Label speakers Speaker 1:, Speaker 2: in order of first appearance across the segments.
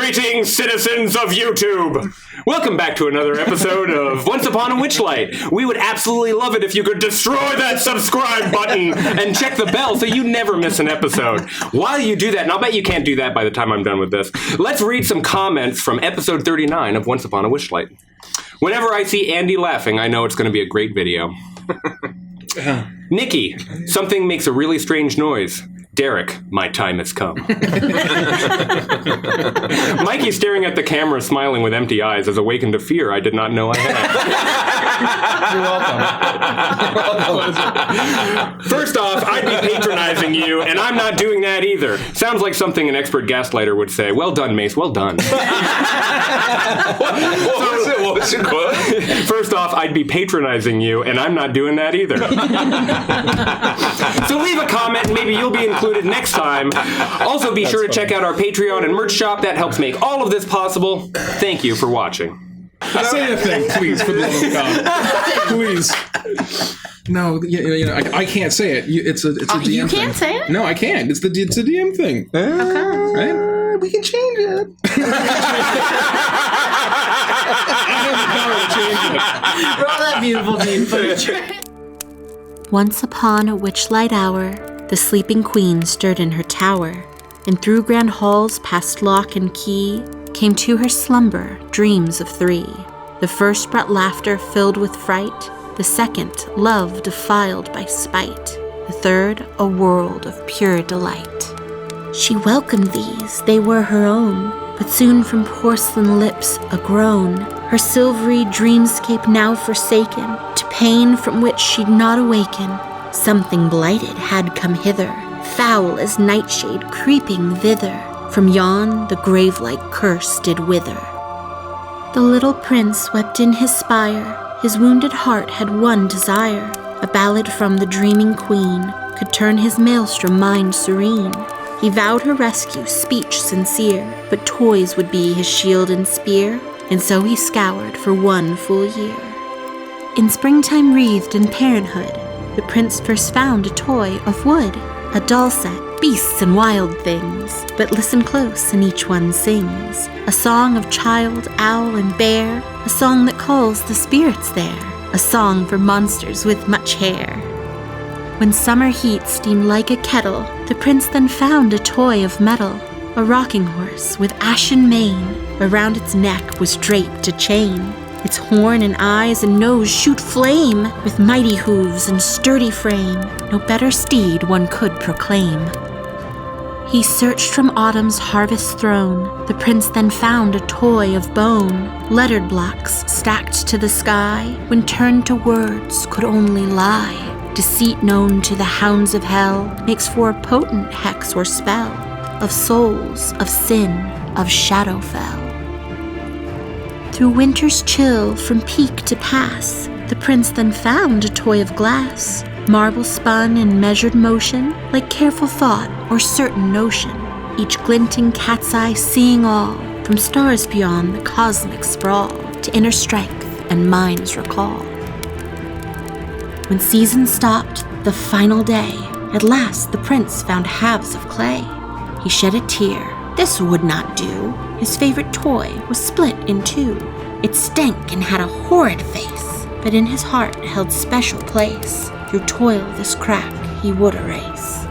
Speaker 1: Greetings, citizens of YouTube! Welcome back to another episode of Once Upon a Witchlight. We would absolutely love it if you could destroy that subscribe button and check the bell so you never miss an episode. While you do that, and I'll bet you can't do that by the time I'm done with this, let's read some comments from episode 39 of Once Upon a Witchlight. Whenever I see Andy laughing, I know it's going to be a great video. Nikki, something makes a really strange noise. Derek, my time has come. Mikey staring at the camera, smiling with empty eyes, has awakened a fear I did not know I had. You're welcome. First off, I'd be patronizing you, and I'm not doing that either. Sounds like something an expert gaslighter would say. Well done, Mace, well done.
Speaker 2: What was your quote?
Speaker 1: First off, I'd be patronizing you, and I'm not doing that either. So leave a comment, and maybe you'll be included next time. Also, be sure to check out our Patreon and merch shop. That helps make all of this possible. Thank you for watching.
Speaker 3: Say a thing, please, for the love of God. Please. No, I can't say it. It's a DM thing.
Speaker 4: You can't say it?
Speaker 3: No, I can't. It's a DM thing.
Speaker 4: Okay.
Speaker 3: Right? We can change it. I have the power to change it.
Speaker 4: Roll that beautiful team footage.
Speaker 5: Once upon a witchlight hour, the sleeping queen stirred in her tower, and through grand halls past lock and key came to her slumber dreams of three. The first brought laughter filled with fright, the second love defiled by spite, the third a world of pure delight. She welcomed these, they were her own, but soon from porcelain lips a groan, her silvery dreamscape now forsaken, to pain from which she'd not awaken. Something blighted had come hither, foul as nightshade creeping thither. From yon the grave-like curse did wither. The little prince wept in his spire, his wounded heart had one desire. A ballad from the dreaming queen could turn his maelstrom mind serene. He vowed her rescue, speech sincere, but toys would be his shield and spear, and so he scoured for 1 full year. In springtime wreathed in parenthood, the prince first found a toy of wood, a doll set, beasts and wild things. But listen close and each one sings a song of child, owl and bear, a song that calls the spirits there, a song for monsters with much hair. When summer heat steamed like a kettle, the prince then found a toy of metal, a rocking horse with ashen mane. Around its neck was draped a chain. Its horn and eyes and nose shoot flame, with mighty hooves and sturdy frame. No better steed one could proclaim. He searched from autumn's harvest throne. The prince then found a toy of bone, lettered blocks stacked to the sky, when turned to words could only lie. Deceit known to the hounds of hell makes for a potent hex or spell of souls, of sin, of Shadowfell. Through winter's chill from peak to pass, the prince then found a toy of glass, marble spun in measured motion, like careful thought or certain notion, each glinting cat's eye seeing all, from stars beyond the cosmic sprawl, to inner strength and mind's recall. When season stopped, the final day, at last the prince found halves of clay. He shed a tear. This would not do. His favorite toy was split in two. It stank and had a horrid face, but in his heart held special place. Through toil this crack he would erase.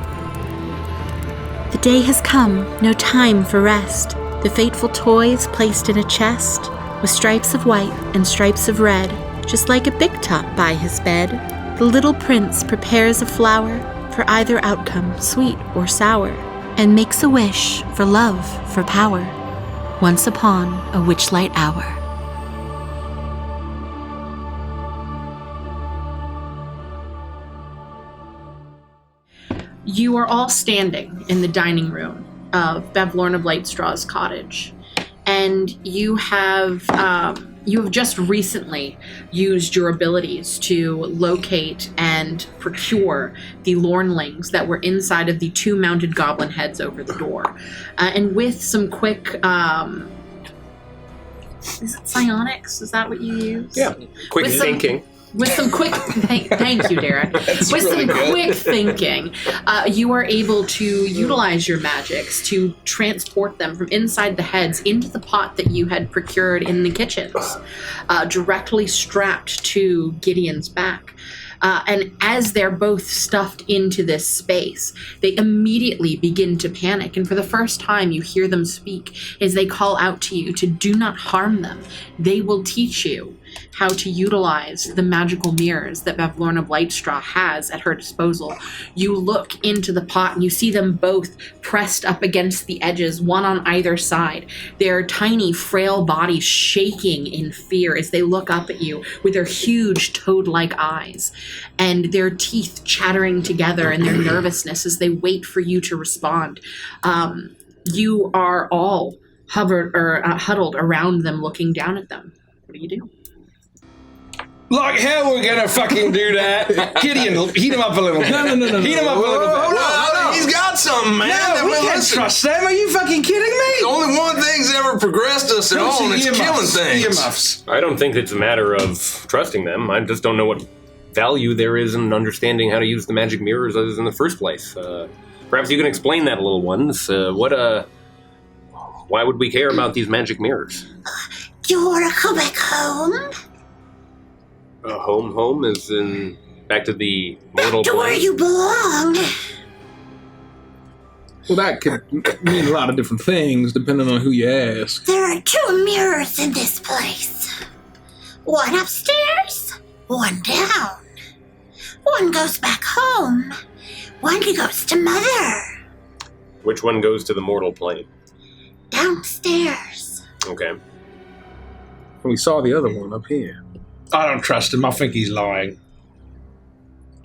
Speaker 5: The day has come, no time for rest. The fateful toy is placed in a chest, with stripes of white and stripes of red, just like a big top by his bed. The little prince prepares a flower for either outcome, sweet or sour, and makes a wish for love, for power. Once upon a witchlight hour.
Speaker 4: You are all standing in the dining room of Bevlorn of Lightstraw's cottage, and you have just recently used your abilities to locate and procure the lornlings that were inside of the 2 mounted goblin heads over the door. And with some quick, is it psionics? Is that what you use?
Speaker 1: Yeah, quick thinking.
Speaker 4: With some quick, thank you, Derek. With really some quick thinking, you are able to utilize your magics to transport them from inside the heads into the pot that you had procured in the kitchens, directly strapped to Gideon's back. And as they're both stuffed into this space, they immediately begin to panic. And for the first time, you hear them speak as they call out to you to do not harm them. They will teach you how to utilize the magical mirrors that Bavlorna Blightstraw has at her disposal. You look into the pot and you see them both pressed up against the edges, one on either side, their tiny, frail bodies shaking in fear as they look up at you with their huge toad-like eyes, and their teeth chattering together in their nervousness as they wait for you to respond. You are all huddled around them, looking down at them. What do you do?
Speaker 2: Like hell we're gonna fucking do that. Gideon, heat him up a little bit.
Speaker 3: No.
Speaker 2: Heat him up a little bit.
Speaker 6: Well, he's got something, man.
Speaker 2: No, we can't trust them. Are you fucking kidding me?
Speaker 6: The only one thing's ever progressed us at all, and it's killing things.
Speaker 2: Earmuffs.
Speaker 1: I don't think it's a matter of trusting them. I just don't know what value there is in understanding how to use the magic mirrors in the first place. Perhaps you can explain that, little ones. Why would we care about these magic mirrors?
Speaker 7: You wanna go back home?
Speaker 1: Home is in back to the mortal
Speaker 7: Back to where
Speaker 1: plane?
Speaker 7: you belong.
Speaker 3: Well, that could mean a lot of different things depending on who you ask.
Speaker 7: There are 2 mirrors in this place. One upstairs, one down. One goes back home. One goes to Mother.
Speaker 1: Which one goes to the mortal plane?
Speaker 7: Downstairs.
Speaker 1: Okay.
Speaker 3: We saw the other one up here.
Speaker 2: I don't trust him. I think he's lying.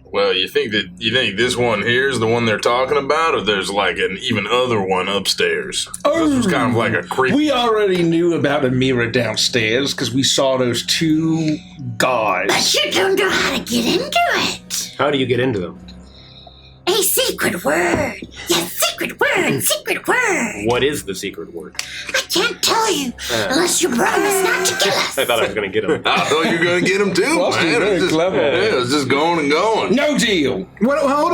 Speaker 6: Well, you think this one here is the one they're talking about, or there's like an even other one upstairs? This was kind of like a creep.
Speaker 2: We already knew about a mirror downstairs because we saw those 2 guys.
Speaker 7: But you don't know how to get into it.
Speaker 1: How do you get into them?
Speaker 7: A secret word. Yes, secret word, secret word.
Speaker 1: What is the secret word?
Speaker 7: I can't tell you unless you promise not to kill us.
Speaker 1: I thought I was going to get him.
Speaker 6: I thought you were going to get him too,
Speaker 2: Well,
Speaker 6: man.
Speaker 2: very
Speaker 6: It's just,
Speaker 2: clever.
Speaker 6: Yeah, it's just going and going.
Speaker 2: No deal.
Speaker 3: Well, hold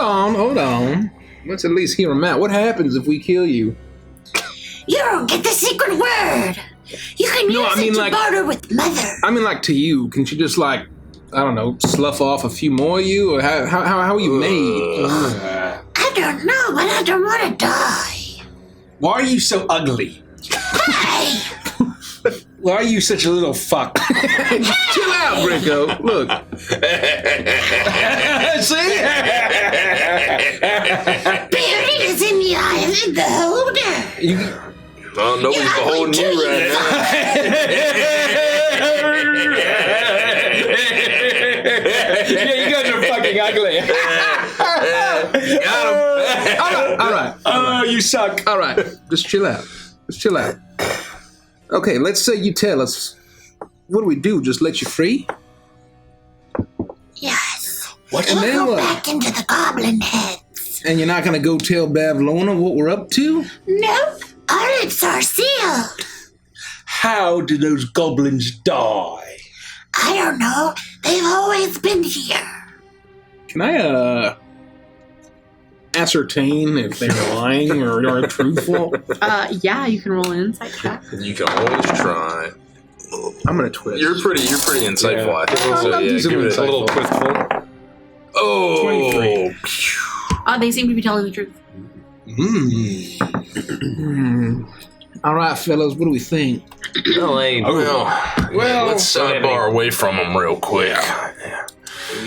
Speaker 3: on. Let's at least hear him out. What happens if we kill you?
Speaker 7: You don't get the secret word. You can use it to barter with Mother.
Speaker 3: I mean, like, to you. Can she just, like, I don't know, slough off a few more of you? Or how are you made?
Speaker 7: I don't know, but I don't want to die.
Speaker 2: Why are you so ugly?
Speaker 7: Hey!
Speaker 2: Why are you such a little fuck?
Speaker 3: Chill out, Brinko. Look.
Speaker 2: See?
Speaker 7: Beauty is in the eye of the beholder.
Speaker 6: Oh, nobody's beholding you right
Speaker 2: Yeah, you guys are fucking ugly.
Speaker 6: now. Got him.
Speaker 3: All right.
Speaker 2: Oh, you suck.
Speaker 3: All right. Just chill out. Okay, let's say you tell us. What do we do? Just let you free?
Speaker 7: Yes.
Speaker 2: What?
Speaker 3: And
Speaker 7: We'll
Speaker 3: then
Speaker 7: go
Speaker 3: what?
Speaker 7: back into the goblin heads.
Speaker 3: And you're not going to go tell Bavlorna what we're up to?
Speaker 7: Nope. Our lips are sealed.
Speaker 2: How did those goblins die?
Speaker 7: I don't know. They've always been here.
Speaker 3: Can I, ascertain if they're lying or are truthful?
Speaker 4: Yeah, you can roll an insight check.
Speaker 6: You can always try.
Speaker 3: I'm going to twist.
Speaker 6: You're pretty insightful, I think. So,
Speaker 3: I'll
Speaker 6: yeah,
Speaker 3: do some
Speaker 6: give it a
Speaker 3: insightful.
Speaker 6: little twistful. Oh.
Speaker 3: 23.
Speaker 4: They seem to be telling the truth.
Speaker 3: All right, fellas, what do we think?
Speaker 6: Well, let's sidebar away from them real quick.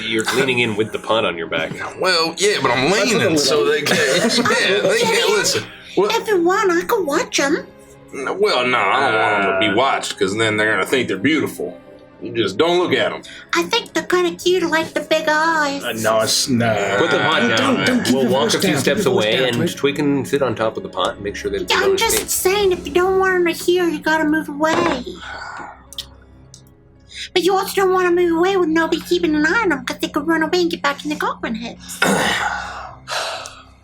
Speaker 1: You're leaning in with the pun on your back.
Speaker 6: Well, yeah, but I'm leaning so they can't. Yeah, they can't listen. Well,
Speaker 7: If you want, I can watch them.
Speaker 6: well, no, I don't want them to be watched because then they're gonna think they're beautiful. You just don't look at them.
Speaker 7: I think they're kind of cute, like the big eyes.
Speaker 2: No, it's no.
Speaker 1: Put the pot down.
Speaker 3: don't keep
Speaker 1: We'll
Speaker 3: your
Speaker 1: walk
Speaker 3: voice
Speaker 1: a few
Speaker 3: down.
Speaker 1: steps
Speaker 3: Keep your voice
Speaker 1: away,
Speaker 3: down,
Speaker 1: and
Speaker 3: Twig.
Speaker 1: Twig can sit on top of the pot and make sure that they
Speaker 7: I'm
Speaker 1: don't
Speaker 7: just
Speaker 1: escape.
Speaker 7: saying, if you don't want them to hear, you gotta move away. But you also don't want to move away with nobody keeping an eye on them, because they could run away and get back in the goblin heads.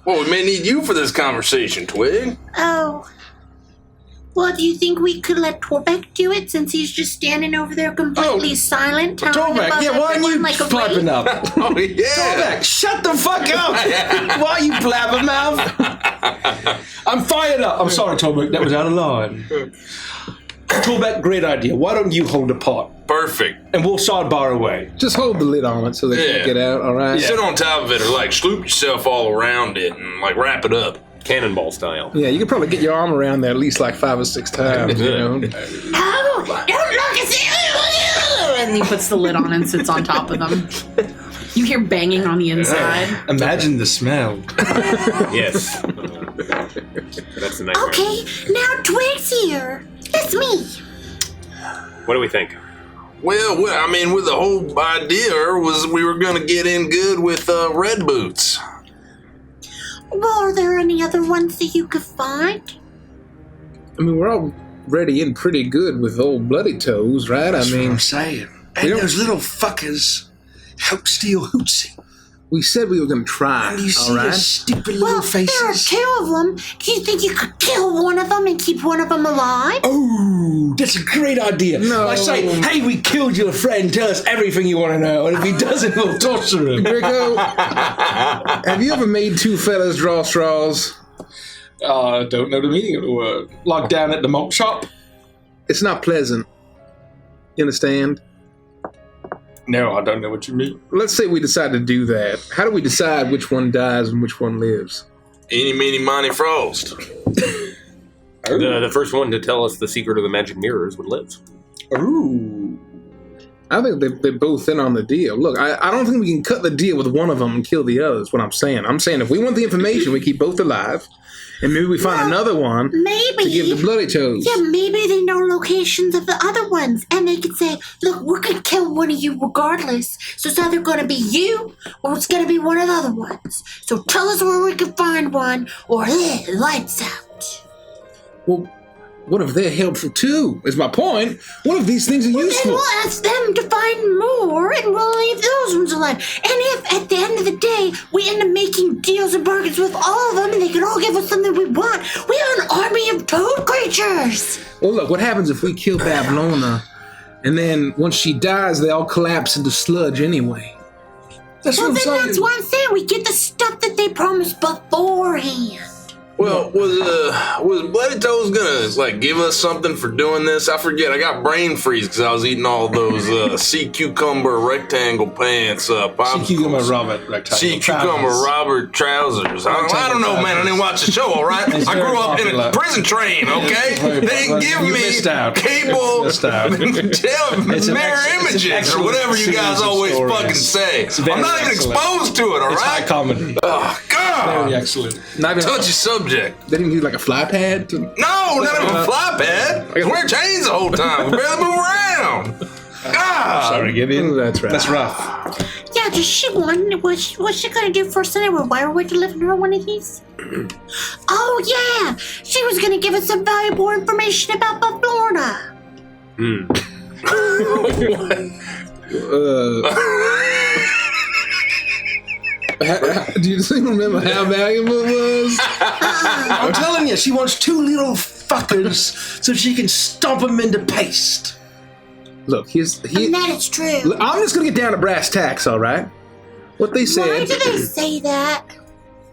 Speaker 6: Well, we may need you for this conversation, Twig.
Speaker 7: Oh. Well, do you think we could let Torbeck do it since he's just standing over there completely silent?
Speaker 2: Torbeck, yeah, why aren't you flapping up?
Speaker 6: Oh, yeah.
Speaker 2: Torbeck, shut the fuck up! Why are you blabbermouth? I'm fired up. I'm sorry, Torbeck, that was out of line. Torbeck, great idea. Why don't you hold the pot?
Speaker 6: Perfect.
Speaker 2: And we'll sidebar away.
Speaker 3: Just hold the lid on it so they can't get out, all right?
Speaker 6: Sit on top of it or, like, sloop yourself all around it and, like, wrap it up.
Speaker 1: Cannonball style.
Speaker 3: Yeah, you could probably get your arm around there at least like 5 or 6 times, you know?
Speaker 7: No, don't look at it.
Speaker 4: And he puts the lid on and sits on top of them. You hear banging on the inside.
Speaker 2: Imagine the smell.
Speaker 1: Yes. That's the nightmare.
Speaker 7: Okay, now Twig's here. It's me.
Speaker 1: What do we think?
Speaker 6: Well, I mean, with the whole idea was we were going to get in good with Red Boots.
Speaker 7: Well, are there any other ones that you could find?
Speaker 3: I mean, we're already in pretty good with old Bloody Toes, right?
Speaker 2: That's
Speaker 3: I mean,
Speaker 2: what I'm saying. And those little fuckers help steal Hootsy.
Speaker 3: we said we were going to try,
Speaker 2: And you see
Speaker 3: all
Speaker 2: their
Speaker 3: right?
Speaker 2: stupid
Speaker 7: Well,
Speaker 2: little faces.
Speaker 7: there are 2 of them. Do you think you could kill one of them and keep one of them alive?
Speaker 2: Oh, that's a great idea.
Speaker 3: No.
Speaker 2: I say, hey, we killed your friend. Tell us everything you want to know. And if he doesn't, we'll torture him.
Speaker 3: Rico, have you ever made 2 fellas draw straws?
Speaker 2: I don't know the meaning of the word. Like down at the malt shop?
Speaker 3: It's not pleasant. You understand?
Speaker 2: No, I don't know what you mean.
Speaker 3: Let's say we decide to do that. How do we decide which one dies and which one lives?
Speaker 6: Eeny, meeny, miny, frost.
Speaker 1: The first one to tell us the secret of the magic mirrors would live.
Speaker 2: Ooh.
Speaker 3: I think they're both in on the deal. Look, I don't think we can cut the deal with one of them and kill the other, is what I'm saying. I'm saying if we want the information, we keep both alive, and maybe we find another one
Speaker 7: Maybe.
Speaker 3: to give the Bloody Toes.
Speaker 7: Yeah, maybe they know locations of the other ones, and they could say, look, we're going to kill one of you regardless. So it's either going to be you, or it's going to be one of the other ones. So tell us where we can find one, or lights out.
Speaker 3: Well, what if they're helpful too, is my point. What if these things are
Speaker 7: Then
Speaker 3: useful?
Speaker 7: we'll ask them to find more, and we'll leave those ones alive. And if, at the end of the day, we end up making deals and bargains with all of them, and they can all give us something we want, we have an army of toad creatures.
Speaker 3: Well, look, what happens if we kill Babylona, and then once she dies, they all collapse into sludge anyway?
Speaker 2: That's
Speaker 7: Well,
Speaker 2: what I'm
Speaker 7: then
Speaker 2: saying.
Speaker 7: that's why I'm saying we get the stuff that they promised beforehand.
Speaker 6: Well, was Bloody Toes gonna like give us something for doing this? I forget. I got brain freeze because I was eating all those sea cucumber rectangle pants.
Speaker 2: Sea cucumber Robert rectangle.
Speaker 6: Sea cucumber Robert trousers. I don't know, man. I didn't watch the show. All right,
Speaker 2: It's
Speaker 6: I
Speaker 2: very
Speaker 6: grew up in
Speaker 2: popular.
Speaker 6: a prison train. Okay,
Speaker 2: Very
Speaker 6: they didn't
Speaker 2: popular.
Speaker 6: give
Speaker 2: You
Speaker 6: me
Speaker 2: missed out.
Speaker 6: cable,
Speaker 2: Missed out. It's an
Speaker 6: mirror
Speaker 2: it's an
Speaker 6: images, or
Speaker 2: excellent
Speaker 6: whatever you
Speaker 2: series
Speaker 6: guys
Speaker 2: of
Speaker 6: always
Speaker 2: stories.
Speaker 6: fucking say.
Speaker 2: It's very
Speaker 6: I'm not even
Speaker 2: excellent.
Speaker 6: exposed to it. All
Speaker 2: It's high
Speaker 6: right.
Speaker 2: comedy.
Speaker 6: Oh God.
Speaker 2: Very excellent.
Speaker 3: Not even,
Speaker 6: Touchy subject.
Speaker 3: they didn't use like a fly pad to...
Speaker 6: No, not even a fly pad. I was wearing chains the whole time. We barely move around. God.
Speaker 2: Sorry, Gideon.
Speaker 3: Oh, that's right.
Speaker 2: That's rough.
Speaker 7: Yeah, does she want? What's she gonna do for us anyway? Why are we delivering her one of these? Oh yeah, she was gonna give us some valuable information about Florida.
Speaker 3: Do you remember how valuable it was?
Speaker 2: I'm telling you, she wants 2 little fuckers so she can stomp them into paste.
Speaker 3: Look,
Speaker 7: And that is true.
Speaker 3: I'm just gonna get down to brass tacks, all right? What they
Speaker 7: Why
Speaker 3: said,
Speaker 7: do they say that?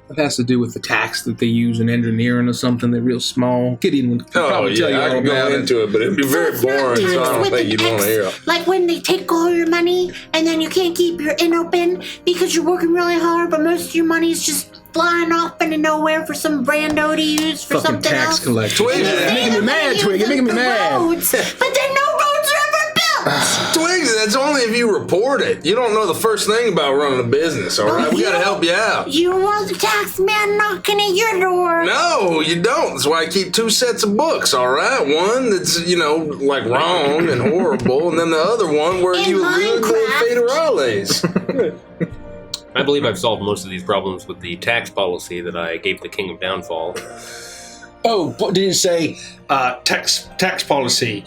Speaker 3: it has to do with the tax that they use in engineering or something. They're real small. Gideon would probably tell you all about it.
Speaker 6: it, but it'd be very
Speaker 7: It's not
Speaker 6: boring, so I
Speaker 7: taxed
Speaker 6: don't
Speaker 7: with
Speaker 6: think
Speaker 7: an
Speaker 6: you'd want to
Speaker 7: X,
Speaker 6: hear it.
Speaker 7: Like when they take all your money and then you can't keep your inn open because you're working really hard, but most of your money is just flying off into nowhere for some rando to use for
Speaker 3: Fucking
Speaker 7: something
Speaker 3: tax
Speaker 7: else.
Speaker 3: collector.
Speaker 6: Twig,
Speaker 7: And you
Speaker 3: You're
Speaker 7: say
Speaker 3: making me
Speaker 7: they're
Speaker 3: mad,
Speaker 7: gonna
Speaker 3: Twig. You're
Speaker 7: use
Speaker 3: making me
Speaker 7: the
Speaker 3: mad.
Speaker 7: roads, but then no roads are ever built.
Speaker 6: Twigs, that's only if you report it. You don't know the first thing about running a business, all right? We
Speaker 7: you
Speaker 6: gotta
Speaker 7: don't-
Speaker 6: help you out.
Speaker 7: You don't want the tax man knocking at your door.
Speaker 6: No, you don't. That's why I keep 2 sets of books, all right? One that's, like wrong and horrible, and then the other one where
Speaker 7: In
Speaker 6: you allude to
Speaker 7: Minecraft.
Speaker 6: federales.
Speaker 1: I believe I've solved most of these problems with the tax policy that I gave the King of Downfall.
Speaker 2: Oh, what did you say? Tax policy.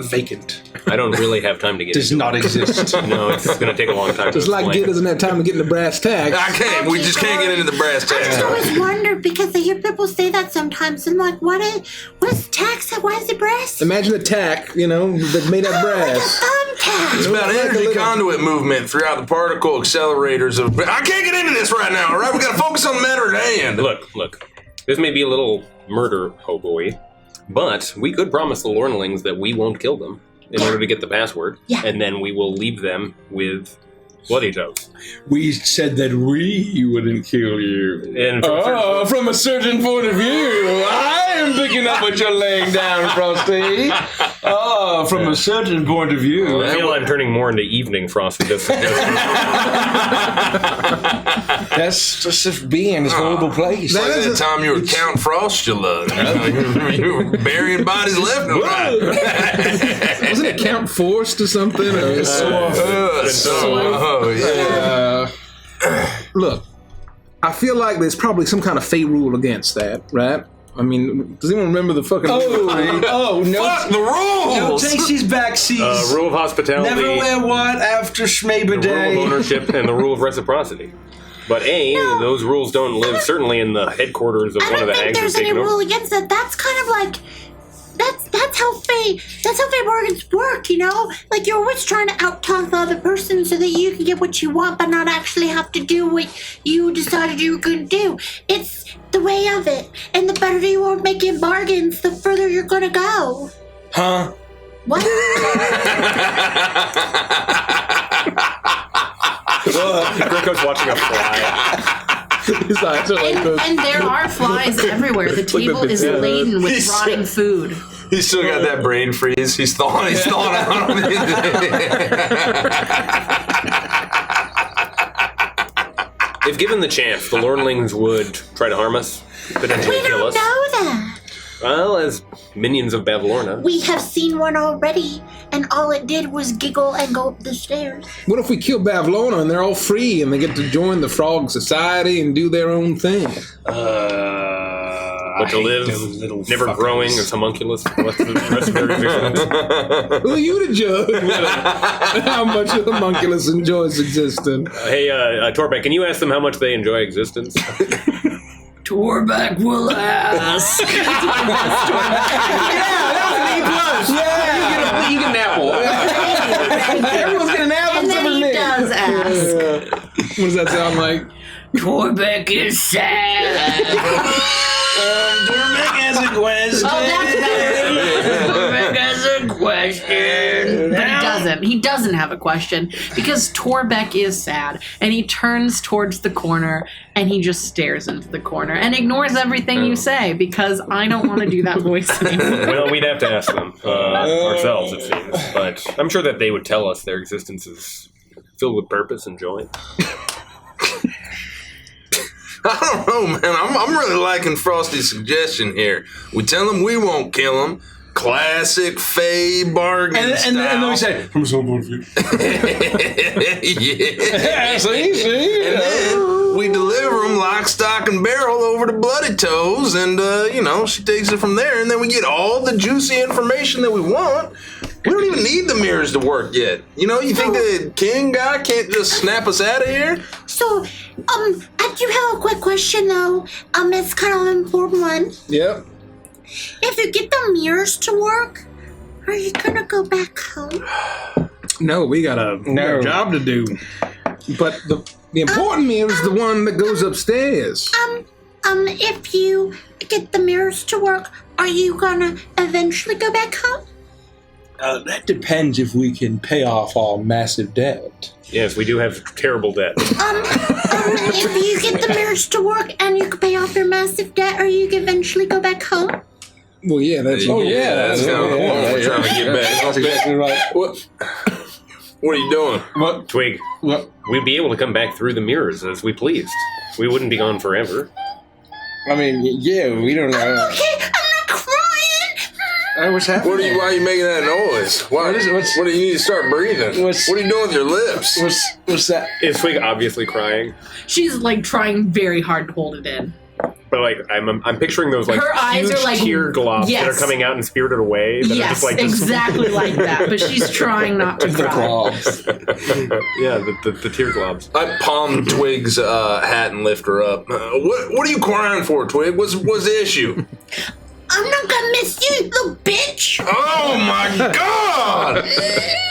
Speaker 2: Vacant.
Speaker 1: I don't really have time to get
Speaker 2: Does
Speaker 1: into
Speaker 2: not exist.
Speaker 1: it. No, it's going to take a long time.
Speaker 3: Just
Speaker 1: to
Speaker 3: like
Speaker 1: explain.
Speaker 3: Gid doesn't have time to get into brass tacks.
Speaker 6: I can't. We just can't get into the brass
Speaker 7: I just
Speaker 6: tacks.
Speaker 7: always wonder because I hear people say that sometimes. I'm like, what is tax? Why is it brass?
Speaker 3: Imagine a tack, that's made of brass.
Speaker 7: Thumbtack.
Speaker 6: It's about energy conduit movement throughout the particle accelerators of. I can't get into this right now. All right, we got to focus on the matter at hand.
Speaker 1: Look. This may be a little murder hoboy, but we could promise the lornlings that we won't kill them in order to get the password, and then we will leave them with Bloody Toes.
Speaker 2: We said that we wouldn't kill you.
Speaker 1: And
Speaker 2: From a certain point of view, I am picking up what you're laying down, Frosty. From a certain point of view.
Speaker 1: I feel I'm turning more into Evening Frost with this suggestion.
Speaker 2: That's just being this horrible place.
Speaker 6: Like that time you were Count Frostula. You were burying bodies left and right.
Speaker 3: Wasn't it Count Forced or something? Look, I feel like there's probably some kind of fey rule against that, right? I mean, does anyone remember the fucking...
Speaker 2: Oh, no.
Speaker 6: Fuck the
Speaker 2: No
Speaker 6: rules!
Speaker 2: takesies, backsies.
Speaker 1: Rule of hospitality,
Speaker 2: Never wear white after Schmaber
Speaker 1: the rule of
Speaker 2: Day.
Speaker 1: ownership, and the rule of reciprocity. But those rules don't live certainly in the headquarters of
Speaker 7: I
Speaker 1: one of
Speaker 7: don't
Speaker 1: the
Speaker 7: think
Speaker 1: hags
Speaker 7: there's
Speaker 1: who've
Speaker 7: any
Speaker 1: taken
Speaker 7: rule
Speaker 1: over.
Speaker 7: against that. That's kind of like that's how Fey bargains work, Like you're always trying to out-talk the other person so that you can get what you want, but not actually have to do what you decided you were going to do. It's the way of it, and the better you are making bargains, the further you're going to go.
Speaker 2: Huh?
Speaker 7: What?
Speaker 1: Greco's watching a fly.
Speaker 3: His eyes are like those.
Speaker 4: And there are flies everywhere. The table is laden with rotting food.
Speaker 6: He's still got that brain freeze. He's thawing out on it.
Speaker 1: If given the chance, the lornlings would try to harm us, potentially
Speaker 7: We
Speaker 1: kill
Speaker 7: don't
Speaker 1: us.
Speaker 7: know that.
Speaker 1: Well, as minions of Bavlorna.
Speaker 7: We have seen one already, and all it did was giggle and go up the stairs.
Speaker 3: What if we kill Bavlorna and they're all free and they get to join the Frog Society and do their own thing?
Speaker 1: But to live, never growing, as homunculus for the rest of their existence.
Speaker 3: Who are you to judge how much a homunculus enjoys existing?
Speaker 1: Hey, Torbeck, can you ask them how much they enjoy existence?
Speaker 4: Torbeck will ask.
Speaker 3: You get an apple. Everyone's getting an apple.
Speaker 4: And then he does ask.
Speaker 3: What does that sound like?
Speaker 4: Torbeck is sad.
Speaker 2: Torbeck has a question.
Speaker 4: Oh, that's better. Torbeck has a question. But he doesn't. He doesn't have a question because Torbeck is sad, and he turns towards the corner and he just stares into the corner and ignores everything you say because I don't want to do that voice anymore.
Speaker 1: Well, we'd have to ask them ourselves, it seems. But I'm sure that they would tell us their existence is filled with purpose and joy.
Speaker 6: I don't know, man. I'm really liking Frosty's suggestion here. We tell him we won't kill him. Classic Fey bargain style.
Speaker 2: And then we say, from some point of view.
Speaker 6: Yeah.
Speaker 2: See?
Speaker 6: And then we deliver them lock, stock, and barrel over to Bloody Toes, and, she takes it from there, and then we get all the juicy information that we want. We don't even need the mirrors to work yet. You think the king guy can't just snap us out of here?
Speaker 7: So, I do have a quick question though. It's kind of an important one.
Speaker 3: Yep.
Speaker 7: If you get the mirrors to work, are you gonna go back home?
Speaker 3: No, we got a job to do. But the important mirror is the one that goes upstairs.
Speaker 7: If you get the mirrors to work, are you gonna eventually go back home?
Speaker 2: That depends if we can pay off our massive debt.
Speaker 1: Yes, we do have terrible debt.
Speaker 7: If you get the mirrors to work and you can pay off your massive debt, are you gonna eventually go back home?
Speaker 3: Well, yeah, that's...
Speaker 6: That's kind of the point we're trying to get back.
Speaker 2: That's exactly right.
Speaker 6: What are you doing?
Speaker 2: What?
Speaker 1: Twig,
Speaker 2: What?
Speaker 1: we'd be able to come back through the mirrors as we pleased. We wouldn't be gone forever.
Speaker 2: I mean, yeah, we don't know.
Speaker 7: Okay, I'm not crying.
Speaker 2: What's happening?
Speaker 6: Why are you making that noise? What do you need to start breathing? What are you doing with your lips?
Speaker 2: What's that?
Speaker 1: Is Twig obviously crying?
Speaker 4: She's like trying very hard to hold it in.
Speaker 1: But like, I'm picturing those like
Speaker 4: Her eyes
Speaker 1: huge
Speaker 4: are like
Speaker 1: tear globs that are
Speaker 4: yes.
Speaker 1: coming out and Spirited Away. That are
Speaker 4: Yes,
Speaker 1: just like this.
Speaker 4: exactly like that. But she's trying not to
Speaker 2: The
Speaker 4: cry.
Speaker 2: claws.
Speaker 1: Yeah, the tear globs.
Speaker 6: I palm Twig's hat and lift her up. What are you crying for, Twig? What's the issue?
Speaker 7: I'm not gonna miss you, you little bitch.
Speaker 6: Oh my God!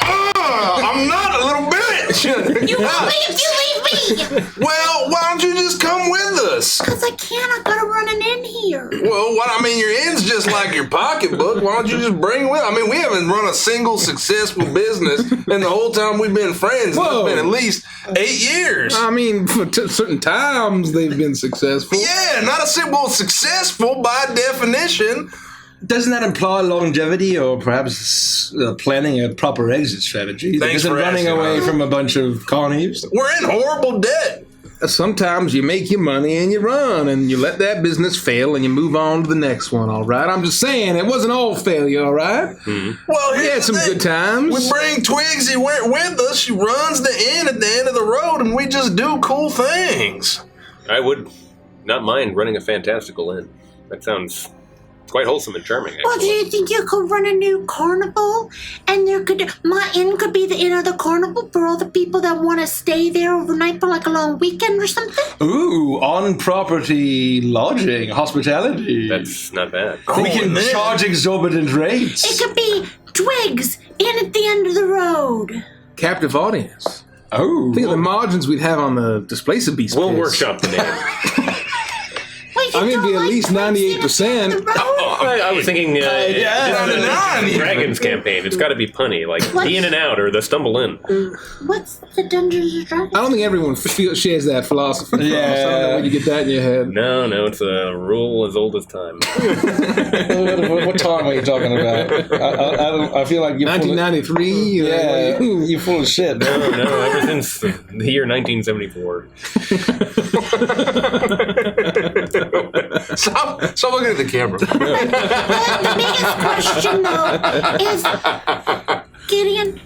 Speaker 6: I'm not a little bitch.
Speaker 7: You will be if you leave me.
Speaker 6: Well, why don't you just come with us?
Speaker 7: Cause I can't. I gotta run an inn here.
Speaker 6: Well, your inn's just like your pocketbook. Why don't you just bring it with? I mean, we haven't run a single successful business in the whole time we've been friends.
Speaker 3: Whoa.
Speaker 6: It's been at least 8 years.
Speaker 3: I mean, for certain times they've been successful.
Speaker 6: Yeah, not a simple successful by definition.
Speaker 2: Doesn't that imply longevity or perhaps planning a proper exit strategy?
Speaker 6: Thanks
Speaker 2: Isn't
Speaker 6: for
Speaker 2: running
Speaker 6: asking,
Speaker 2: away
Speaker 6: huh?
Speaker 2: from a bunch of carnies?
Speaker 6: We're in horrible debt.
Speaker 3: Sometimes you make your money and you run and you let that business fail and you move on to the next one, all right? I'm just saying, it wasn't all failure, all right?
Speaker 6: Well,
Speaker 3: We had some good times.
Speaker 6: We bring Twigsy with us. She runs the inn at the end of the road, and we just do cool things.
Speaker 1: I would not mind running a fantastical inn. That sounds quite wholesome and charming,
Speaker 7: Well, do
Speaker 1: actually.
Speaker 7: you think you could run a new carnival? And my inn could be the inn of the carnival for all the people that want to stay there overnight for like a long weekend or something?
Speaker 2: Ooh, on-property lodging, hospitality.
Speaker 1: That's not bad.
Speaker 2: we can
Speaker 6: man.
Speaker 2: charge exorbitant rates.
Speaker 7: It could be Twig's inn at the end of the road.
Speaker 3: Captive audience.
Speaker 2: Oh.
Speaker 3: Think of the margins we'd have on the Displacer Beast.
Speaker 1: We'll
Speaker 3: piss.
Speaker 1: workshop the name.
Speaker 7: Wait, you
Speaker 3: I'm gonna
Speaker 7: don't
Speaker 3: be at
Speaker 7: like
Speaker 3: least
Speaker 7: Twig's inn at the
Speaker 3: 98%.
Speaker 7: end of the road?
Speaker 1: I was thinking
Speaker 6: yeah.
Speaker 1: Dragons campaign. It's got to be punny, like
Speaker 7: What?
Speaker 1: the in and out or the stumble in.
Speaker 7: What's the Dungeons and Dragons?
Speaker 3: I don't think everyone shares that philosophy. Frost. I don't know where you get that in your head.
Speaker 1: No, it's a rule as old as time.
Speaker 2: What time are you talking about? I feel like you're full of,
Speaker 3: 1993.
Speaker 2: yeah, you're full of shit.
Speaker 1: No, ever since the year 1974.
Speaker 6: Stop looking at the camera.
Speaker 7: The biggest question, though, is, Gideon,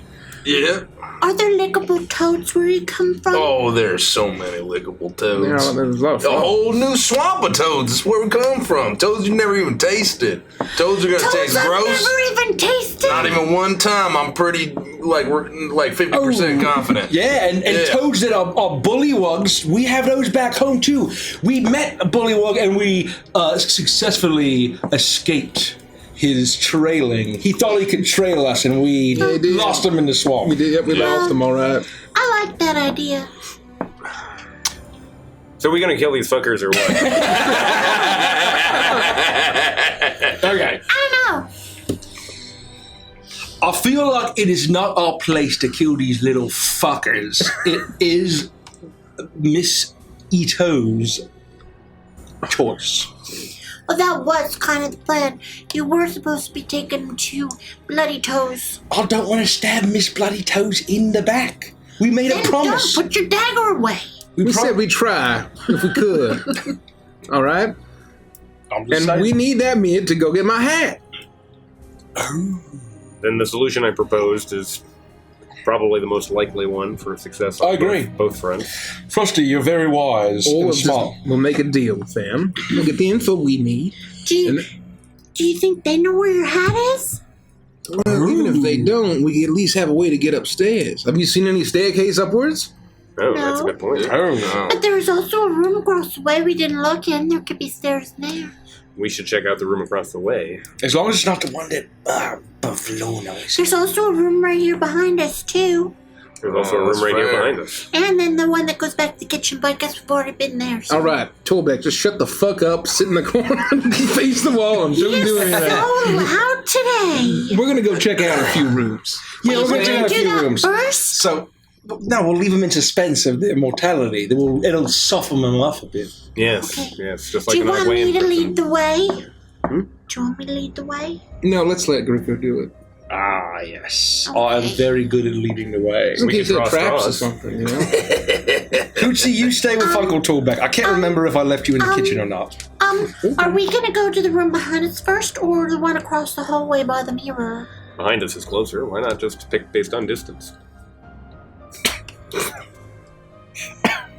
Speaker 6: Yeah.
Speaker 7: are there lickable toads where you come from?
Speaker 6: Oh, there's so many lickable
Speaker 3: Yeah,
Speaker 6: toads.
Speaker 3: there's a lot of
Speaker 6: A
Speaker 3: fun.
Speaker 6: whole new swamp of toads. That's where we come from. Toads you never even tasted. Toads are gonna
Speaker 7: Toads
Speaker 6: taste
Speaker 7: I've
Speaker 6: gross.
Speaker 7: never even tasted.
Speaker 6: Not even one time. I'm pretty we're 50% confident.
Speaker 2: Yeah, and
Speaker 6: Yeah.
Speaker 2: toads that are bullywugs, we have those back home too. We met a bullywug and we successfully escaped his trailing. He thought he could trail us and we
Speaker 3: he did.
Speaker 2: lost him in the swamp.
Speaker 3: We did. Yep, we lost them. All right.
Speaker 7: I like that idea.
Speaker 1: So are we gonna kill these fuckers or what? Okay.
Speaker 7: I don't know.
Speaker 2: I feel like it is not our place to kill these little fuckers. It is Miss Ito's choice.
Speaker 7: Well, that was kind of the plan. You were supposed to be taking them to Bloody Toes.
Speaker 2: I don't want to stab Miss Bloody Toes in the back. We made a
Speaker 7: Then
Speaker 2: promise.
Speaker 7: don't put your dagger away.
Speaker 3: We said we'd try if we could. All right.
Speaker 2: I'm just
Speaker 3: And
Speaker 2: saying.
Speaker 3: we need that mid to go get my hat.
Speaker 1: Then the solution I proposed is probably the most likely one for success on
Speaker 2: I agree.
Speaker 1: both fronts.
Speaker 2: Frosty, you're very wise
Speaker 3: Or
Speaker 2: and
Speaker 3: we'll,
Speaker 2: smart.
Speaker 3: we'll make a deal with them. We'll get the info we need.
Speaker 7: Do you,
Speaker 3: And-
Speaker 7: do you think they know where your hat is?
Speaker 3: Well, even if they don't, we at least have a way to get upstairs. Have you seen any staircase upwards?
Speaker 1: Oh, that's a
Speaker 7: No.
Speaker 1: good point.
Speaker 2: Oh,
Speaker 6: No.
Speaker 7: But there was also a room across the way we didn't look in. There could be stairs in there.
Speaker 1: We should check out the room across the way.
Speaker 2: as long as it's not the one that Buffalo knows.
Speaker 7: There's also a room right here behind us, too.
Speaker 1: There's also a room
Speaker 6: that's
Speaker 1: right here
Speaker 6: fair.
Speaker 1: behind us.
Speaker 7: And then the one that goes back to the kitchen, but I guess we've already been there. So.
Speaker 3: All right, Tolbeck, just shut the fuck up, sit in the corner, and face the wall, and don't
Speaker 7: You're
Speaker 3: do any of that.
Speaker 7: so loud today.
Speaker 3: We're gonna go check out a few rooms.
Speaker 2: Yeah, we're
Speaker 7: We're
Speaker 2: going to
Speaker 7: gonna
Speaker 2: a
Speaker 7: do
Speaker 2: few
Speaker 7: that
Speaker 2: rooms.
Speaker 7: first.
Speaker 2: So, no, we'll leave them in suspense of their mortality. It'll soften them up a bit.
Speaker 1: Yes,
Speaker 7: Okay.
Speaker 1: yes, just
Speaker 7: Do
Speaker 1: like
Speaker 7: you
Speaker 1: an
Speaker 7: want
Speaker 1: Ogway
Speaker 7: me to
Speaker 1: in
Speaker 7: lead the way?
Speaker 3: Hmm?
Speaker 7: Do you want me to lead the way?
Speaker 3: No, let's let Grifo do it.
Speaker 2: Ah, yes.
Speaker 7: Okay.
Speaker 2: I am very good at leading the way.
Speaker 3: Just in
Speaker 1: We
Speaker 3: case
Speaker 1: can
Speaker 3: there are
Speaker 1: draw
Speaker 3: traps or
Speaker 1: straws.
Speaker 3: something, you know?
Speaker 2: Coochie, you stay with Funkle Toolback. I can't remember if I left you in the
Speaker 7: um,
Speaker 2: kitchen or not.
Speaker 7: Are we gonna go to the room behind us first, or the one across the hallway by the mirror?
Speaker 1: Behind us is closer. Why not just pick based on distance?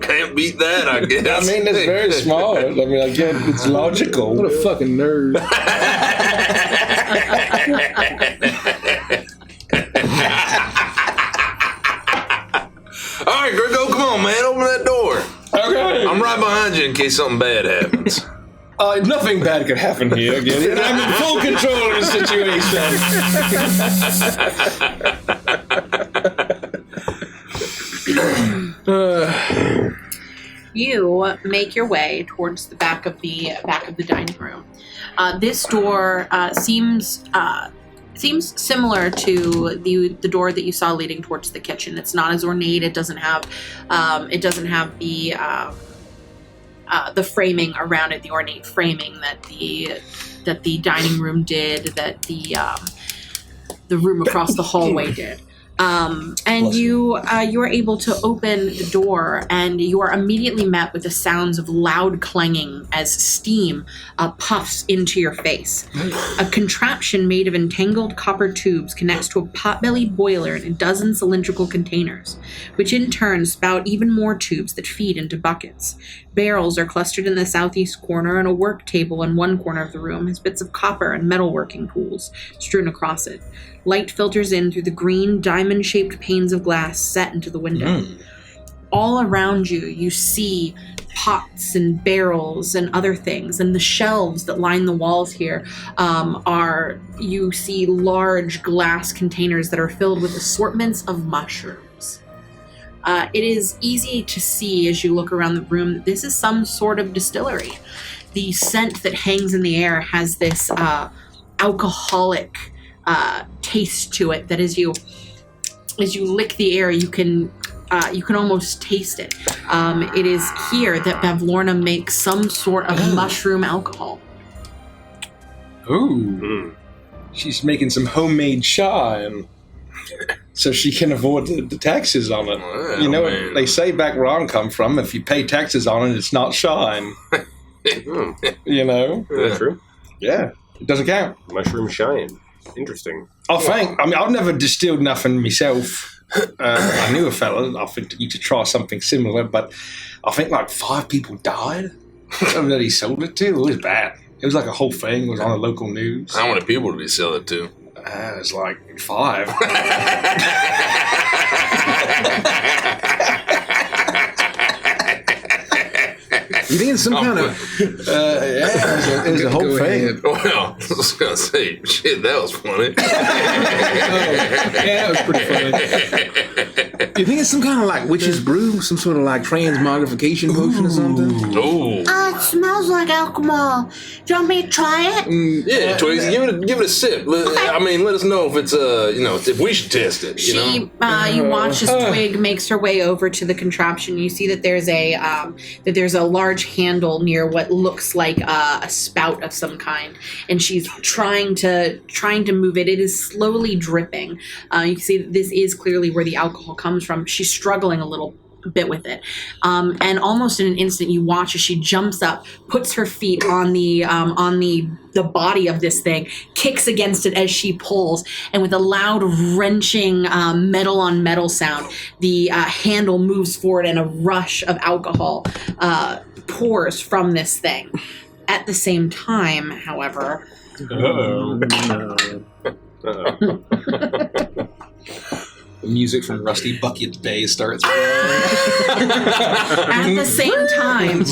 Speaker 6: Can't beat that, I guess.
Speaker 2: I mean, it's very smart. I mean, again, it's logical.
Speaker 3: What a fucking nerd.
Speaker 6: All right, Grego, come on, man. Open that door.
Speaker 2: Okay.
Speaker 6: I'm right behind you in case something bad happens.
Speaker 2: Nothing bad could happen here, again. And I'm in full control of the situation.
Speaker 4: You make your way towards the back of the dining room. This door seems similar to the door that you saw leading towards the kitchen. It's not as ornate. It doesn't have the framing around it, the ornate framing that the dining room did, that the room across the hallway did. And you are able to open the door, and you are immediately met with the sounds of loud clanging as steam puffs into your face. A contraption made of entangled copper tubes connects to a pot-bellied boiler in a dozen cylindrical containers, which in turn spout even more tubes that feed into buckets. Barrels are clustered in the southeast corner, and a work table in one corner of the room has bits of copper and metalworking tools strewn across it. Light filters in through the green, diamond-shaped panes of glass set into the window. All around you, you see pots and barrels and other things, and the shelves that line the walls here you see large glass containers that are filled with assortments of mushrooms. It is easy to see as you look around the room that this is some sort of distillery. The scent that hangs in the air has this alcoholic taste to it that as you lick the air, you can almost taste it. It is here that Bavlorna makes some sort of mushroom alcohol.
Speaker 2: Ooh. She's making some homemade shine. So she can avoid the taxes on it.
Speaker 6: Well,
Speaker 2: you know,
Speaker 6: man.
Speaker 2: they say back where I come from, if you pay taxes on it, it's not shine. You know?
Speaker 1: Is that true?
Speaker 2: Yeah. It doesn't count.
Speaker 1: Mushroom shine. Interesting.
Speaker 2: I've never distilled nothing myself. I knew a fella, I think you could try something similar, but I think like 5 people died that he sold it to. It was bad. It was like a whole thing. It was on the local news.
Speaker 6: How many people did he sell it to?
Speaker 2: It was like 5.
Speaker 3: You think it's some kind of...
Speaker 2: it was a whole
Speaker 3: Go
Speaker 2: thing.
Speaker 3: ahead.
Speaker 6: Well, I was going to say, shit, that was funny.
Speaker 3: Yeah, that was pretty funny. You think it's some kind of like witch's brew? Some sort of like transmogrification potion or something?
Speaker 6: Ooh.
Speaker 7: It smells like alcohol. Do you want me to try it?
Speaker 6: Yeah, Twigsy, give it a sip. Let us know if it's if we should test it.
Speaker 4: You watch as Twig makes her way over to the contraption. You see that there's a large handle near what looks like a spout of some kind, and she's trying to move it. It is slowly dripping. You can see that this is clearly where the alcohol comes from. She's struggling a little bit with it, and almost in an instant, you watch as she jumps up, puts her feet on the body of this thing, kicks against it as she pulls, and with a loud wrenching metal on metal sound, the handle moves forward and a rush of alcohol pours from this thing. At the same time, however,
Speaker 2: The music from Rusty Bucket Day starts.
Speaker 4: at the same time,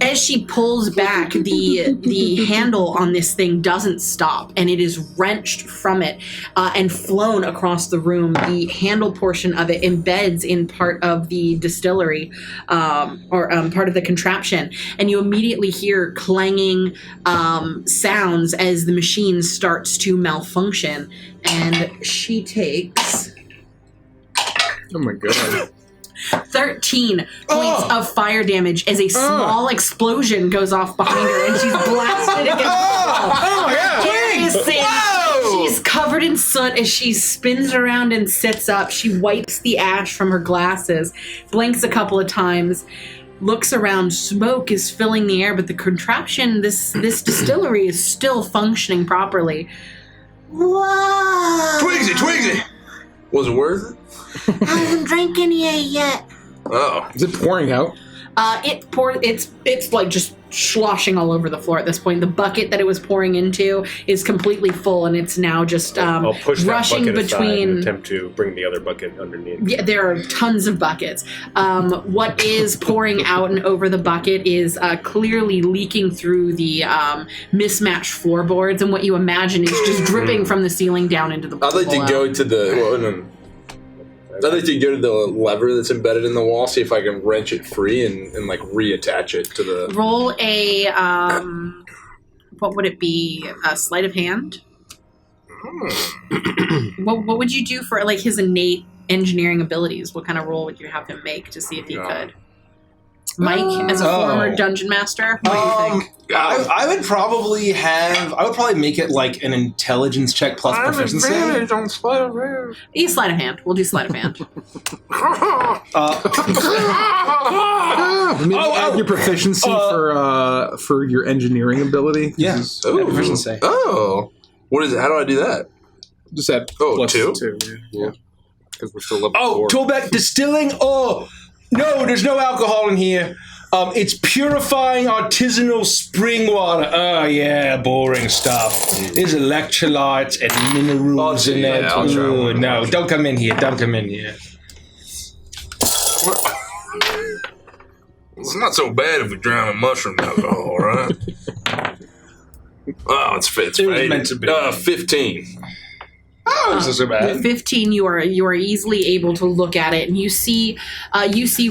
Speaker 4: as she pulls back, the handle on this thing doesn't stop, and it is wrenched from it and flown across the room. The handle portion of it embeds in part of the distillery, or part of the contraption, and you immediately hear clanging sounds as the machine starts to malfunction, and she takes...
Speaker 3: Oh my god.
Speaker 4: 13 points of fire damage as a small explosion goes off behind her, and she's blasted against the wall.
Speaker 2: Oh my god!
Speaker 4: She's covered in soot as she spins around and sits up. She wipes the ash from her glasses, blinks a couple of times, looks around. Smoke is filling the air, but the contraption, this distillery, is still functioning properly.
Speaker 7: Whoa!
Speaker 6: Twigsy! Was it worth it?
Speaker 7: I haven't drank any yet.
Speaker 6: Oh.
Speaker 3: Is it pouring out?
Speaker 4: It's like just sloshing all over the floor at this point. The bucket that it was pouring into is completely full, and it's now just
Speaker 1: I'll push
Speaker 4: rushing
Speaker 1: that bucket aside
Speaker 4: between.
Speaker 1: and attempt to bring the other bucket underneath.
Speaker 4: Yeah, there are tons of buckets. What is pouring out and over the bucket is clearly leaking through the mismatched floorboards, and what you imagine is just dripping from the ceiling down into the pool
Speaker 6: I'd like to go to the. I'd like to go to the lever that's embedded in the wall, see if I can wrench it free and like reattach it to the.
Speaker 4: Roll a what would it be? A sleight of hand. What would you do for like his innate engineering abilities? What kind of roll would you have him make to see if he could? Mike, as a former dungeon master, what do you think?
Speaker 2: I would probably make it like an intelligence check plus proficiency.
Speaker 6: On sleight of hand.
Speaker 4: Sleight of hand. We'll do sleight of hand.
Speaker 3: Maybe add your proficiency for your engineering ability.
Speaker 2: Yeah. Proficiency.
Speaker 6: Oh. What is it? How do I do that?
Speaker 3: Just add
Speaker 6: plus
Speaker 3: 2.
Speaker 6: Yeah. Because we're still level 4.
Speaker 2: Toolback distilling. Oh, no, there's no alcohol in here. It's purifying artisanal spring water. Oh, yeah, boring stuff. There's electrolytes and minerals in it.
Speaker 6: I'll try
Speaker 2: Ooh,
Speaker 6: one.
Speaker 2: no, don't come in here. Don't come in here.
Speaker 6: It's not so bad if we drown in mushroom alcohol, right? Oh, it's
Speaker 2: It was meant to be.
Speaker 6: 15.
Speaker 2: Oh, this is so bad.
Speaker 4: 15, you are easily able to look at it, and you see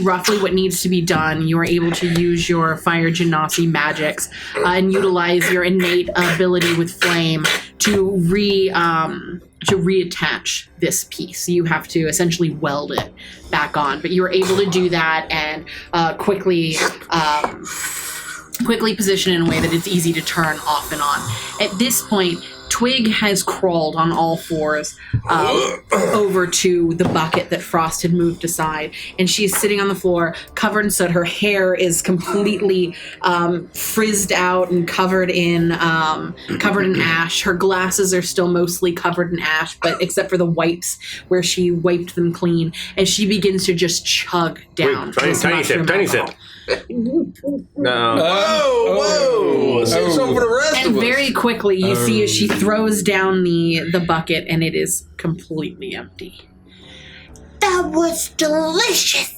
Speaker 4: roughly what needs to be done. You are able to use your fire genasi magics and utilize your innate ability with flame to reattach this piece. You have to essentially weld it back on, but you are able to do that and quickly position in a way that it's easy to turn off and on. At this point, Twig has crawled on all fours over to the bucket that Frost had moved aside, and she's sitting on the floor, covered in soot. Her hair is completely frizzed out and covered in ash. Her glasses are still mostly covered in ash, but except for the wipes where she wiped them clean, and she begins to just chug down.
Speaker 1: Wait, tiny sip. No.
Speaker 6: Whoa! Save some for the rest
Speaker 4: And
Speaker 6: of us.
Speaker 4: very quickly, you see as she throws down the bucket, and it is completely empty.
Speaker 7: That was delicious.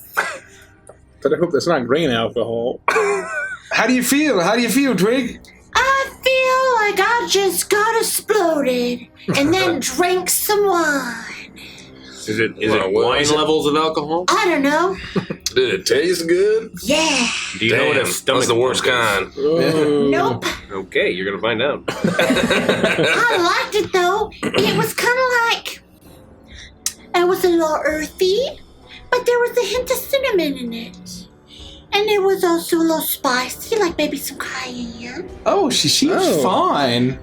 Speaker 3: But I hope that's not grain alcohol.
Speaker 2: How do you feel? How do you feel, Twig?
Speaker 7: I feel like I just got exploded and then drank some wine.
Speaker 1: Is it
Speaker 6: Well,
Speaker 1: wine
Speaker 6: is it-
Speaker 1: levels of alcohol?
Speaker 7: I don't know.
Speaker 6: Did it taste good?
Speaker 7: Yeah.
Speaker 1: Do you know what a stomach
Speaker 6: that's the worst
Speaker 1: bug
Speaker 6: kind.
Speaker 7: Nope.
Speaker 1: is? Okay, you're gonna find out.
Speaker 7: I liked it though. It was kind of like it was a little earthy, but there was a hint of cinnamon in it, and it was also a little spicy, like maybe some cayenne.
Speaker 2: Oh, she seems fine.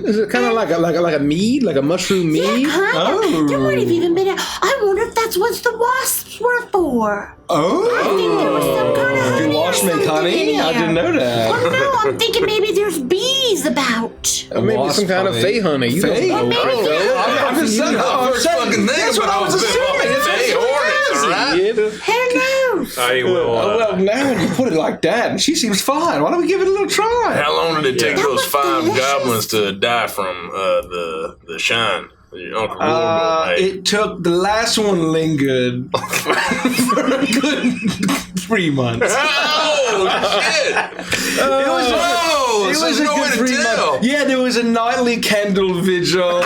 Speaker 3: Is it kind of like a mead, like a mushroom mead?
Speaker 7: Yeah, kind of.
Speaker 2: Oh.
Speaker 7: There might have even been I wonder if that's what the wasps were for.
Speaker 2: Oh.
Speaker 7: I think there was some kind of honey.
Speaker 2: Do
Speaker 7: or
Speaker 2: wasps make
Speaker 7: something
Speaker 2: honey?
Speaker 7: in
Speaker 2: I
Speaker 7: here.
Speaker 2: didn't know that.
Speaker 7: Well, no, I'm thinking maybe there's bees about.
Speaker 3: Or maybe some kind of fey honey. You
Speaker 2: Fey?
Speaker 3: don't know.
Speaker 7: Maybe
Speaker 2: I'm just saying.
Speaker 6: First fucking thing
Speaker 2: That's what I was assuming. That's what
Speaker 6: Hey, hornets, all right?
Speaker 7: Who knows?
Speaker 1: I will.
Speaker 2: Well, now when you put it like that, and she seems fine. Why don't we give it a little try?
Speaker 6: How long did it take
Speaker 7: That
Speaker 6: those
Speaker 7: was
Speaker 6: 5
Speaker 7: delicious.
Speaker 6: goblins to die from the shine? Your Uncle Wilbur made?
Speaker 2: It took the last one lingered for a good 3 months.
Speaker 6: Oh, shit! So there's no way to tell.
Speaker 2: Yeah, there was a nightly candle vigil.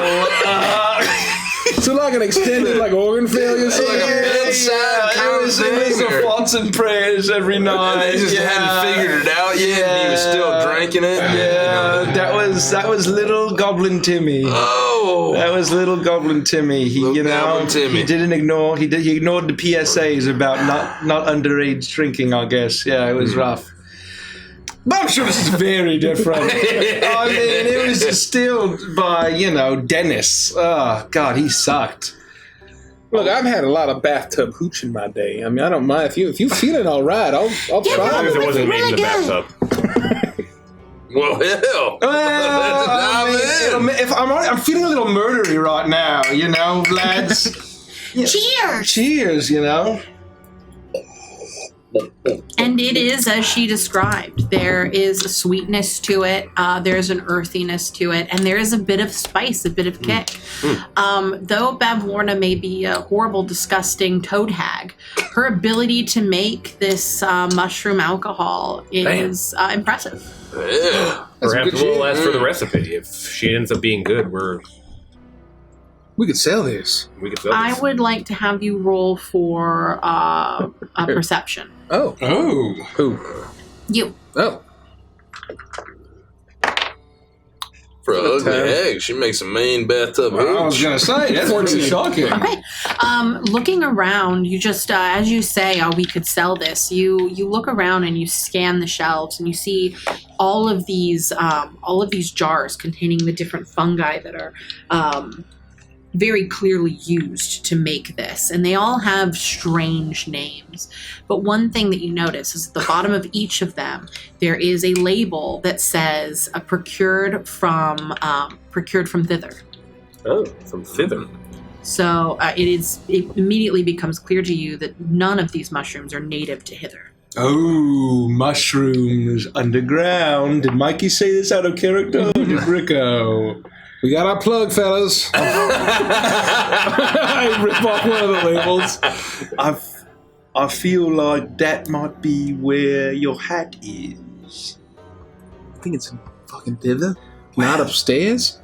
Speaker 3: So like an extended like organ failure.
Speaker 6: Like a bedside kind
Speaker 2: it was
Speaker 6: thing,
Speaker 2: a
Speaker 6: or-
Speaker 2: thoughts and prayers every night.
Speaker 6: They just hadn't figured it out yet, and he was still drinking it.
Speaker 2: Yeah, that was little Goblin Timmy.
Speaker 6: Oh,
Speaker 2: That was little Goblin Timmy. He,
Speaker 6: Little
Speaker 2: you know,
Speaker 6: Goblin Timmy.
Speaker 2: he didn't ignore. He ignored the PSAs about not underage drinking. I guess. Yeah, it was rough. But I'm sure this is very different. I mean, it was distilled by Dennis. Oh God, he sucked.
Speaker 3: Look, I've had a lot of bathtub hooch in my day. I mean, I don't mind if you feeling all right. I'll
Speaker 7: Yeah,
Speaker 3: try.
Speaker 7: but
Speaker 1: If it wasn't made in the
Speaker 7: Really
Speaker 1: bathtub.
Speaker 6: well, hell.
Speaker 2: I'm feeling a little murdery right now, lads.
Speaker 7: Cheers.
Speaker 2: Cheers,
Speaker 4: And it is as she described. There is a sweetness to it. There's an earthiness to it, and there is a bit of spice, a bit of kick. Though Bavlorna may be a horrible, disgusting toad hag, her ability to make this mushroom alcohol is impressive.
Speaker 6: Yeah.
Speaker 1: Perhaps we'll ask for the recipe. If she ends up being good,
Speaker 3: We could sell this.
Speaker 1: we could sell
Speaker 4: I
Speaker 1: this.
Speaker 4: would like to have you roll for a perception.
Speaker 3: Oh.
Speaker 2: Oh.
Speaker 3: Who?
Speaker 4: You.
Speaker 3: Oh.
Speaker 6: For an ugly
Speaker 3: Okay.
Speaker 6: hag, she makes a mean bathtub
Speaker 2: I was
Speaker 6: hooch.
Speaker 2: gonna say that's pretty shocking.
Speaker 4: Okay. Looking around, you just, as you say, we could sell this. You look around and you scan the shelves and you see all of these jars containing the different fungi that are very clearly used to make this, and they all have strange names. But one thing that you notice is at the bottom of each of them, there is a label that says procured from thither.
Speaker 1: Oh, from thither.
Speaker 4: So it immediately becomes clear to you that none of these mushrooms are native to hither.
Speaker 2: Oh, mushrooms underground. Did Mikey say this out of character? Or did Rico?
Speaker 3: We got our plug, fellas.
Speaker 2: I rip off one of the labels. I feel like that might be where your hat is.
Speaker 3: I think it's fucking thither. Not upstairs.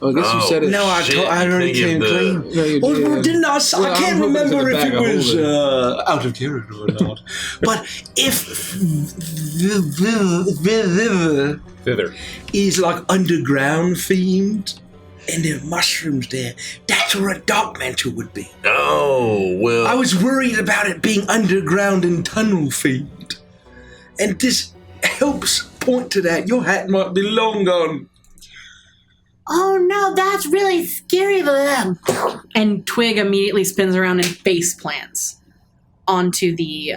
Speaker 3: Oh, I guess you said it.
Speaker 2: No, I already came clean.
Speaker 3: No, you
Speaker 2: Oh,
Speaker 3: did.
Speaker 2: didn't I?
Speaker 3: Well,
Speaker 2: I can't
Speaker 3: I'm hoping it's in
Speaker 2: remember
Speaker 3: the
Speaker 2: if
Speaker 3: bag
Speaker 2: it
Speaker 3: of
Speaker 2: was
Speaker 3: holding.
Speaker 2: out of character or not. But if
Speaker 1: Thither.
Speaker 2: is like underground themed and there are mushrooms there, that's where a dark mantle would be.
Speaker 6: Oh, well.
Speaker 2: I was worried about it being underground and tunnel themed. And this helps point to that. Your hat might be long gone.
Speaker 7: Oh no, that's really scary for them.
Speaker 4: And Twig immediately spins around and face plants onto the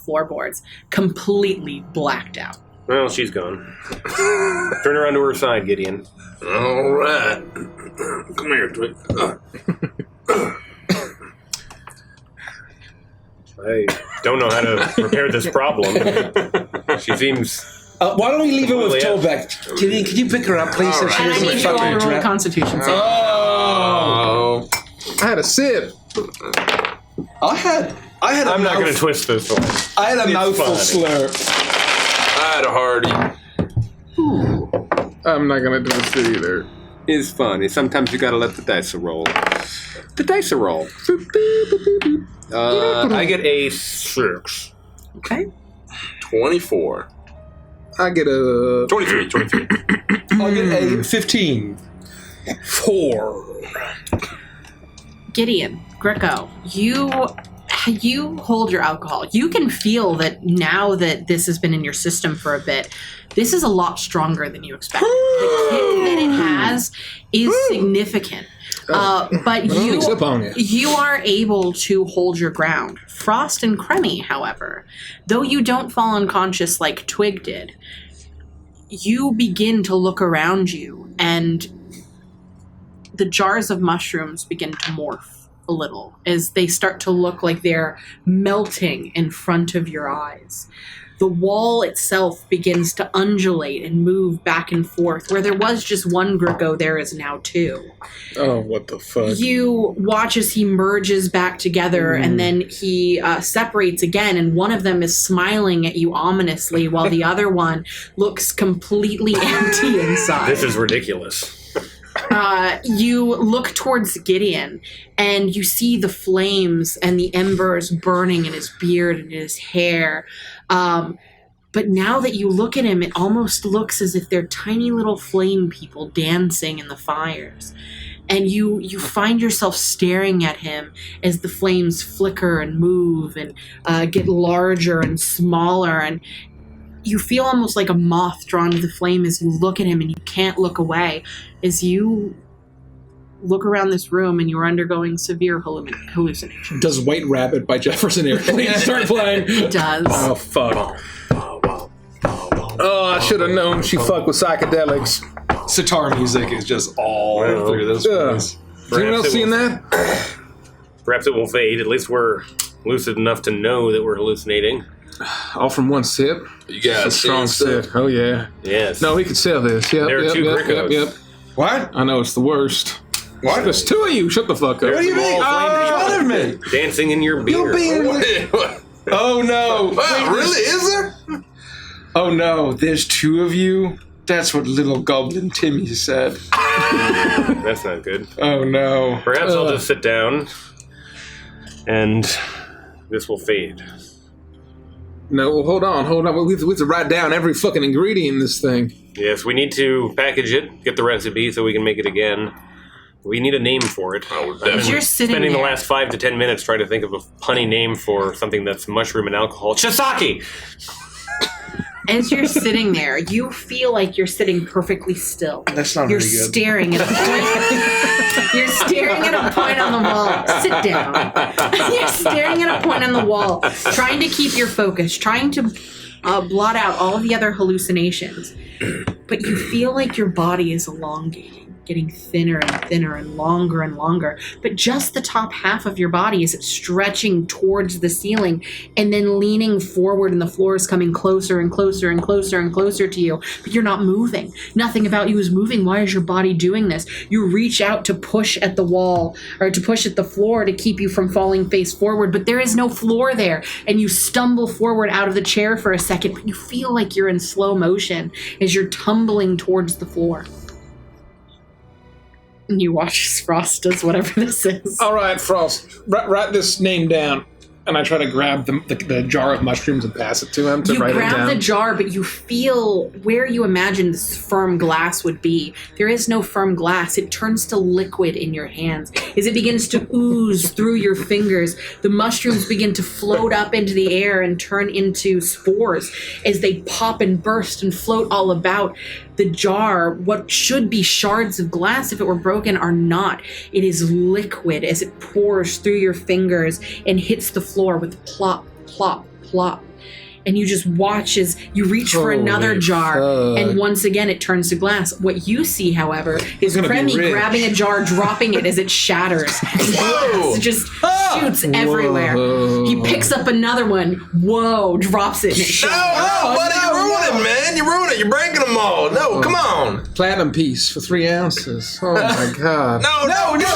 Speaker 4: floorboards, completely blacked out.
Speaker 1: Well, she's gone. Turn around to her side, Gideon.
Speaker 6: All right. Come here, Twig.
Speaker 1: I don't know how to repair this problem. She seems...
Speaker 2: Why don't we leave her with
Speaker 1: Really
Speaker 2: Toback? Can you pick her up, please? So she
Speaker 4: And I
Speaker 2: doesn't
Speaker 4: need you to all
Speaker 2: fucking
Speaker 4: roll a
Speaker 2: drop.
Speaker 4: Constitution save.
Speaker 6: Oh.
Speaker 3: I had a sip.
Speaker 2: I had a
Speaker 1: I'm not going to
Speaker 2: mouth-
Speaker 1: twist this one.
Speaker 2: I had a
Speaker 1: It's
Speaker 2: mouthful
Speaker 1: fine.
Speaker 2: slurp.
Speaker 6: I had a hearty.
Speaker 3: I'm not gonna do this either.
Speaker 1: It's funny. Sometimes you got to let the dice roll. The dice roll. I get a 6.
Speaker 4: Okay.
Speaker 6: 24.
Speaker 3: I get a
Speaker 6: 23.
Speaker 2: I'll get a 15. 4.
Speaker 4: Gideon, Greco, you hold your alcohol. You can feel that now that this has been in your system for a bit, this is a lot stronger than you expected. The kick that it has is significant. But
Speaker 3: sneaks up on you.
Speaker 4: you are able to hold your ground. Frost and Cremmy, however, though you don't fall unconscious like Twig did, you begin to look around you, and the jars of mushrooms begin to morph a little as they start to look like they're melting in front of your eyes. The wall itself begins to undulate and move back and forth. Where there was just one Greco, there is now two.
Speaker 3: oh, what the fuck?
Speaker 4: You watch as he merges back together, and then he separates again, and one of them is smiling at you ominously while the other one looks completely empty inside.
Speaker 1: This is ridiculous.
Speaker 4: You look towards Gideon, and you see the flames and the embers burning in his beard and in his hair. But now that you look at him, it almost looks as if they're tiny little flame people dancing in the fires. And you find yourself staring at him as the flames flicker and move and get larger and smaller, and you feel almost like a moth drawn to the flame as you look at him, and you can't look away as you look around this room and you're undergoing severe hallucination.
Speaker 3: Does White Rabbit by Jefferson Airplane start playing?
Speaker 4: It does.
Speaker 3: Oh, fuck. Oh, I should have known she fucked with psychedelics.
Speaker 2: Sitar music is just all through this
Speaker 3: Yeah.
Speaker 2: place.
Speaker 3: Has anyone else seen that?
Speaker 1: Perhaps it will fade. At least we're lucid enough to know that we're hallucinating.
Speaker 3: All from one sip.
Speaker 6: You got
Speaker 3: A strong sip. Oh, yeah.
Speaker 1: Yes.
Speaker 3: No, we could sell this. Yep,
Speaker 1: There are
Speaker 3: yep,
Speaker 1: two
Speaker 3: yep,
Speaker 1: Gricos.
Speaker 3: yep.
Speaker 2: What?
Speaker 3: I know, it's the worst.
Speaker 2: What?
Speaker 3: There's two of you. Shut the fuck up.
Speaker 2: What do you mean?
Speaker 1: Small flame
Speaker 2: Front of me.
Speaker 1: dancing in your beer.
Speaker 2: You're being...
Speaker 6: What?
Speaker 2: Oh, no.
Speaker 6: Wow, really? Is there?
Speaker 2: Oh, no. There's two of you? That's what little Goblin Timmy said.
Speaker 1: That's not good.
Speaker 2: Oh, no.
Speaker 1: Perhaps I'll just sit down, and this will fade.
Speaker 3: No, well, hold on. We have to write down every fucking ingredient in this thing.
Speaker 1: Yes, we need to package it, get the recipe so we can make it again. We need a name for it.
Speaker 4: As you're sitting
Speaker 1: Spending the
Speaker 4: there-
Speaker 1: last 5 to 10 minutes trying to think of a punny name for something that's mushroom and alcohol. Chisaki!
Speaker 4: As you're sitting there, you feel like you're sitting perfectly still.
Speaker 2: That's not
Speaker 4: You're
Speaker 2: very good.
Speaker 4: staring at a point. You're staring at a point on the wall. Sit down. You're staring at a point on the wall, trying to keep your focus, trying to blot out all of the other hallucinations. But you feel like your body is elongating, getting thinner and thinner and longer, but just the top half of your body is stretching towards the ceiling and then leaning forward, and the floor is coming closer and closer and closer and closer to you, but you're not moving. Nothing about you is moving. Why is your body doing this? You reach out to push at the wall or to push at the floor to keep you from falling face forward, but there is no floor there, and you stumble forward out of the chair for a second, but you feel like you're in slow motion as you're tumbling towards the floor. And you watch as Frost does whatever this is.
Speaker 3: All right, Frost, write this name down. And I try to grab the jar of mushrooms and pass it to him to
Speaker 4: You
Speaker 3: write it
Speaker 4: grab
Speaker 3: down.
Speaker 4: the jar, but you feel where you imagine this firm glass would be. There is no firm glass. It turns to liquid in your hands. As it begins to ooze through your fingers, the mushrooms begin to float up into the air and turn into spores as they pop and burst and float all about. The jar, what should be shards of glass if it were broken, are not. It is liquid as it pours through your fingers and hits the floor with plop, plop, plop. And you just watch as you reach for another
Speaker 3: Holy
Speaker 4: jar,
Speaker 3: fuck.
Speaker 4: and once again it turns to glass. What you see, however, is
Speaker 2: gonna be
Speaker 4: Premi
Speaker 2: rich.
Speaker 4: grabbing a jar, dropping it as it shatters. And glass just shoots everywhere.
Speaker 3: Whoa.
Speaker 4: He picks up another one. Whoa, drops it and it
Speaker 6: No,
Speaker 4: shatters.
Speaker 6: buddy, you ruined it, man. You ruined it. You're breaking them all. No, come on.
Speaker 3: Platinum piece for 3 ounces. Oh my god.
Speaker 6: No, come here.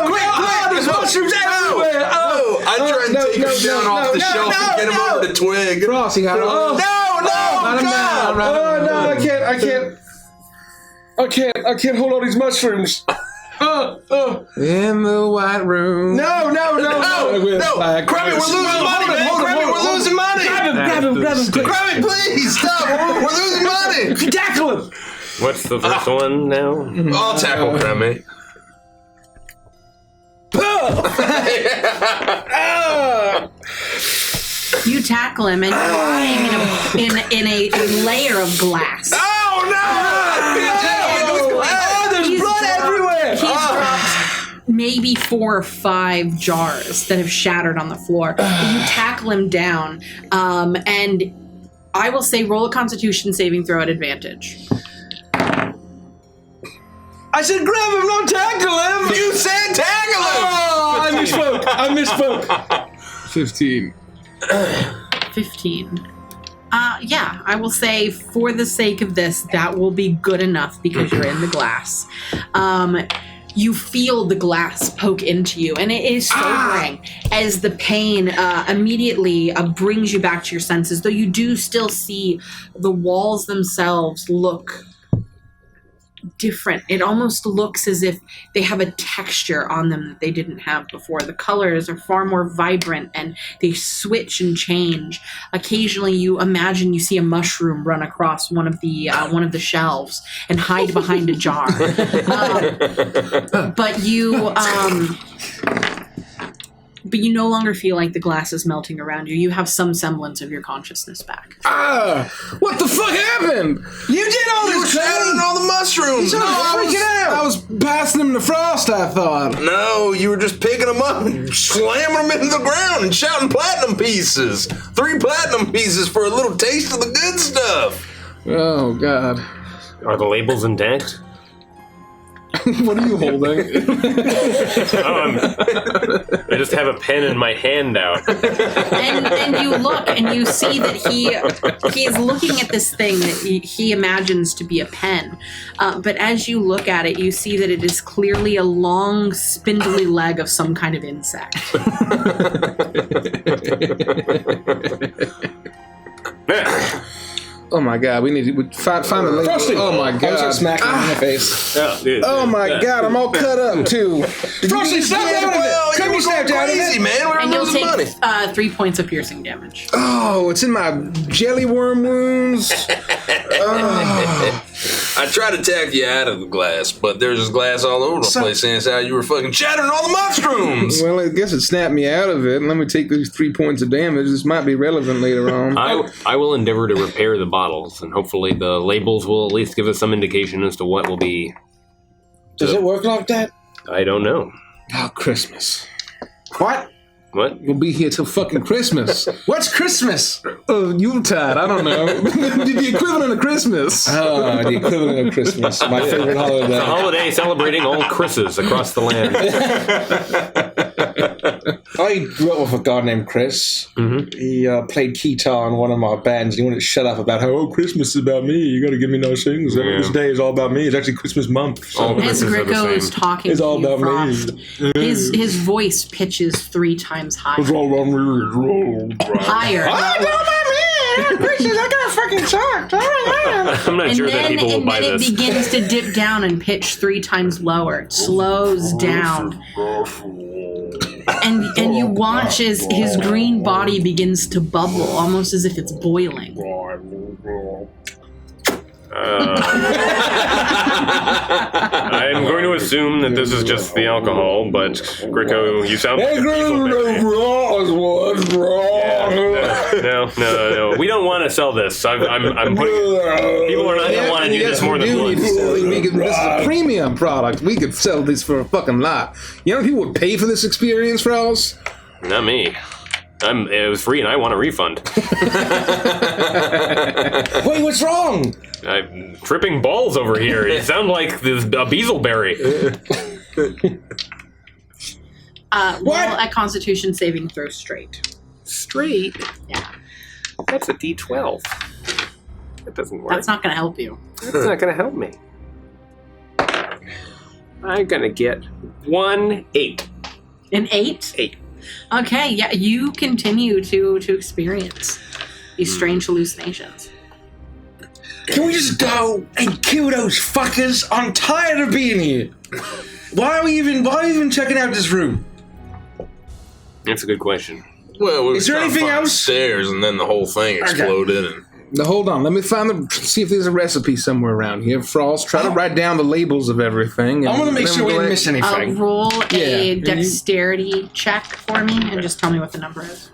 Speaker 6: Quick,
Speaker 2: there's mushrooms everywhere.
Speaker 6: No, I try and take him down off the shelf and get him over to Twig.
Speaker 3: Frost, you got it.
Speaker 6: No,
Speaker 3: Write 'em down, write 'em
Speaker 2: Oh, no,
Speaker 3: down.
Speaker 2: I can't hold all these mushrooms.
Speaker 3: In the white room.
Speaker 2: No.
Speaker 6: No, Krabby, we're losing money, man. Krabby, we're losing money.
Speaker 2: Grab him, quick.
Speaker 6: Krabby, please, stop. We're losing money.
Speaker 2: Tackle him.
Speaker 1: What's the first one now?
Speaker 6: I'll tackle Krabby.
Speaker 4: You tackle him, and you're lying in a layer of glass.
Speaker 6: Oh, no.
Speaker 2: There's blood everywhere.
Speaker 4: He's dropped maybe 4 or 5 jars that have shattered on the floor. You tackle him down, and I will say roll a Constitution saving throw at advantage.
Speaker 2: I said grab him, not tackle him.
Speaker 6: You said tackle him.
Speaker 2: Oh, I misspoke.
Speaker 3: 15.
Speaker 4: 15. Yeah, I will say for the sake of this, that will be good enough because you're in the glass. You feel the glass poke into you, and it is sobering as the pain immediately brings you back to your senses, though you do still see the walls themselves look different. It almost looks as if they have a texture on them that they didn't have before. The colors are far more vibrant and they switch and change. Occasionally you imagine you see a mushroom run across one of the shelves and hide behind a jar. But you no longer feel like the glass is melting around you. You have some semblance of your consciousness back.
Speaker 3: What the fuck happened?
Speaker 2: You did all
Speaker 6: You were
Speaker 2: this,
Speaker 6: shattering all the mushrooms.
Speaker 3: I was passing him to Frost, I thought.
Speaker 6: No, you were just picking them up and slamming them into the ground and shouting platinum pieces. 3 platinum pieces for a little taste of the good stuff.
Speaker 3: Oh god.
Speaker 1: Are the labels intact?
Speaker 3: What are you holding?
Speaker 1: I just have a pen in my hand out.
Speaker 4: And you look and you see that he is looking at this thing that he imagines to be a pen. But as you look at it, you see that it is clearly a long, spindly leg of some kind of insect.
Speaker 3: Oh my god, we need to find the lady.
Speaker 2: Frosty!
Speaker 3: Oh my
Speaker 2: I was
Speaker 3: god.
Speaker 2: gonna smack him in the face.
Speaker 3: Oh my god, I'm all cut up too.
Speaker 2: Frosty, snap out of it! Come you snap out of
Speaker 6: Crazy,
Speaker 2: it!
Speaker 6: man. We're
Speaker 4: And you'll
Speaker 6: losing money.
Speaker 4: take 3 points of piercing damage.
Speaker 3: Oh, it's in my jelly worm wounds.
Speaker 6: I tried to tag you out of the glass, but there's just glass all over the place, since how you were fucking shattering all the mushrooms.
Speaker 3: Well, I guess it snapped me out of it. Let me take these 3 points of damage. This might be relevant later on.
Speaker 1: I will endeavor to repair the bottles, and hopefully the labels will at least give us some indication as to what will be.
Speaker 2: Does it work like that?
Speaker 1: I don't know.
Speaker 3: Oh, Christmas.
Speaker 2: What?
Speaker 1: What?
Speaker 3: We'll be here till fucking Christmas.
Speaker 2: What's Christmas?
Speaker 3: Yuletide, I don't know. The equivalent of Christmas.
Speaker 2: Oh, the equivalent of Christmas. My favorite
Speaker 1: It's a
Speaker 2: holiday.
Speaker 1: holiday celebrating all Chris's across the land.
Speaker 2: I grew up with a guy named Chris.
Speaker 1: Mm-hmm.
Speaker 2: He played guitar in one of my bands. And he wanted to shut up about how, Christmas is about me. You got to give me nice things.
Speaker 1: Yeah.
Speaker 2: This day is all about me. It's actually Christmas month. So.
Speaker 1: All
Speaker 4: As
Speaker 1: Chris's are the
Speaker 4: Greco
Speaker 1: same.
Speaker 4: is talking
Speaker 2: It's
Speaker 4: to
Speaker 2: all
Speaker 4: you,
Speaker 2: about me.
Speaker 4: Frost, his voice pitches 3 times higher.
Speaker 2: It's all about me. It's all
Speaker 4: Higher.
Speaker 2: I got fucking shocked.
Speaker 1: I'm not sure that people will buy
Speaker 4: then
Speaker 1: this.
Speaker 4: it begins to dip down and pitch 3 times lower. It slows down. And you watch as his green body begins to bubble, almost as if it's boiling.
Speaker 1: I'm going to assume that this is just the alcohol, but Greco, you sound like a diesel battery. No. We don't want to sell this. I'm putting. People are not going to want to do this more than once.
Speaker 3: This is a premium product. We could sell this for a fucking lot. You know, people would pay for this experience, Frost.
Speaker 1: Not me. It was free and I want a refund.
Speaker 2: Wait, what's wrong?
Speaker 1: I'm tripping balls over here. You sound like a bezelberry.
Speaker 4: Roll a Constitution saving throw straight.
Speaker 1: Straight?
Speaker 4: Yeah.
Speaker 1: That's a D12. That doesn't work.
Speaker 4: That's not going to help you.
Speaker 1: That's not going to help me. I'm going to get 1 8.
Speaker 4: An 8?
Speaker 1: 8.
Speaker 4: Okay, yeah, you continue to experience these strange hallucinations.
Speaker 2: Can we just go and kill those fuckers? I'm tired of being here. Why are we even checking out this room?
Speaker 1: That's a good question.
Speaker 6: Well, we were
Speaker 2: Is there
Speaker 6: trying to
Speaker 2: anything
Speaker 6: find
Speaker 2: else?
Speaker 6: Stairs, and then the whole thing exploded. And
Speaker 3: Now, hold on. Let me see if there's a recipe somewhere around here. Frost, try to write down the labels of everything.
Speaker 2: I want to make sure we didn't miss anything.
Speaker 4: Roll a
Speaker 3: Yeah.
Speaker 4: dexterity check for me and just tell me what the number is.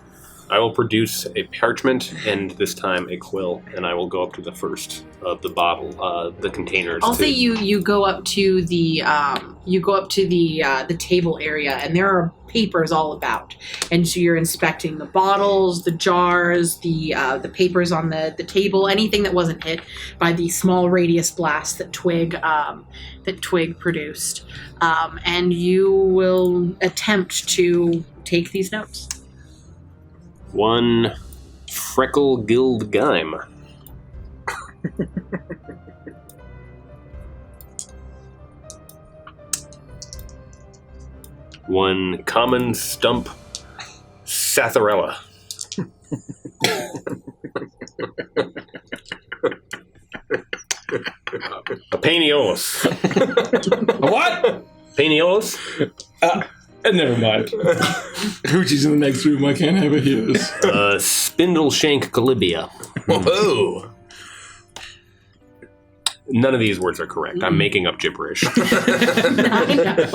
Speaker 1: I will produce a parchment and this time a quill, and I will go up to the first of the bottle, the containers.
Speaker 4: I'll say you go up to the table area, and there are papers all about, and so you're inspecting the bottles, the jars, the papers on the table, anything that wasn't hit by the small radius blast that Twig produced, and you will attempt to take these notes.
Speaker 1: 1 Freckle Guild Gime. One Common Stump Satharella. A Paniolus.
Speaker 2: A what?
Speaker 1: Paniolus?
Speaker 2: Never mind. Hoochie's in the next room. I can't have it here.
Speaker 1: Spindle Shank Galibia.
Speaker 6: whoa!
Speaker 1: None of these words are correct. I'm making up gibberish.
Speaker 4: I know.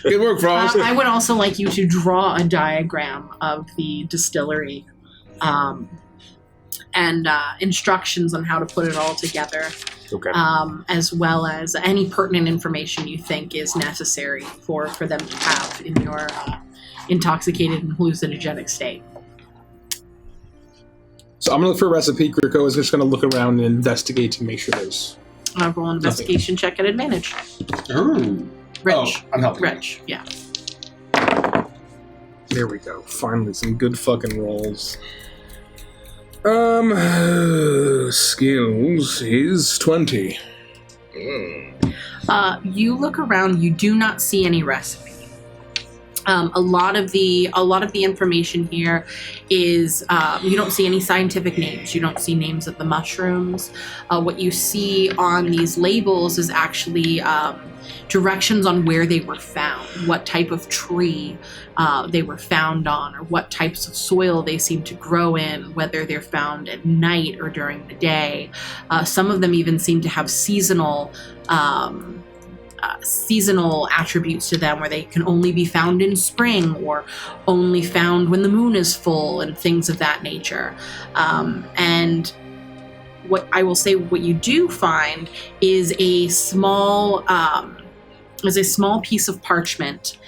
Speaker 3: Good work, Frost.
Speaker 4: I would also like you to draw a diagram of the distillery and instructions on how to put it all together,
Speaker 1: Okay.
Speaker 4: as well as any pertinent information you think is necessary for them to have in your intoxicated and hallucinogenic state.
Speaker 3: So I'm going to look for a recipe. Greco is just going to look around and investigate to make sure there's
Speaker 4: Roll an investigation check at advantage.
Speaker 2: Ooh.
Speaker 4: Rich.
Speaker 2: Oh, I'm helping.
Speaker 4: Rich, yeah.
Speaker 3: There we go. Finally, some good fucking rolls. Skills is 20.
Speaker 4: You look around. You do not see any recipe. A lot of the information here is you don't see any scientific names. You don't see names of the mushrooms. What you see on these labels is actually directions on where they were found, what type of tree they were found on, or what types of soil they seem to grow in, whether they're found at night or during the day. Some of them even seem to have seasonal attributes to them, where they can only be found in spring or only found when the moon is full and things of that nature. And what I will say, what you do find is a small piece of parchment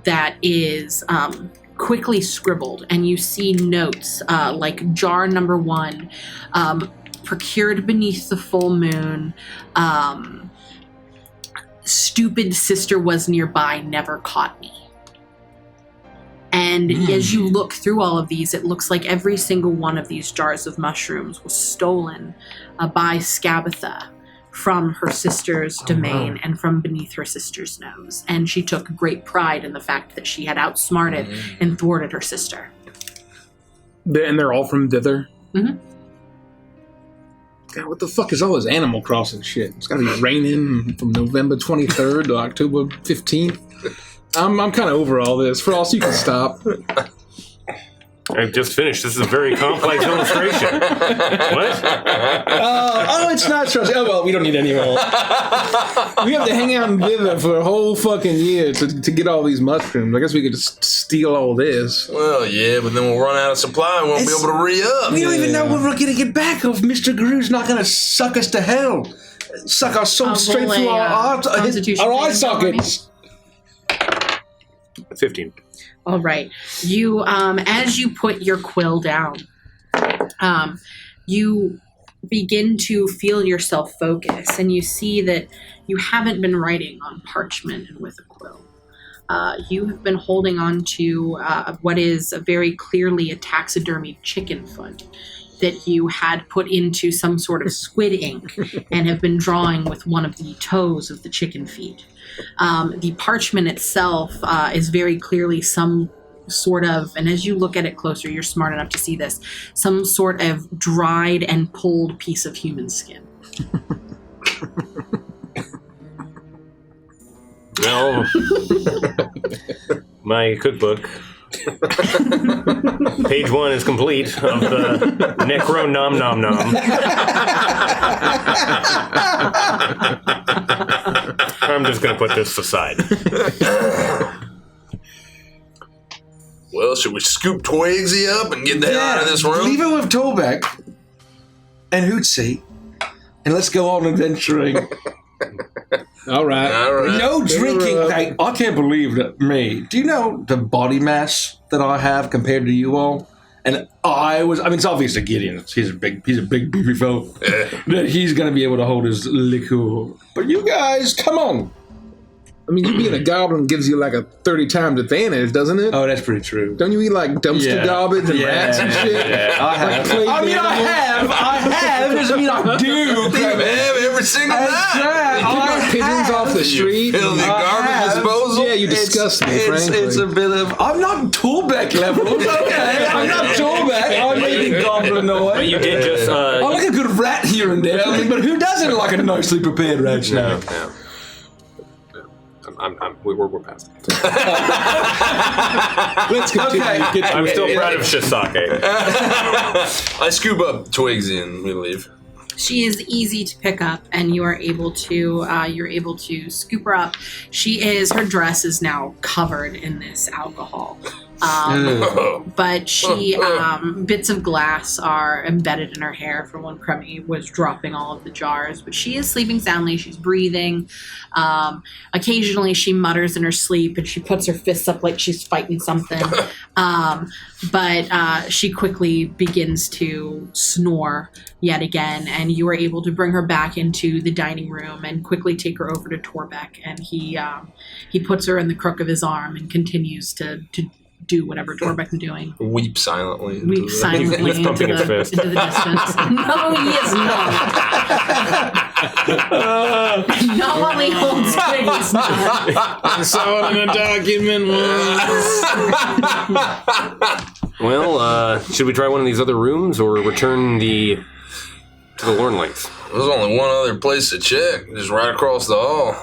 Speaker 4: that is quickly scribbled, and you see notes like jar number 1, procured beneath the full moon, stupid sister was nearby, never caught me. And as you look through all of these, it looks like every single one of these jars of mushrooms was stolen by Scabatha from her sister's domain and from beneath her sister's nose. And she took great pride in the fact that she had outsmarted and thwarted her sister.
Speaker 3: And they're all from thither?
Speaker 4: Mm-hmm.
Speaker 3: God, what the fuck is all this Animal Crossing shit? It's gotta be raining from November 23rd to October 15th. I'm kind of over all this. Frost, you can stop.
Speaker 1: I've just finished. This is a very complex illustration. What?
Speaker 3: It's not trust. Oh, well, we don't need any more. We have to hang out in Thither for a whole fucking year to get all these mushrooms. I guess we could just steal all this.
Speaker 6: Well, yeah, but then we'll run out of supply and won't be able to re-up.
Speaker 2: We don't even know when we're going to get back, or if Mr. Guru's not going to suck us to hell. Suck our soul straight through our eye sockets.
Speaker 1: 15.
Speaker 4: All right. You, as you put your quill down, you begin to feel yourself focus, and you see that you haven't been writing on parchment and with a quill. You have been holding on to what is very clearly a taxidermied chicken foot that you had put into some sort of squid ink and have been drawing with one of the toes of the chicken feet. The parchment itself is very clearly some sort of, and as you look at it closer, you're smart enough to see this, some sort of dried and pulled piece of human skin.
Speaker 1: Well, my cookbook, page 1 is complete of the Necro Nom Nom Nom. I'm just going to put this aside.
Speaker 6: Well, should we scoop Twigsy up and get the hell out of this room?
Speaker 2: Leave it with Torbeck and Hootsie, and let's go on adventuring.
Speaker 3: All right.
Speaker 2: No drinking. I can't believe that do you know the body mass that I have compared to you all? And it's obvious that Gideon, he's a big beefy fellow, that he's going to be able to hold his liquor. But you guys, come on.
Speaker 3: I mean, you being a goblin gives you like a 30 times advantage, doesn't it?
Speaker 2: Oh, that's pretty true.
Speaker 3: Don't you eat like dumpster garbage and rats and shit?
Speaker 2: Yeah, I have. I have. Doesn't mean I do.
Speaker 6: You have every single night.
Speaker 3: You pick up pigeons off the street.
Speaker 6: Filthy garbage disposal.
Speaker 3: Yeah, you disgust me, frankly.
Speaker 2: It's a bit of... I'm not Torbeck level. Okay, I'm not Torbeck. I'm maybe goblinoid.
Speaker 1: But you did just...
Speaker 2: I like a good rat here and there, but who doesn't like a nicely prepared rat snack?
Speaker 6: Yeah.
Speaker 1: We're past it.
Speaker 3: Let's continue.
Speaker 2: Okay.
Speaker 1: I'm still proud of Shisake.
Speaker 6: I scoop up Twigsy and we leave.
Speaker 4: She is easy to pick up, and you are able to scoop her up. Her dress is now covered in this alcohol But she, bits of glass are embedded in her hair from when Crummy was dropping all of the jars. But she is sleeping soundly. She's breathing. Occasionally she mutters in her sleep and she puts her fists up like she's fighting something. But she quickly begins to snore yet again. And you are able to bring her back into the dining room and quickly take her over to Torbeck. And he puts her in the crook of his arm and continues to do whatever Torbeck is doing.
Speaker 6: Weep silently.
Speaker 1: He's pumping his fist.
Speaker 4: Into the distance. No, he is not. Not while he holds Twig, he's not.
Speaker 3: I saw it in a document once.
Speaker 1: Well, should we try one of these other rooms or return to the lornlings?
Speaker 6: There's only one other place to check, just right across the hall.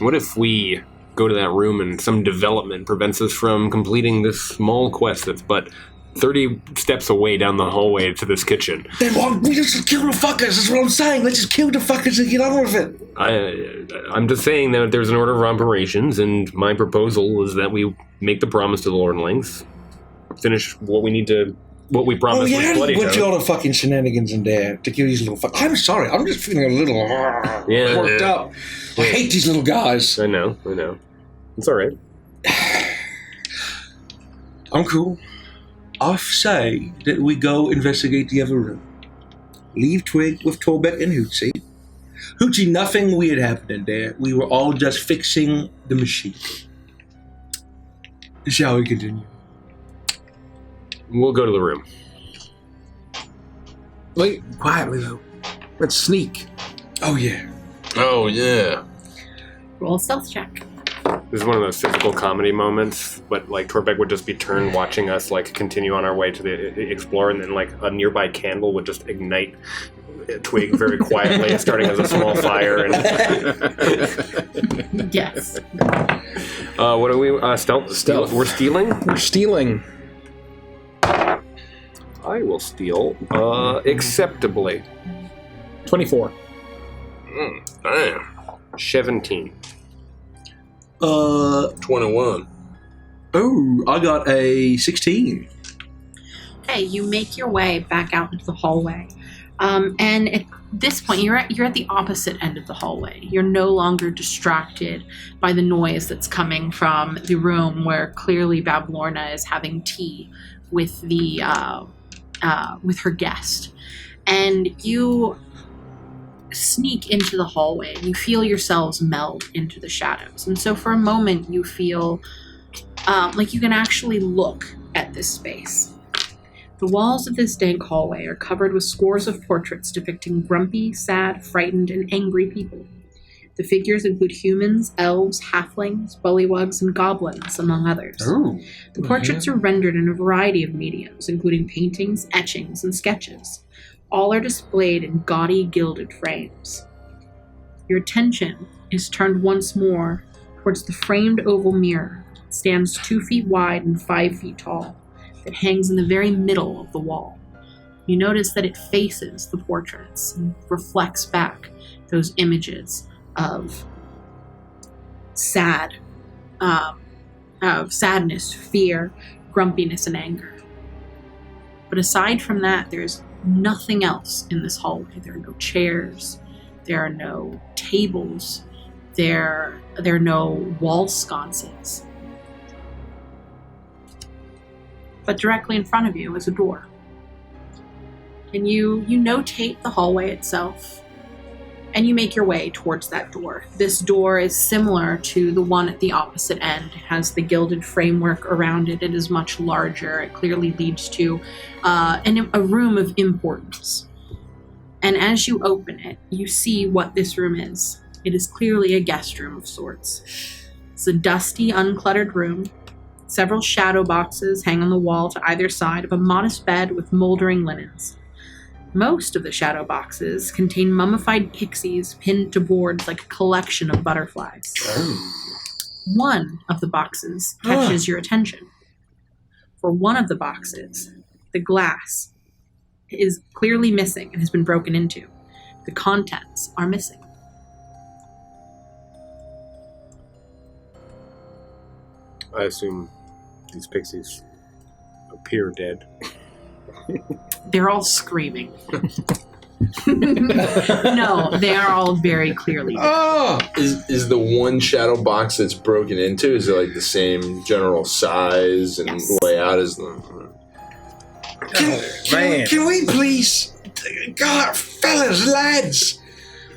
Speaker 1: What if we go to that room and some development prevents us from completing this small quest that's but 30 steps away down the hallway to this kitchen?
Speaker 2: Then why don't we just kill the fuckers? That's what I'm saying. Let's just kill the fuckers and get on with it.
Speaker 1: I'm just saying that there's an order of operations, and my proposal is that we make the promise to the lornlings, finish what we promised with Bloody
Speaker 2: put
Speaker 1: Toe.
Speaker 2: all the fucking shenanigans in there to kill these little fuckers. I'm sorry. I'm just feeling a little worked up. I hate these little guys.
Speaker 1: I know. It's all right.
Speaker 2: I'm cool. I say that we go investigate the other room. Leave Twig with Torbeck and Hootsy. Hootsy, nothing weird happened in there. We were all just fixing the machine. Shall we continue?
Speaker 1: We'll go to the room.
Speaker 3: Wait, quietly though. Let's sneak.
Speaker 2: Oh, yeah.
Speaker 6: Oh, yeah.
Speaker 4: Roll a stealth check.
Speaker 1: This is one of those physical comedy moments, but like Torbeck would just be turned watching us like continue on our way to the Explorer, and then like a nearby candle would just ignite Twig very quietly, starting as a small fire. And
Speaker 4: Yes.
Speaker 1: what are we? Stealth. We're stealing?
Speaker 3: We're stealing.
Speaker 1: I will steal acceptably.
Speaker 3: 24.
Speaker 6: Damn.
Speaker 1: 17.
Speaker 6: 21.
Speaker 2: Oh, I got a 16.
Speaker 4: Okay, you make your way back out into the hallway. And at this point, you're at the opposite end of the hallway. You're no longer distracted by the noise that's coming from the room where clearly Bablorna is having tea with with her guest. And you sneak into the hallway and you feel yourselves meld into the shadows. And so for a moment, you feel like you can actually look at this space. The walls of this dank hallway are covered with scores of portraits depicting grumpy, sad, frightened, and angry people. The figures include humans, elves, halflings, bullywugs, and goblins, among others.
Speaker 2: Ooh.
Speaker 4: The portraits are rendered in a variety of mediums, including paintings, etchings, and sketches. All are displayed in gaudy, gilded frames. Your attention is turned once more towards the framed oval mirror that stands 2 feet wide and 5 feet tall, that hangs in the very middle of the wall. You notice that it faces the portraits and reflects back those images of sadness, fear, grumpiness, and anger. But aside from that, there's nothing else in this hallway. There are no chairs, there are no tables, there are no wall sconces. But directly in front of you is a door. And you notate the hallway itself, and you make your way towards that door. This door is similar to the one at the opposite end. It has the gilded framework around it. It is much larger. It clearly leads to a room of importance. And as you open it, you see what this room is. It is clearly a guest room of sorts. It's a dusty, uncluttered room. Several shadow boxes hang on the wall to either side of a modest bed with moldering linens. Most of the shadow boxes contain mummified pixies pinned to boards like a collection of butterflies. One of the boxes catches your attention. For one of the boxes, the glass is clearly missing and has been broken into. The contents are missing.
Speaker 1: I assume these pixies appear dead.
Speaker 4: They're all screaming. No, they are all very clearly dead.
Speaker 2: Oh!
Speaker 6: Is the one shadow box that's broken into, is it like the same general size and layout as the...
Speaker 2: Can we please... God, fellas, lads,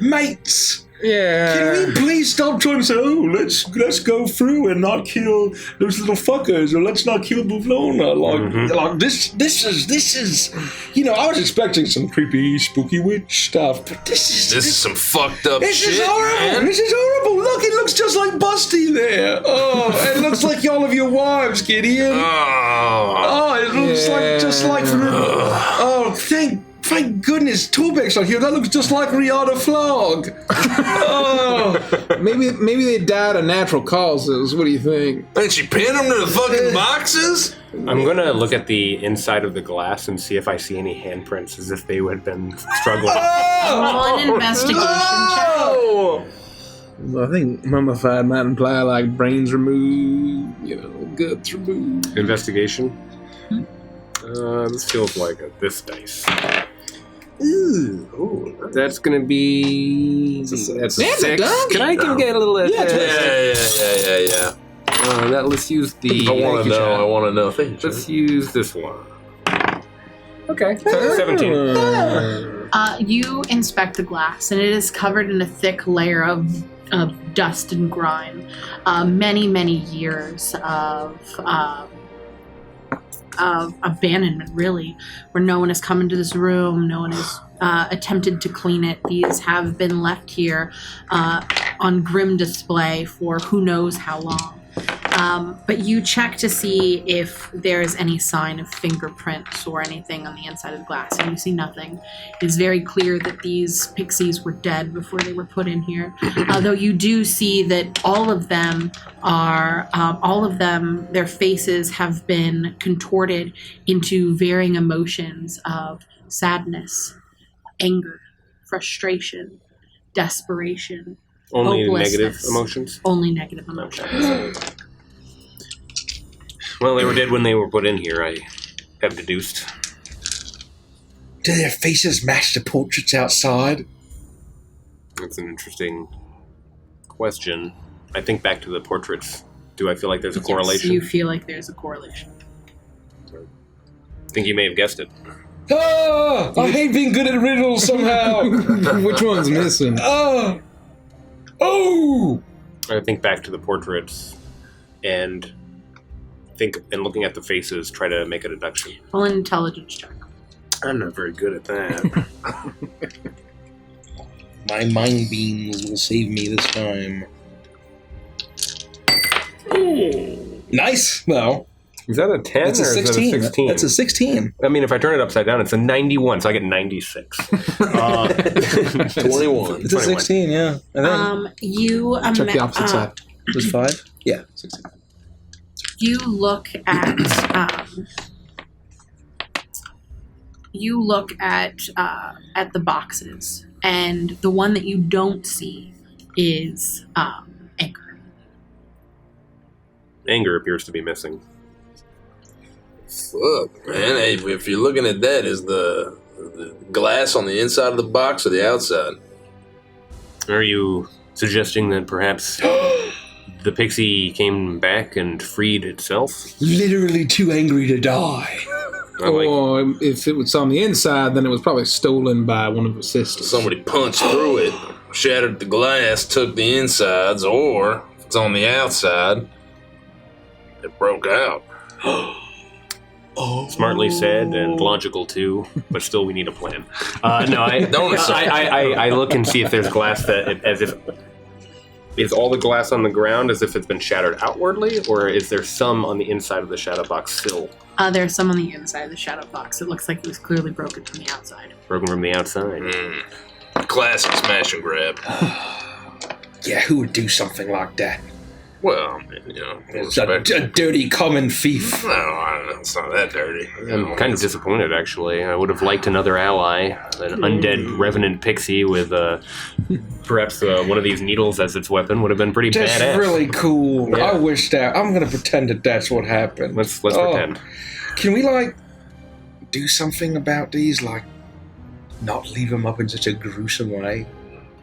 Speaker 2: mates...
Speaker 3: Yeah.
Speaker 2: Can we please stop trying to say, oh, let's go through and not kill those little fuckers, or let's not kill Bavlona. Like this is, you know, I was expecting some creepy, spooky witch stuff, but this is some
Speaker 6: fucked up
Speaker 2: shit. This is horrible. Man. This is horrible. Look, it looks just like Busty there. Oh, it looks like all of your wives, Gideon. Oh, it looks like just like from. Oh, Thank goodness Torbeck's not here. That looks just like Rihanna Flog. Oh.
Speaker 3: Maybe they died of natural causes. What do you think?
Speaker 6: And she pinned them to the fucking boxes?
Speaker 1: I'm going to look at the inside of the glass and see if I see any handprints as if they had been struggling.
Speaker 4: Roll an investigation check.
Speaker 3: I think mummified might imply like brains removed, you know, guts removed.
Speaker 1: Investigation? This feels like this dice.
Speaker 3: Ooh,
Speaker 1: that's gonna be. That's a 6. Can I get a little?
Speaker 6: Yeah.
Speaker 1: Let's use the.
Speaker 6: I want to know.
Speaker 1: Let's use this one. Okay. 17.
Speaker 4: You inspect the glass, and it is covered in a thick layer of dust and grime. Many years of abandonment, really, where no one has come into this room, no one has attempted to clean it. These have been left here on grim display for who knows how long. But you check to see if there's any sign of fingerprints or anything on the inside of the glass, and you see nothing. It's very clear that these pixies were dead before they were put in here. Though you do see that all of them, their faces have been contorted into varying emotions of sadness, anger, frustration, desperation,
Speaker 1: only negative emotions?
Speaker 4: Only negative emotions.
Speaker 1: Well, they were dead when they were put in here, I have deduced.
Speaker 2: Do their faces match the portraits outside?
Speaker 1: That's an interesting question. I think back to the portraits. Do I feel like there's a correlation?
Speaker 4: You feel like there's a correlation.
Speaker 1: I think you may have guessed it.
Speaker 2: Oh, I hate being good at riddles somehow.
Speaker 3: Which one's missing?
Speaker 2: Oh!
Speaker 1: I think back to the portraits and looking at the faces, try to make a deduction.
Speaker 4: Roll an intelligence check.
Speaker 1: I'm not very good at that.
Speaker 2: My mind beams will save me this time. Nice. No.
Speaker 1: Is that a 10
Speaker 2: That's
Speaker 1: or
Speaker 2: a 16.
Speaker 1: is that a 16?
Speaker 2: That's a 16.
Speaker 1: I mean, if I turn it upside down, it's a 91, so I get 96.
Speaker 6: 21.
Speaker 2: It's a 16, yeah.
Speaker 4: You
Speaker 3: check the opposite side.
Speaker 2: Was 5? Yeah, 16.
Speaker 4: You look at the boxes, and the one that you don't see is anger.
Speaker 1: Anger appears to be missing.
Speaker 6: Fuck, man. Hey, if you're looking at that, is the glass on the inside of the box or the outside?
Speaker 1: Are you suggesting that perhaps the pixie came back and freed itself?
Speaker 2: Literally too angry to die.
Speaker 3: Or if it was on the inside, then it was probably stolen by one of the sisters.
Speaker 6: Somebody punched through it, shattered the glass, took the insides, or if it's on the outside, it broke out.
Speaker 1: Smartly said and logical too, but still we need a plan. I look and see if there's glass that, as if, is all the glass on the ground as if it's been shattered outwardly, or is there some on the inside of the shadow box still?
Speaker 4: There's some on the inside of the shadow box. It looks like it was clearly broken from the outside.
Speaker 1: Broken from the outside.
Speaker 6: Classic smash and grab.
Speaker 2: Yeah, who would do something like that?
Speaker 6: Well, I mean, you know,
Speaker 2: It's a dirty common thief.
Speaker 6: No, I don't know. It's not that dirty.
Speaker 1: I'm kind of disappointed, actually. I would have liked another ally, an undead revenant pixie with perhaps one of these needles as its weapon would have been pretty
Speaker 2: That's
Speaker 1: badass.
Speaker 2: really cool.
Speaker 1: Yeah.
Speaker 2: I wish that. I'm going to pretend that that's what happened.
Speaker 1: Let's pretend.
Speaker 2: Can we, like, do something about these? Like, not leave them up in such a gruesome way?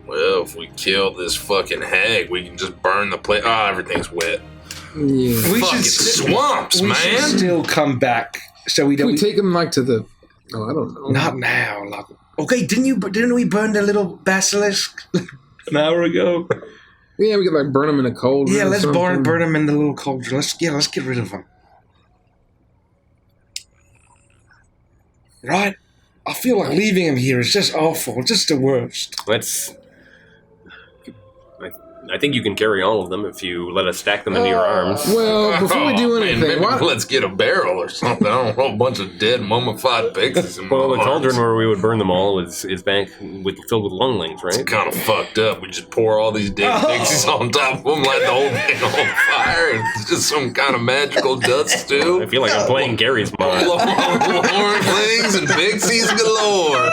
Speaker 6: Well, if we kill this fucking hag, we can just burn the place. Oh, everything's wet.
Speaker 3: Yeah.
Speaker 2: We
Speaker 6: Fucking swamps,
Speaker 2: we
Speaker 6: man.
Speaker 2: should still come back so we
Speaker 3: Can
Speaker 2: don't...
Speaker 3: we take him like to the? Oh, I don't know.
Speaker 2: Not now. Like, okay, didn't we burn the little basilisk an hour ago?
Speaker 3: Yeah, we could like burn him in a cold.
Speaker 2: Yeah, let's burn them in the little cauldron. Let's get rid of them. Right? I feel like leaving him here is just awful. Just the worst.
Speaker 1: I think you can carry all of them if you let us stack them into your arms.
Speaker 3: Well, before we do
Speaker 6: Oh, man,
Speaker 3: anything,
Speaker 6: maybe let's get a barrel or something. I don't know, a bunch of dead mummified pixies in my
Speaker 1: Well, the
Speaker 6: arms.
Speaker 1: cauldron where we would burn them all is back filled with lornlings,
Speaker 6: It's
Speaker 1: right?
Speaker 6: kind of fucked up. We just pour all these dead pixies on top of them, light the whole thing on fire, and it's just some kind of magical dust stew.
Speaker 1: I feel like I'm playing Gary's mod.
Speaker 6: Lornlings and pixies galore.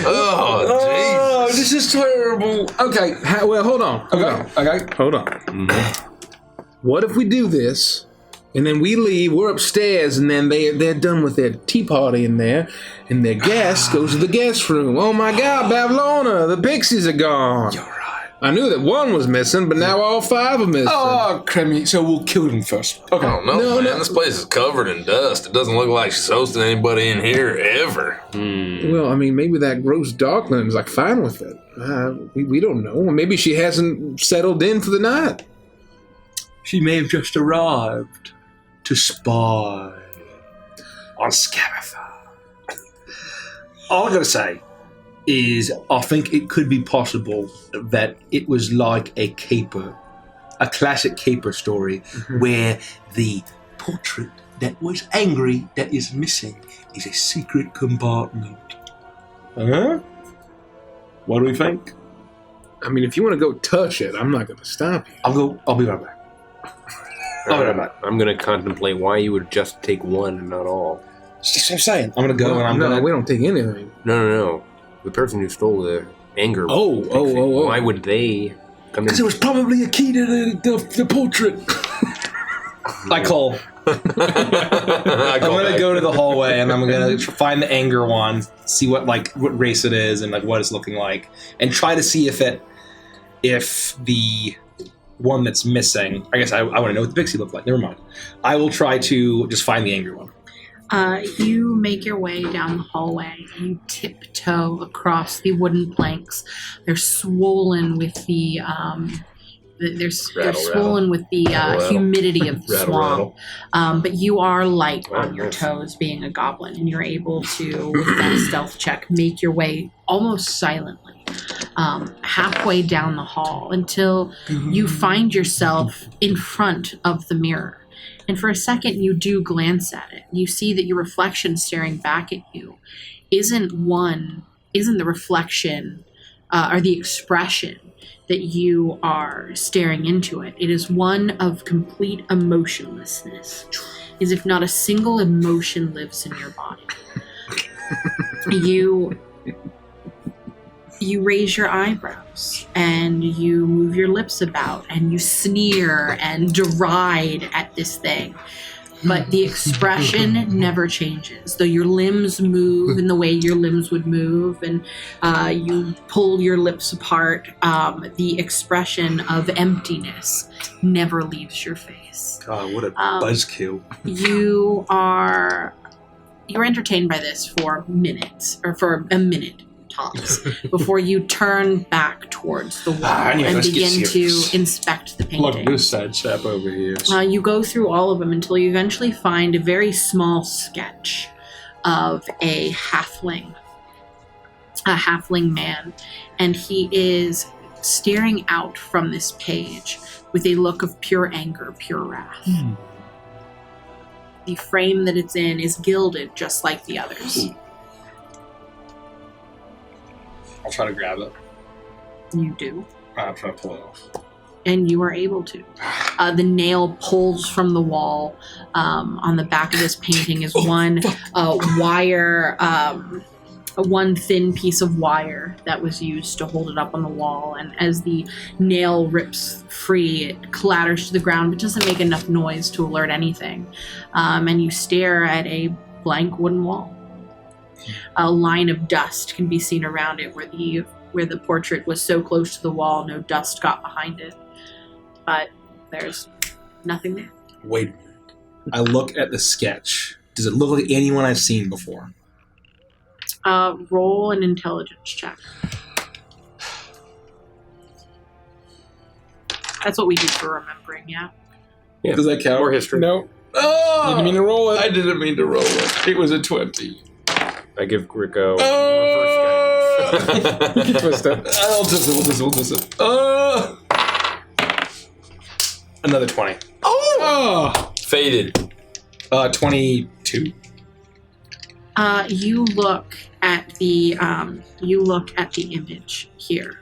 Speaker 6: Oh, jeez.
Speaker 2: This is terrible.
Speaker 3: okay. Well, hold on.
Speaker 2: Okay.
Speaker 3: Hold on. What if we do this, and then we leave? We're upstairs, and then they're done with their tea party in there, and their guest goes to the guest room. Oh my God, Bavlona, the pixies are gone.
Speaker 2: You're right.
Speaker 3: I knew that one was missing, but now all five are missing.
Speaker 2: Oh, Cremmy. So we'll kill them first. Okay.
Speaker 6: I don't know,
Speaker 3: No,
Speaker 6: man.
Speaker 3: no.
Speaker 6: This place is covered in dust. It doesn't look like she's hosting anybody in here ever.
Speaker 3: Well, I mean, maybe that gross darkling's like fine with it. We don't know. Maybe she hasn't settled in for the night.
Speaker 2: She may have just arrived to spy on Scabatha. All I'm going to say is I think it could be possible that it was like a caper, a classic caper story, where the portrait that was angry that is missing is a secret compartment. Huh? What do we think?
Speaker 3: I mean, if you want to go touch it, I'm not going to stop you.
Speaker 2: I'll be right back. I'll be right back.
Speaker 1: I'm going to contemplate why you would just take one and not all.
Speaker 2: That's what I'm saying. I'm going to go and I'm
Speaker 3: no,
Speaker 2: going to...
Speaker 3: we don't take anything.
Speaker 1: No. The person who stole the anger.
Speaker 3: Oh.
Speaker 1: Why would they come in?
Speaker 2: Because it was probably a key to the portrait. I call. I'm gonna go to the hallway and I'm gonna find the anger one, see what race it is and like what it's looking like, and try to see if the one that's missing. I guess I want to know what the pixie looked like. Never mind. I will try to just find the angry one.
Speaker 4: You make your way down the hallway and you tiptoe across the wooden planks. They're swollen with the swollen with the humidity of the swamp. But you are light on your toes, being a goblin, and you're able to, with that stealth check, make your way almost silently halfway down the hall until you find yourself in front of the mirror. And for a second, you do glance at it. You see that your reflection staring back at you isn't the reflection or the expression that you are staring into it. It is one of complete emotionlessness, as if not a single emotion lives in your body. You raise your eyebrows and you move your lips about and you sneer and deride at this thing. But the expression never changes. Though your limbs move in the way your limbs would move and you pull your lips apart, the expression of emptiness never leaves your face.
Speaker 2: God, what a buzzkill.
Speaker 4: You're entertained by this for minutes, or for a minute tops, before you turn back towards the wall and begin to inspect the painting.
Speaker 2: Look, this side sap over here.
Speaker 4: You go through all of them until you eventually find a very small sketch of a halfling man, and he is staring out from this page with a look of pure anger, pure wrath. The frame that it's in is gilded just like the others.
Speaker 2: I'll try to grab it.
Speaker 4: You do.
Speaker 2: I'm trying to pull it off.
Speaker 4: And you are able to. The nail pulls from the wall. On the back of this painting is one one thin piece of wire that was used to hold it up on the wall. And as the nail rips free, it clatters to the ground, but doesn't make enough noise to alert anything. And you stare at a blank wooden wall. A line of dust can be seen around it where the portrait was so close to the wall, no dust got behind it. But there's nothing there.
Speaker 2: Wait a minute. I look at the sketch. Does it look like anyone I've seen before?
Speaker 4: Roll an intelligence check. That's what we do for remembering, yeah.
Speaker 3: Does that count?
Speaker 1: Or history.
Speaker 3: No.
Speaker 2: Oh!
Speaker 3: Didn't mean to roll it.
Speaker 2: I didn't mean to roll it. It was a 20.
Speaker 1: I give Gricko
Speaker 3: You can twist it.
Speaker 2: We'll twist it. Another 20.
Speaker 3: Oh!
Speaker 6: Faded.
Speaker 2: 22.
Speaker 4: You look at the image here,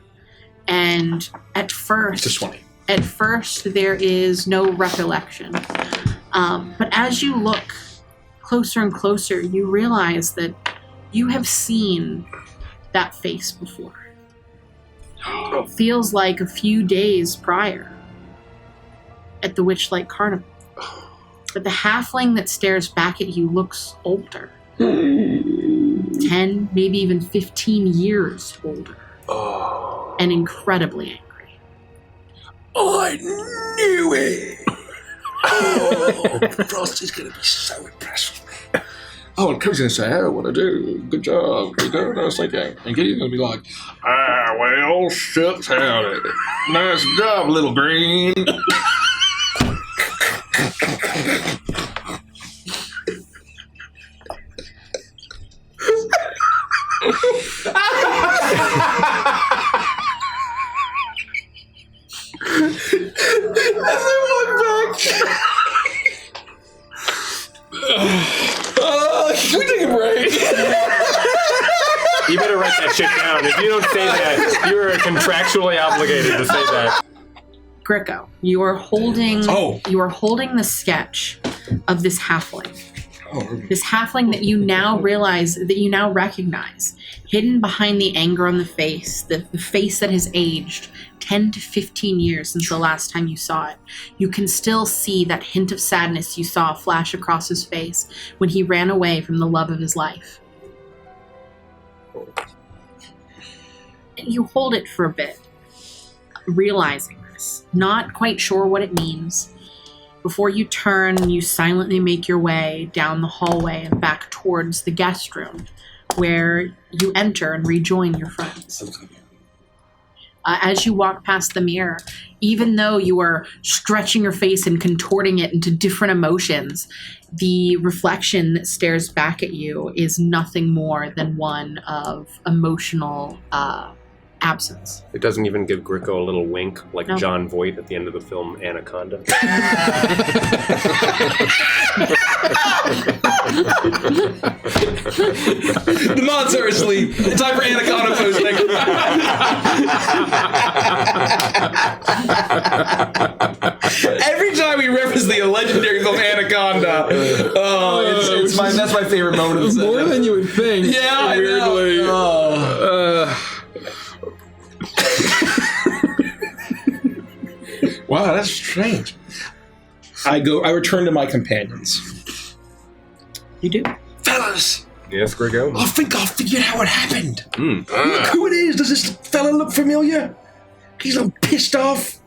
Speaker 4: and at first,
Speaker 2: Just 20.
Speaker 4: At first, there is no recollection, but as you look closer and closer, you realize that you have seen that face before. It feels like a few days prior at the Witchlight Carnival. But the halfling that stares back at you looks older. 10, maybe even 15 years older. And incredibly angry.
Speaker 2: I knew it! Oh, Frosty's going to be so impressed with me. Oh, and Cody's going to say, hey, what I do? Good job. Good job. I was thinking. And Gideon's going to be like, well, shucks, howdy. Nice job, little green. As I walk back. Can we take a break?
Speaker 1: You better write that shit down. If you don't say that, you are contractually obligated to say that.
Speaker 4: Gricko, you are holding the sketch of this halfling. This halfling that you now realize, that you now recognize, hidden behind the anger on the face that has aged 10 to 15 years since the last time you saw it. You can still see that hint of sadness you saw flash across his face when he ran away from the love of his life. And you hold it for a bit, realizing this, not quite sure what it means. Before you turn, you silently make your way down the hallway and back towards the guest room, where you enter and rejoin your friends. As you walk past the mirror, even though you are stretching your face and contorting it into different emotions, the reflection that stares back at you is nothing more than one of emotional absence.
Speaker 1: It doesn't even give Gricko a little wink like John Voight at the end of the film Anaconda.
Speaker 2: The mods are asleep. Time for Anaconda posting. Every time we reference the legendary film Anaconda, that's my favorite moment of the
Speaker 3: More than you would think.
Speaker 2: Yeah, I know.
Speaker 3: Weirdly.
Speaker 2: Wow, that's strange. I return to my companions.
Speaker 4: You do?
Speaker 2: Fellas,
Speaker 1: Yes, Gricko?
Speaker 2: I think I figured how it happened. Look who it is. Does this fella look familiar? He's all pissed off.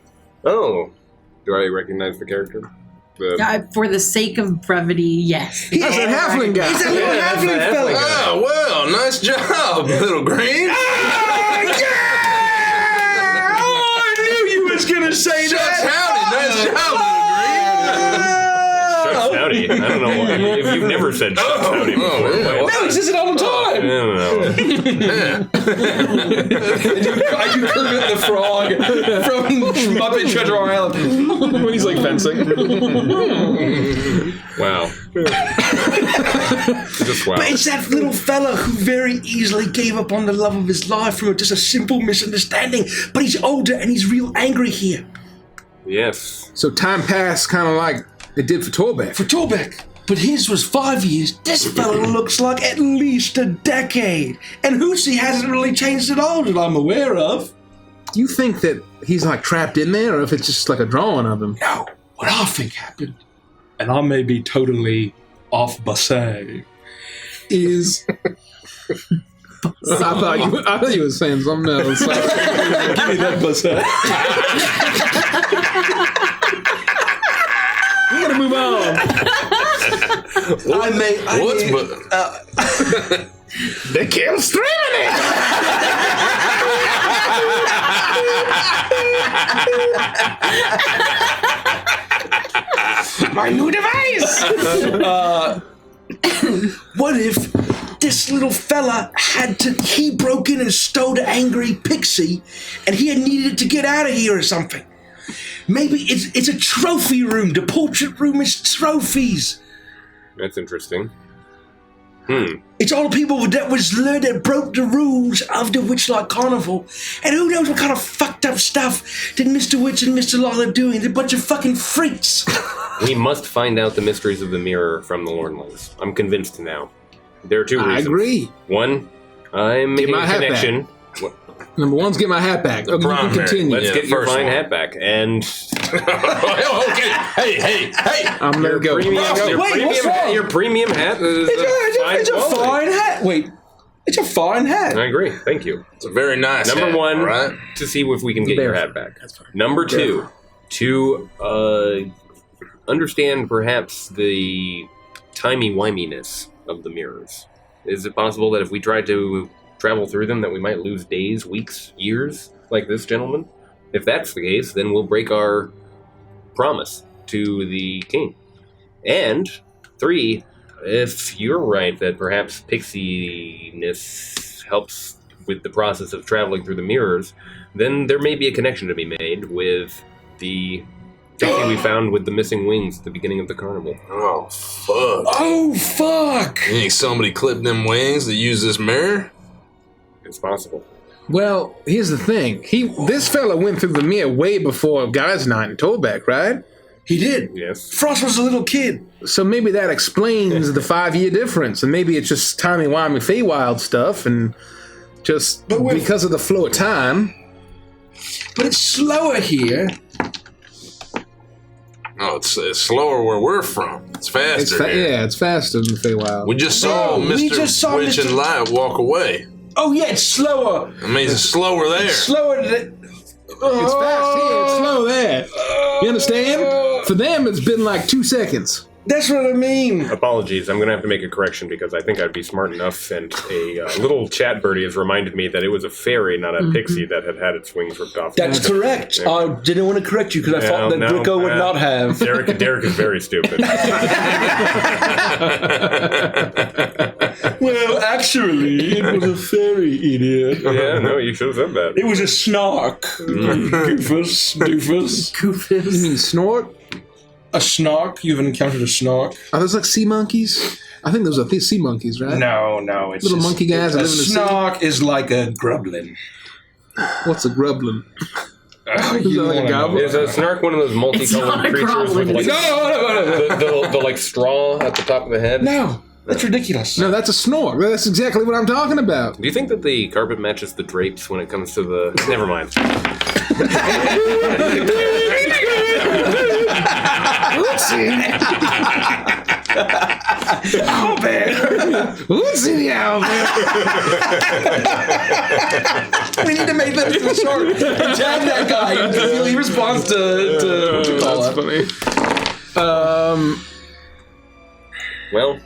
Speaker 1: Oh. Do I recognize the character?
Speaker 4: For the sake of brevity, yes.
Speaker 3: That's a halfling guy.
Speaker 2: He's a little halfling fella.
Speaker 6: Oh, well, nice job, little green.
Speaker 2: I knew you was going to say
Speaker 6: Shucks,
Speaker 2: that.
Speaker 6: howdy, nice job,
Speaker 1: Shucks howdy. I don't know why. If you've never said shucks howdy before.
Speaker 6: yeah.
Speaker 2: No, he says it all the
Speaker 1: I
Speaker 2: time.
Speaker 1: don't know.
Speaker 2: I do Kermit the Frog from Muppet Treasure Island.
Speaker 3: When he's like fencing.
Speaker 1: Wow. Just wow.
Speaker 2: But it's that little fella who very easily gave up on the love of his life from just a simple misunderstanding. But he's older and he's real angry here.
Speaker 1: Yes.
Speaker 3: So time passed kind of like it did for Torbeck.
Speaker 2: For Torbeck. But his was 5 years. This fellow looks like at least a decade. And Hoosie hasn't really changed at all that I'm aware of.
Speaker 3: Do you think that he's like trapped in there, or if it's just like a drawing of him?
Speaker 2: No, what I think happened, and I may be totally off base, is...
Speaker 3: I thought you were saying something else.
Speaker 2: Give me that base.
Speaker 3: We gotta move on. They kept streaming it. My new device.
Speaker 2: What if this little fella he broke in and stole the angry pixie, and he had needed to get out of here or something? Maybe it's a trophy room. The portrait room is trophies.
Speaker 1: That's interesting.
Speaker 2: It's all the people that broke the rules of the Witchlight Carnival. And who knows what kind of fucked up stuff that Mr. Witch and Mr. Law are doing. They're a bunch of fucking freaks.
Speaker 1: We must find out the mysteries of the mirror from the lornlings. I'm convinced now. There are two reasons.
Speaker 3: I agree.
Speaker 1: One, I'm making
Speaker 3: my
Speaker 1: a
Speaker 3: hat
Speaker 1: connection.
Speaker 3: Number one's get my hat back. Okay, you can continue.
Speaker 1: Let's get your fine hat back. And
Speaker 6: Okay. Hey.
Speaker 3: I'm gonna go.
Speaker 2: What's wrong?
Speaker 1: Your premium hat is
Speaker 2: It's a fine hat. Wait, it's a fine hat.
Speaker 1: I agree. Thank you.
Speaker 6: It's a very nice
Speaker 1: Number
Speaker 6: hat,
Speaker 1: one,
Speaker 6: right?
Speaker 1: to see if we can get your hat back.
Speaker 3: That's fine.
Speaker 1: Number two, to understand perhaps the timey-wiminess of the mirrors. Is it possible that if we tried to travel through them that we might lose days, weeks, years, like this gentleman? If that's the case, then we'll break our promise to the king. And 3, if you're right that perhaps pixie-ness helps with the process of traveling through the mirrors, then there may be a connection to be made with the pixie we found with the missing wings at the beginning of the carnival.
Speaker 6: Oh, fuck.
Speaker 2: Oh, fuck.
Speaker 6: You think somebody clipped them wings to use this mirror?
Speaker 1: It's possible.
Speaker 3: Well, here's the thing. This fella went through the mirror way before Guy's Night and Tollback, right?
Speaker 2: He did.
Speaker 1: Yes.
Speaker 2: Frost was a little kid.
Speaker 3: So maybe that explains the 5-year difference, and maybe it's just timey-wimey Feywild stuff, and just because of the flow of time.
Speaker 2: But it's slower here.
Speaker 6: Oh, it's slower where we're from. It's faster here.
Speaker 3: Yeah, it's faster than Feywild.
Speaker 6: We just saw Mr. Witch and Light walk away.
Speaker 2: Oh, yeah, it's slower.
Speaker 6: That means it's slower there.
Speaker 2: It's slower than...
Speaker 3: It's fast here, it's slow there. You understand? For them, it's been like 2 seconds.
Speaker 2: That's what I mean.
Speaker 1: Apologies, I'm going to have to make a correction because I think I'd be smart enough, and a little chat birdie has reminded me that it was a fairy, not a pixie, that had its wings ripped off.
Speaker 2: That's correct.
Speaker 1: Yeah.
Speaker 2: I didn't want to correct you because I thought that Gricko would not have.
Speaker 1: Derek is very stupid.
Speaker 2: Well, actually, it was a fairy, idiot.
Speaker 1: Yeah, no, you should have said that.
Speaker 2: It was a snark. Goofus.
Speaker 3: You mean snort?
Speaker 2: A snark? You've encountered a snark?
Speaker 3: Are those like sea monkeys? I think those are sea monkeys, right?
Speaker 2: No, it's
Speaker 3: little monkey guys.
Speaker 2: A
Speaker 3: that live in the sea.
Speaker 2: snark is like a grublin.
Speaker 3: What's a grublin?
Speaker 2: You
Speaker 3: like a
Speaker 2: wanna
Speaker 3: goblin?
Speaker 2: know.
Speaker 1: Is a snark one of those multicolored creatures with like the like straw at the top of the head?
Speaker 2: No, that's ridiculous.
Speaker 3: No, that's a snort. That's exactly what I'm talking about.
Speaker 1: Do you think that the carpet matches the drapes when it comes to the... Never mind.
Speaker 3: Oopsie, the owlbear.
Speaker 2: We need to make that into a short and tag that guy until he responds to what you call
Speaker 3: That's
Speaker 2: it.
Speaker 3: funny.
Speaker 1: Well,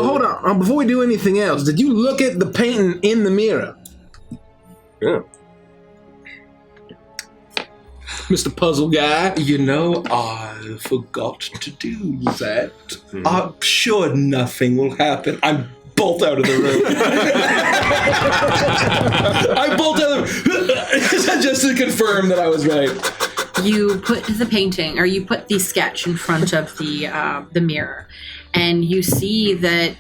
Speaker 3: Hold on. Before we do anything else, did you look at the painting in the mirror?
Speaker 1: yeah.
Speaker 3: Mr. Puzzle Guy?
Speaker 2: You know, I forgot to do that. I'm sure nothing will happen. I bolt out of the room. I bolt out of the room just to confirm that I was right.
Speaker 4: You put the painting, or you put the sketch in front of the mirror, and you see that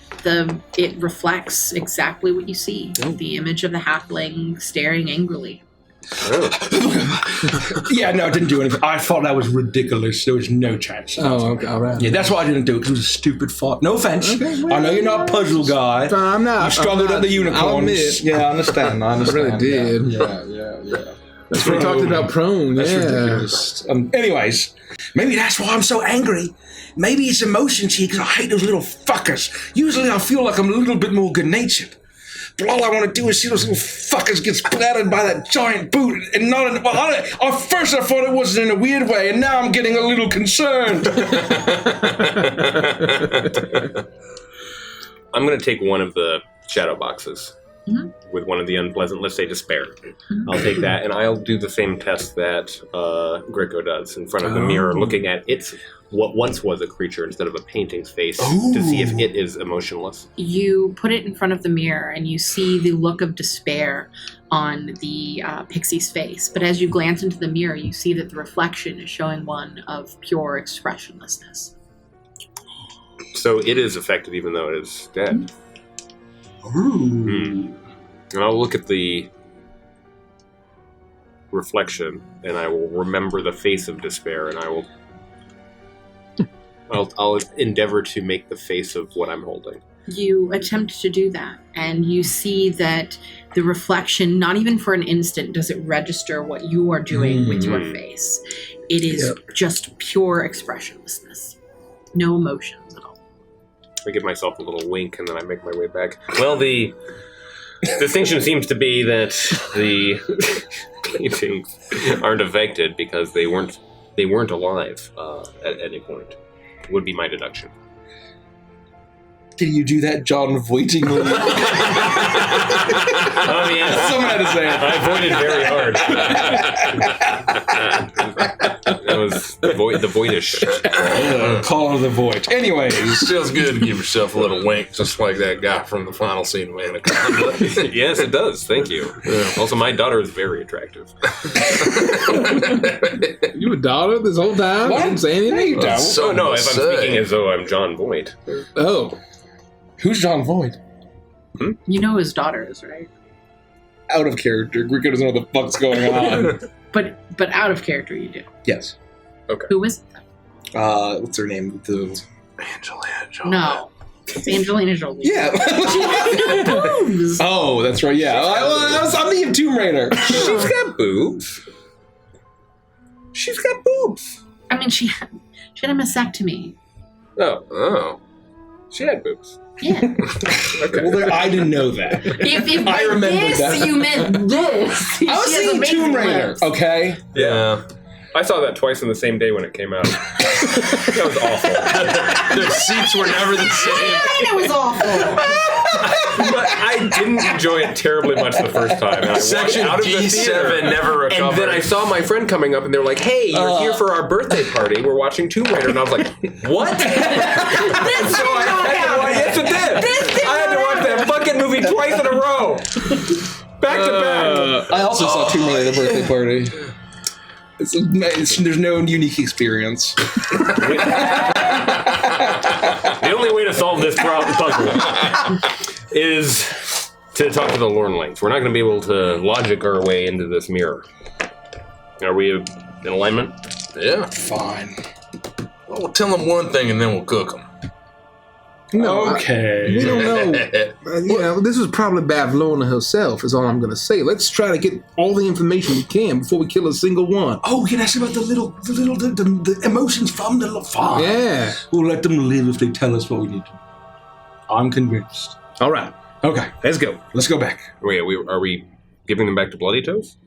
Speaker 4: it reflects exactly what you see. The image of the halfling staring angrily.
Speaker 2: Yeah, no, it didn't do anything. I thought that was ridiculous. There was no chance.
Speaker 3: Oh, okay, all right.
Speaker 2: Yeah, that's why I didn't do it, because it was a stupid thought. No offense.
Speaker 3: Okay, well,
Speaker 2: I know you're not a puzzle guy.
Speaker 3: I'm not.
Speaker 2: You struggled at the unicorns.
Speaker 3: I'll admit.
Speaker 2: Yeah, I understand.
Speaker 3: I really did.
Speaker 2: Yeah.
Speaker 3: That's what we talked about prone.
Speaker 2: That's
Speaker 3: yeah.
Speaker 2: ridiculous. Anyways, maybe that's why I'm so angry. Maybe it's emotion, see, because I hate those little fuckers. Usually I feel like I'm a little bit more good-natured. But all I want to do is see those little fuckers get splattered by that giant boot. And not in, well, at first I thought it was in a weird way, and now I'm getting a little concerned.
Speaker 1: I'm going to take one of the shadow boxes with one of the unpleasant, let's say, despair. I'll take that, and I'll do the same test that Greco does in front of the mirror, looking at what once was a creature instead of a painting's face to see if it is emotionless.
Speaker 4: You put it in front of the mirror, and you see the look of despair on the pixie's face. But as you glance into the mirror, you see that the reflection is showing one of pure expressionlessness.
Speaker 1: So it is affected even though it is dead.
Speaker 2: Ooh.
Speaker 1: And I'll look at the reflection, and I will remember the face of despair, and I'll endeavor to make the face of what I'm holding.
Speaker 4: You attempt to do that, and you see that the reflection, not even for an instant, does it register what you are doing with your face. It is just pure expressionlessness. No emotions at all.
Speaker 1: I give myself a little wink, and then I make my way back. Well, the distinction seems to be that the paintings aren't affected because they weren't alive at any point. Would be my deduction.
Speaker 2: Can you do that John Voighting?
Speaker 1: Oh, yeah.
Speaker 2: Someone had to say it.
Speaker 1: I avoided very hard. That was the voidish.
Speaker 2: Call of the void. Anyways.
Speaker 6: Feels good to give yourself a little wink, just like that guy from the final scene of Anaconda.
Speaker 1: Yes, it does. Thank you. Yeah. Also, my daughter is very attractive.
Speaker 3: You a daughter this whole time?
Speaker 2: What?
Speaker 3: I didn't say anything?
Speaker 2: You don't.
Speaker 1: So, no, if I'm speaking as though I'm John Voight.
Speaker 3: Oh.
Speaker 2: Who's John Voight?
Speaker 4: You know who his daughter is, right?
Speaker 2: Out of character. Greco doesn't know what the fuck's going on.
Speaker 4: But out of character, you do.
Speaker 2: Yes.
Speaker 1: Okay.
Speaker 4: Who is it?
Speaker 2: What's her name?
Speaker 6: Angelina Jolie.
Speaker 4: No. It's Angelina Jolie.
Speaker 2: Yeah.
Speaker 4: She has no boobs.
Speaker 2: Oh, that's right. Yeah. I'm the Tomb Raider.
Speaker 1: She's got boobs. She's got boobs.
Speaker 4: I mean, she had a mastectomy.
Speaker 1: Oh. She had boobs.
Speaker 4: Yeah.
Speaker 1: Okay.
Speaker 2: Well, I didn't know that.
Speaker 4: If
Speaker 2: I remember
Speaker 4: this,
Speaker 2: that.
Speaker 4: you meant this.
Speaker 2: I was seeing Tomb Raider, okay?
Speaker 1: Yeah. I saw that twice in the same day when it came out. That was awful.
Speaker 6: The seats were never the same.
Speaker 4: It was awful.
Speaker 1: But I didn't enjoy it terribly much the first time. And I
Speaker 6: Section
Speaker 1: walked out of the
Speaker 6: D7
Speaker 1: theater,
Speaker 6: never recovered.
Speaker 1: and then I saw my friend coming up, and they were like, "Hey, you're here for our birthday party. We're watching Tomb Raider." And I was like, "What?"
Speaker 4: This
Speaker 1: So I had to watch that fucking movie twice in a row, back to back.
Speaker 2: I also saw Tomb Raider birthday party. There's no unique experience.
Speaker 1: The only way to solve this puzzle is to talk to the lornlings. We're not going to be able to logic our way into this mirror. Are we in alignment?
Speaker 6: Yeah.
Speaker 2: Fine.
Speaker 6: Well, we'll tell them one thing and then we'll cook them.
Speaker 3: No.
Speaker 2: Okay.
Speaker 3: We don't know. This is probably Bavlorna herself, is all I'm going to say. Let's try to get all the information we can before we kill a single one.
Speaker 2: Oh, yeah, that's about the emotions from the farm.
Speaker 3: Yeah.
Speaker 2: We'll let them live if they tell us what we need to. I'm convinced.
Speaker 3: All right.
Speaker 2: Okay,
Speaker 3: Let's go.
Speaker 2: let's go back.
Speaker 1: Wait, are we giving them back to Bloody Toes?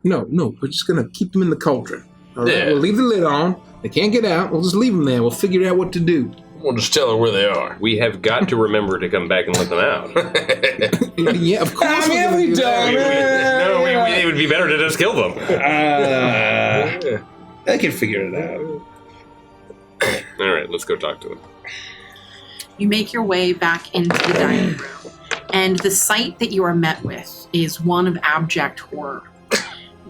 Speaker 3: No. We're just going to keep them in the cauldron. All right?
Speaker 6: Yeah.
Speaker 3: We'll leave the lid on. They can't get out. We'll just leave them there. We'll figure out what to do.
Speaker 6: We'll just tell her where they are.
Speaker 1: We have got to remember to come back and let them out.
Speaker 3: Yeah, of course.
Speaker 2: I mean,
Speaker 3: we're
Speaker 2: we
Speaker 3: gonna do that.
Speaker 2: don't.
Speaker 1: It would be better to just kill them.
Speaker 2: I can figure it out.
Speaker 1: All right, let's go talk to them.
Speaker 4: You make your way back into the dining room, and the sight that you are met with is one of abject horror.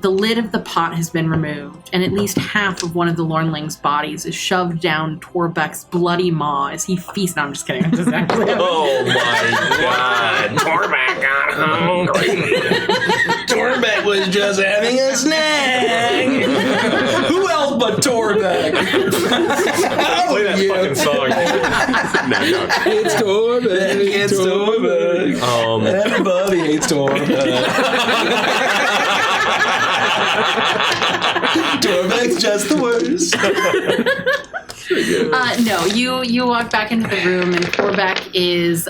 Speaker 4: The lid of the pot has been removed, and at least half of one of the lornlings' bodies is shoved down Torbeck's bloody maw as he feasts. No, I'm just kidding. That's exactly
Speaker 6: Oh my god.
Speaker 1: Torbeck got hungry.
Speaker 6: Torbeck was just having a snack.
Speaker 2: Who else but Torbeck?
Speaker 1: Play that fucking song. No.
Speaker 3: It's Torbeck.
Speaker 2: It's Torbeck. Everybody hates Torbeck. Torbeck's just the worst.
Speaker 4: No, you walk back into the room and Torbeck is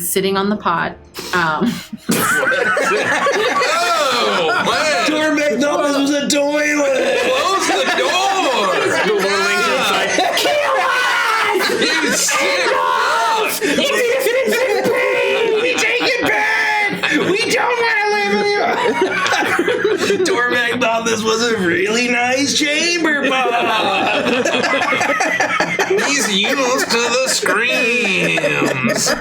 Speaker 4: sitting on the pot.
Speaker 6: Oh, man.
Speaker 2: Torbeck thought this was a toilet.
Speaker 6: Close the door.
Speaker 1: The lornlings are inside.
Speaker 6: Kill us! You sick fuck.
Speaker 2: We take it back. We don't want to live with you. Torbeck thought this was a really nice chamber pot.
Speaker 6: He's used to the screams.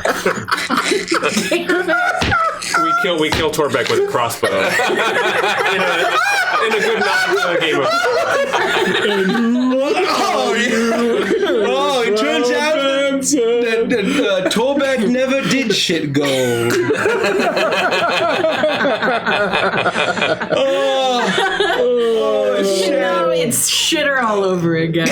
Speaker 1: We kill Torbeck with a crossbow. in a good game of.
Speaker 2: Oh, it turns out that Torbeck never did shit gold.
Speaker 4: It's shitter all over again.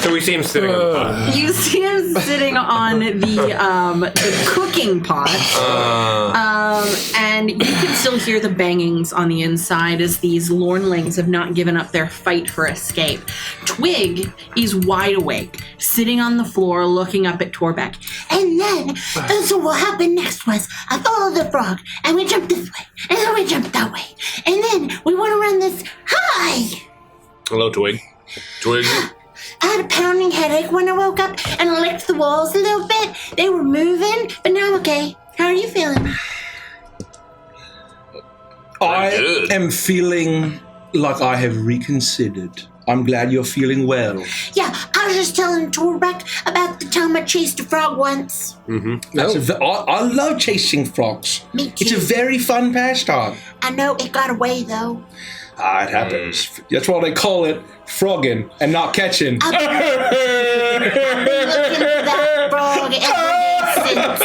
Speaker 1: So we see him sitting on the pot.
Speaker 4: You see him sitting on the cooking pot, and you can still hear the bangings on the inside as these lornlings have not given up their fight for escape. Twig is wide awake, sitting on the floor looking up at Torbeck.
Speaker 7: And then, so what happened next was I followed the frog, and we jumped this way, and then we jumped that way, and then we went around this. Hi!
Speaker 1: Hello, Twig.
Speaker 6: Twig.
Speaker 7: I had a pounding headache when I woke up, and I licked the walls a little bit. They were moving, but now I'm okay. How are you feeling?
Speaker 2: I
Speaker 6: good.
Speaker 2: am feeling like I have reconsidered. I'm glad you're feeling well.
Speaker 7: Yeah, I was just telling Torbeck about the time I chased a frog once.
Speaker 2: I love chasing frogs.
Speaker 7: Me too.
Speaker 2: It's a very fun pastime.
Speaker 7: I know it got away though.
Speaker 2: It happens. That's why they call it frogging and not catching.
Speaker 7: I've been looking for that frog ever since.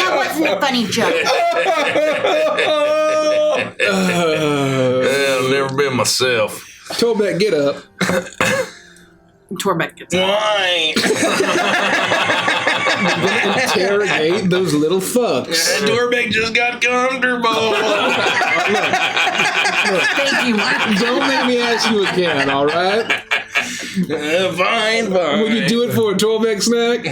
Speaker 7: That wasn't a funny joke.
Speaker 6: I've never been myself.
Speaker 3: Torbeck, get up.
Speaker 4: Torbeck gets up.
Speaker 6: Why?
Speaker 3: Interrogate those little fucks.
Speaker 2: Torbeck just got comfortable.
Speaker 4: Thank you, Mark.
Speaker 3: Don't make me ask you again, all right?
Speaker 2: Fine.
Speaker 3: Would you do it for a Torbeck snack?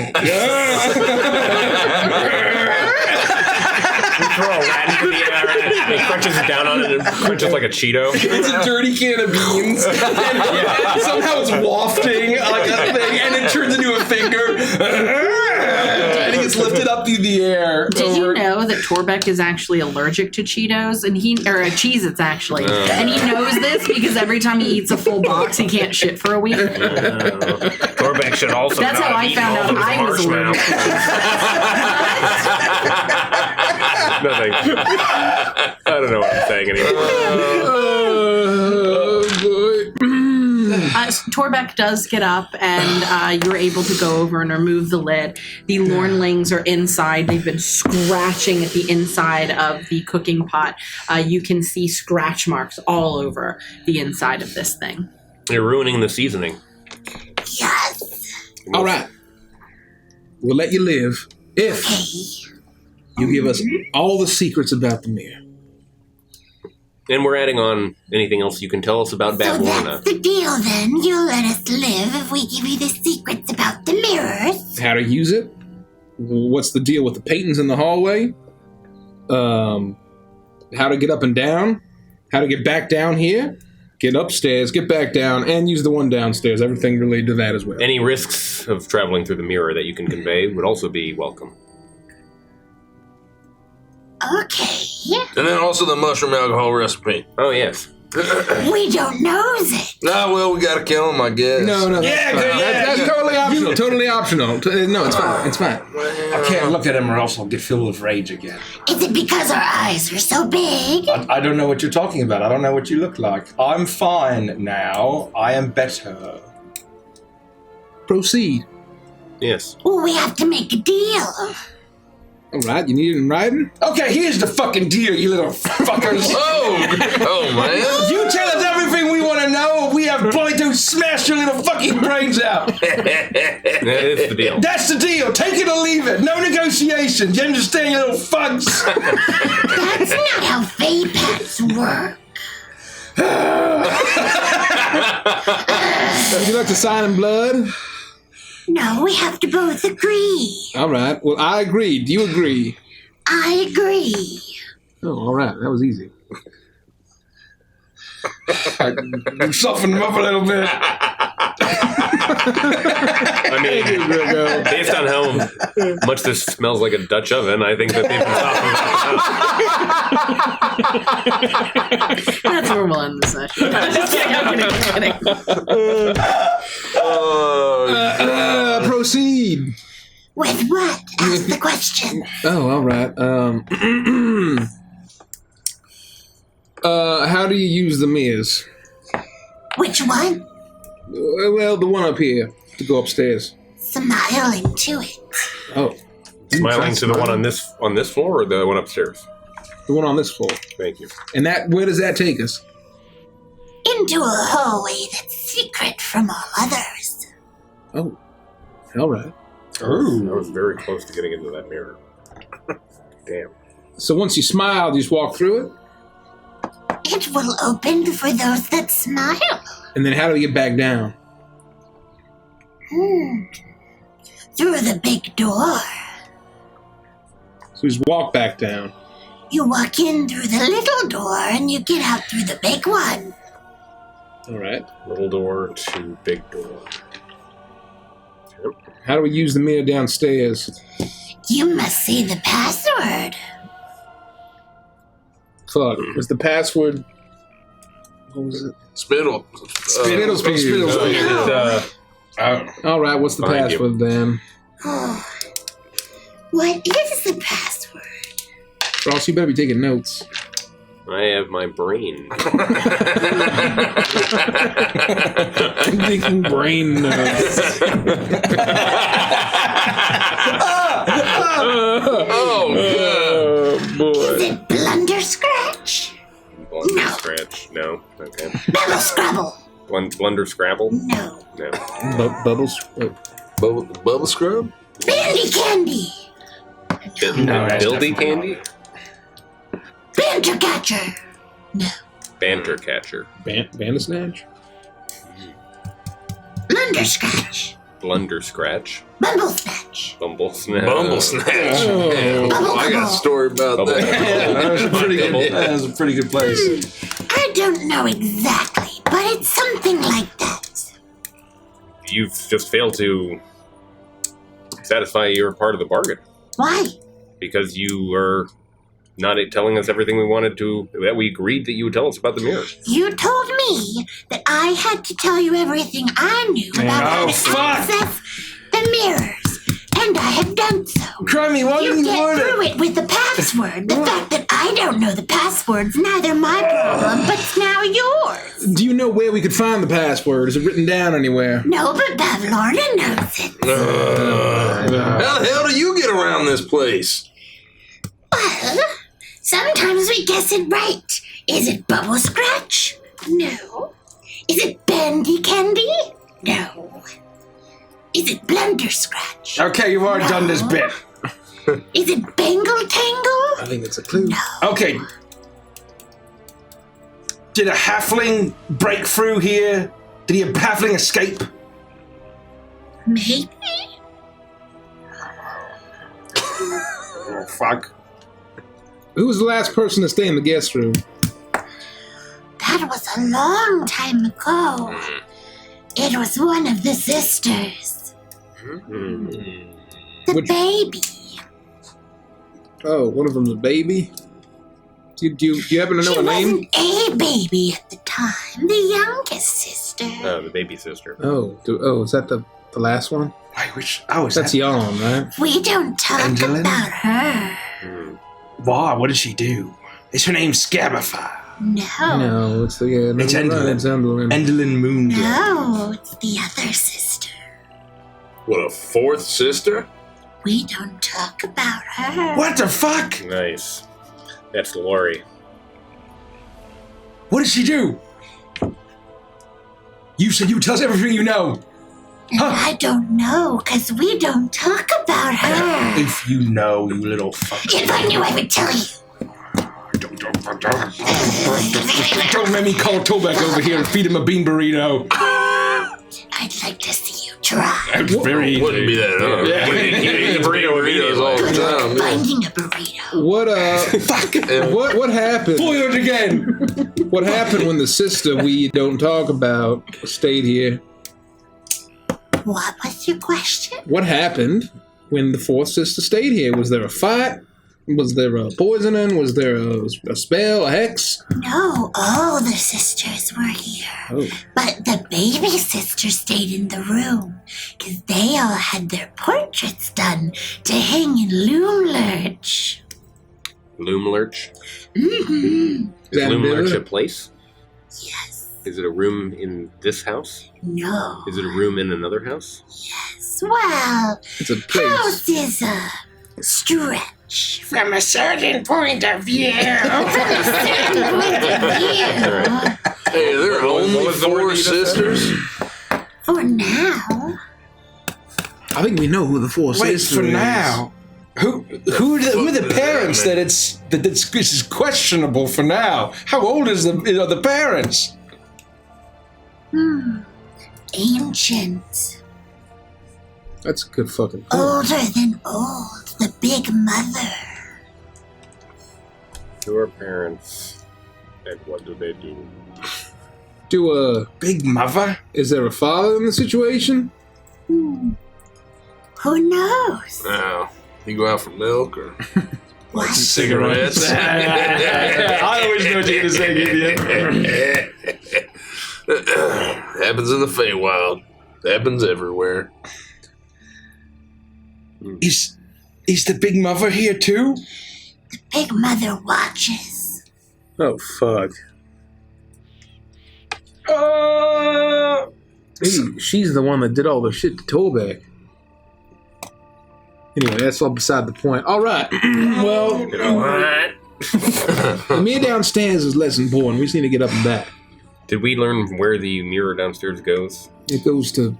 Speaker 1: We throw a rat into the air and it crunches it down on it and crunches like a Cheeto.
Speaker 2: It's a dirty can of beans, and somehow it's wafting like a thing, and it turns into a finger, and it gets lifted up through the air.
Speaker 4: Did you know that Torbeck is actually allergic to Cheetos or Cheez-Its actually, and he knows this because every time he eats a full box, he can't shit for a week.
Speaker 1: Torbeck should also.
Speaker 4: That's how I found out I was allergic to
Speaker 1: Nothing. I don't know what I'm saying anymore.
Speaker 4: Torbeck does get up, and you're able to go over and remove the lid. The lornlings are inside. They've been scratching at the inside of the cooking pot. You can see scratch marks all over the inside of this thing.
Speaker 1: You're ruining the seasoning.
Speaker 7: Yes.
Speaker 3: All right. We'll let you live if you give us all the secrets about the mirror.
Speaker 1: And we're adding on anything else you can tell us about
Speaker 7: So
Speaker 1: Bad
Speaker 7: that's
Speaker 1: Lorna.
Speaker 7: the deal then. You'll let us live if we give you the secrets about the mirrors.
Speaker 3: How to use it? What's the deal with the paintings in the hallway? How to get up and down? How to get back down here? Get upstairs, get back down, and use the one downstairs. Everything related to that as well.
Speaker 1: Any risks of traveling through the mirror that you can convey would also be welcome.
Speaker 7: Okay.
Speaker 6: And then also the mushroom alcohol recipe.
Speaker 1: Oh, yes.
Speaker 7: We don't know it.
Speaker 6: Ah, well, we gotta kill him, I guess.
Speaker 3: No, that's totally optional. Totally optional. No, it's fine. It's fine.
Speaker 2: I can't look at him or else I'll get filled with rage again.
Speaker 7: Is it because our eyes are so big?
Speaker 2: I don't know what you're talking about. I don't know what you look like. I'm fine now. I am better.
Speaker 3: Proceed.
Speaker 1: Yes.
Speaker 7: Well, we have to make a deal.
Speaker 3: All right, you need it in writing?
Speaker 2: Okay, here's the fucking deal, you little fuckers.
Speaker 6: Oh, man.
Speaker 2: You tell us everything we want to know, we have Bully to smash your little fucking brains out.
Speaker 1: That is the deal.
Speaker 2: That's the deal. Take it or leave it. No negotiations. You understand, you little fucks?
Speaker 7: That's not how Fey pacts work.
Speaker 3: Would you like to sign in blood?
Speaker 7: No, we have to both agree.
Speaker 3: All right. Well, I agree. Do you agree?
Speaker 7: I agree.
Speaker 3: Oh, all right. That was easy.
Speaker 2: Soften them up a little bit.
Speaker 1: I mean, based on how much this smells like a Dutch oven, I think that they've been softened.
Speaker 4: That's where we'll end the session. Just kidding, I'm kidding.
Speaker 3: Proceed.
Speaker 7: With what? Ask the question.
Speaker 3: Oh, all right. How do you use the mirrors?
Speaker 7: Which one?
Speaker 3: Well, the one up here to go upstairs.
Speaker 7: Smiling to it.
Speaker 3: Oh,
Speaker 1: Smiling to the one on this floor or the one upstairs?
Speaker 3: the one on this floor.
Speaker 1: Thank you.
Speaker 3: And where does that take us?
Speaker 7: Into a hallway that's secret from all others.
Speaker 3: Oh, all right.
Speaker 1: I was very close to getting into that mirror. Damn.
Speaker 3: So once you smile, you just walk through it?
Speaker 7: It will open for those that smile.
Speaker 3: And then how do we get back down?
Speaker 7: Through the big door.
Speaker 3: So we just walk back down.
Speaker 7: You walk in through the little door and you get out through the big one.
Speaker 3: All right.
Speaker 1: Little door to big door.
Speaker 3: How do we use the mirror downstairs?
Speaker 7: You must say the password.
Speaker 3: Fuck. Was the password... What was it?
Speaker 6: Spittle.
Speaker 3: Spittle spears. All right, what's the
Speaker 1: Behind
Speaker 3: password then?
Speaker 7: Oh. What is the password?
Speaker 3: Ross, you better be taking notes.
Speaker 1: I have my brain.
Speaker 3: I'm thinking brain notes.
Speaker 6: Oh,
Speaker 3: boy.
Speaker 7: Is it Blunder Scratch?
Speaker 1: Blunder
Speaker 7: No.
Speaker 1: Scratch? No. Okay.
Speaker 7: Bubble Scrabble?
Speaker 1: Blunder Scrabble?
Speaker 7: No.
Speaker 1: No.
Speaker 3: Bubbles. Oh.
Speaker 6: Bubble scrub?
Speaker 7: Bandy Candy?
Speaker 2: No, that's
Speaker 1: Dildy
Speaker 2: definitely
Speaker 1: Candy?
Speaker 7: Banter Catcher? No.
Speaker 1: Banter Catcher.
Speaker 3: Bandersnatch?
Speaker 7: Blunder Scratch?
Speaker 1: Blunder Scratch.
Speaker 7: Bumble Snatch?
Speaker 1: Bumble Snatch.
Speaker 6: Bumble snatch.
Speaker 3: Oh.
Speaker 7: Bubble
Speaker 6: I got a
Speaker 7: Bubble?
Speaker 6: story about
Speaker 1: Bubble
Speaker 6: that.
Speaker 2: That was a pretty good.
Speaker 1: Bubble.
Speaker 2: That was a pretty good place.
Speaker 7: I don't know exactly, but it's something like that.
Speaker 1: You've just failed to satisfy your part of the bargain.
Speaker 7: Why?
Speaker 1: Because you are not telling us everything we wanted to, that we agreed that you would tell us about the mirrors.
Speaker 7: You told me that I had to tell you everything I knew about how to access the mirrors, and I have done so.
Speaker 2: Crummy, why
Speaker 7: You
Speaker 2: didn't you
Speaker 7: get
Speaker 2: word
Speaker 7: through
Speaker 2: it?
Speaker 7: it with the password. The fact that I don't know the password's neither my problem, but it's now yours.
Speaker 3: Do you know where we could find the password? Is it written down anywhere?
Speaker 7: No, but Bavlorna knows it.
Speaker 6: How the hell do you get around this place?
Speaker 7: Well, sometimes we guess it right. Is it Bubble Scratch? No. Is it Bandy Candy? No. Is it Blunder Scratch?
Speaker 2: Okay, you've already done this bit.
Speaker 7: Is it Bangle Tangle?
Speaker 3: I think it's a clue.
Speaker 7: No.
Speaker 2: Okay. Did a halfling break through here? Did a halfling escape?
Speaker 7: Maybe?
Speaker 2: Oh, fuck.
Speaker 3: Who was the last person to stay in the guest room?
Speaker 7: That was a long time ago. It was one of the sisters. The
Speaker 3: Which-
Speaker 7: baby.
Speaker 3: Oh, one of them's a baby? Do you happen to know
Speaker 7: She
Speaker 3: her name?
Speaker 7: wasn't a baby at the time. The youngest sister.
Speaker 1: The baby sister.
Speaker 3: Oh, is that the last one?
Speaker 2: Wait, which? Oh, is
Speaker 3: That's
Speaker 2: that?
Speaker 3: Yon, right?
Speaker 7: We don't talk
Speaker 2: Angeline?
Speaker 7: about her.
Speaker 2: Why? What did she do? Is her name Scabify?
Speaker 7: No.
Speaker 3: No, it's the
Speaker 2: It's Endelyn.
Speaker 3: It's Endelyn.
Speaker 2: Endlin Moongirl.
Speaker 7: No, it's the other sister.
Speaker 6: What, a fourth sister?
Speaker 7: We don't talk about her.
Speaker 2: What the fuck?
Speaker 1: Nice. That's Lori.
Speaker 2: What did she do? You said you tell us everything you know.
Speaker 7: And I don't know, because we don't talk about her.
Speaker 2: If you know, you little fuck.
Speaker 7: If I knew, I would tell you.
Speaker 2: Don't let me call Toback over here and feed him a bean burrito.
Speaker 7: I'd like to see you try.
Speaker 2: That's very
Speaker 6: Wouldn't be that hard.
Speaker 1: Yeah.
Speaker 6: Eat burritos all the time. Yeah.
Speaker 7: Finding a burrito.
Speaker 3: What happened?
Speaker 2: Foiled again.
Speaker 3: What happened when the sister we don't talk about stayed here?
Speaker 7: What was your question?
Speaker 3: What happened when the fourth sister stayed here? Was there a fight? Was there a poisoning? Was there a spell, a hex?
Speaker 7: No, all the sisters were here.
Speaker 3: Oh.
Speaker 7: But the baby sister stayed in the room, because they all had their portraits done to hang in Loom Lurch.
Speaker 1: Loom Lurch?
Speaker 7: Mm-hmm.
Speaker 1: Is
Speaker 3: That
Speaker 1: Loom Lurch
Speaker 3: Miller?
Speaker 1: a place?
Speaker 7: Yes.
Speaker 1: Is it a room in this house?
Speaker 7: No.
Speaker 1: Is it a room in another house?
Speaker 7: Yes. Well,
Speaker 3: It's a place.
Speaker 7: house is a stretch.
Speaker 8: From a certain point of view.
Speaker 7: From a certain point of view.
Speaker 6: Hey, there are only
Speaker 1: was the word
Speaker 6: four
Speaker 1: you just said?
Speaker 6: sisters?
Speaker 7: For now.
Speaker 3: I think we know who the four
Speaker 2: Wait,
Speaker 3: sisters
Speaker 2: for
Speaker 3: is.
Speaker 2: now. Who are the parents that this is questionable for now? How old are the parents?
Speaker 7: Ancient.
Speaker 3: That's a good fucking point.
Speaker 7: Older than old. The big mother.
Speaker 1: Your parents. And what do they do?
Speaker 2: Big mother?
Speaker 3: Is there a father in the situation?
Speaker 7: Who knows?
Speaker 6: No. You go out for milk or
Speaker 7: What?
Speaker 6: cigarettes?
Speaker 2: I always know what you're gonna say, idiot.
Speaker 6: Happens in the Feywild. Happens everywhere.
Speaker 2: Is the big mother here too?
Speaker 7: Big mother watches.
Speaker 3: Oh, fuck. She's the one that did all the shit to Toback. Anyway, that's all beside the point. All right. Well,
Speaker 1: You know what?
Speaker 3: the mirror downstairs is less important. We just need to get up and back.
Speaker 1: Did we learn where the mirror downstairs goes?
Speaker 3: It goes to...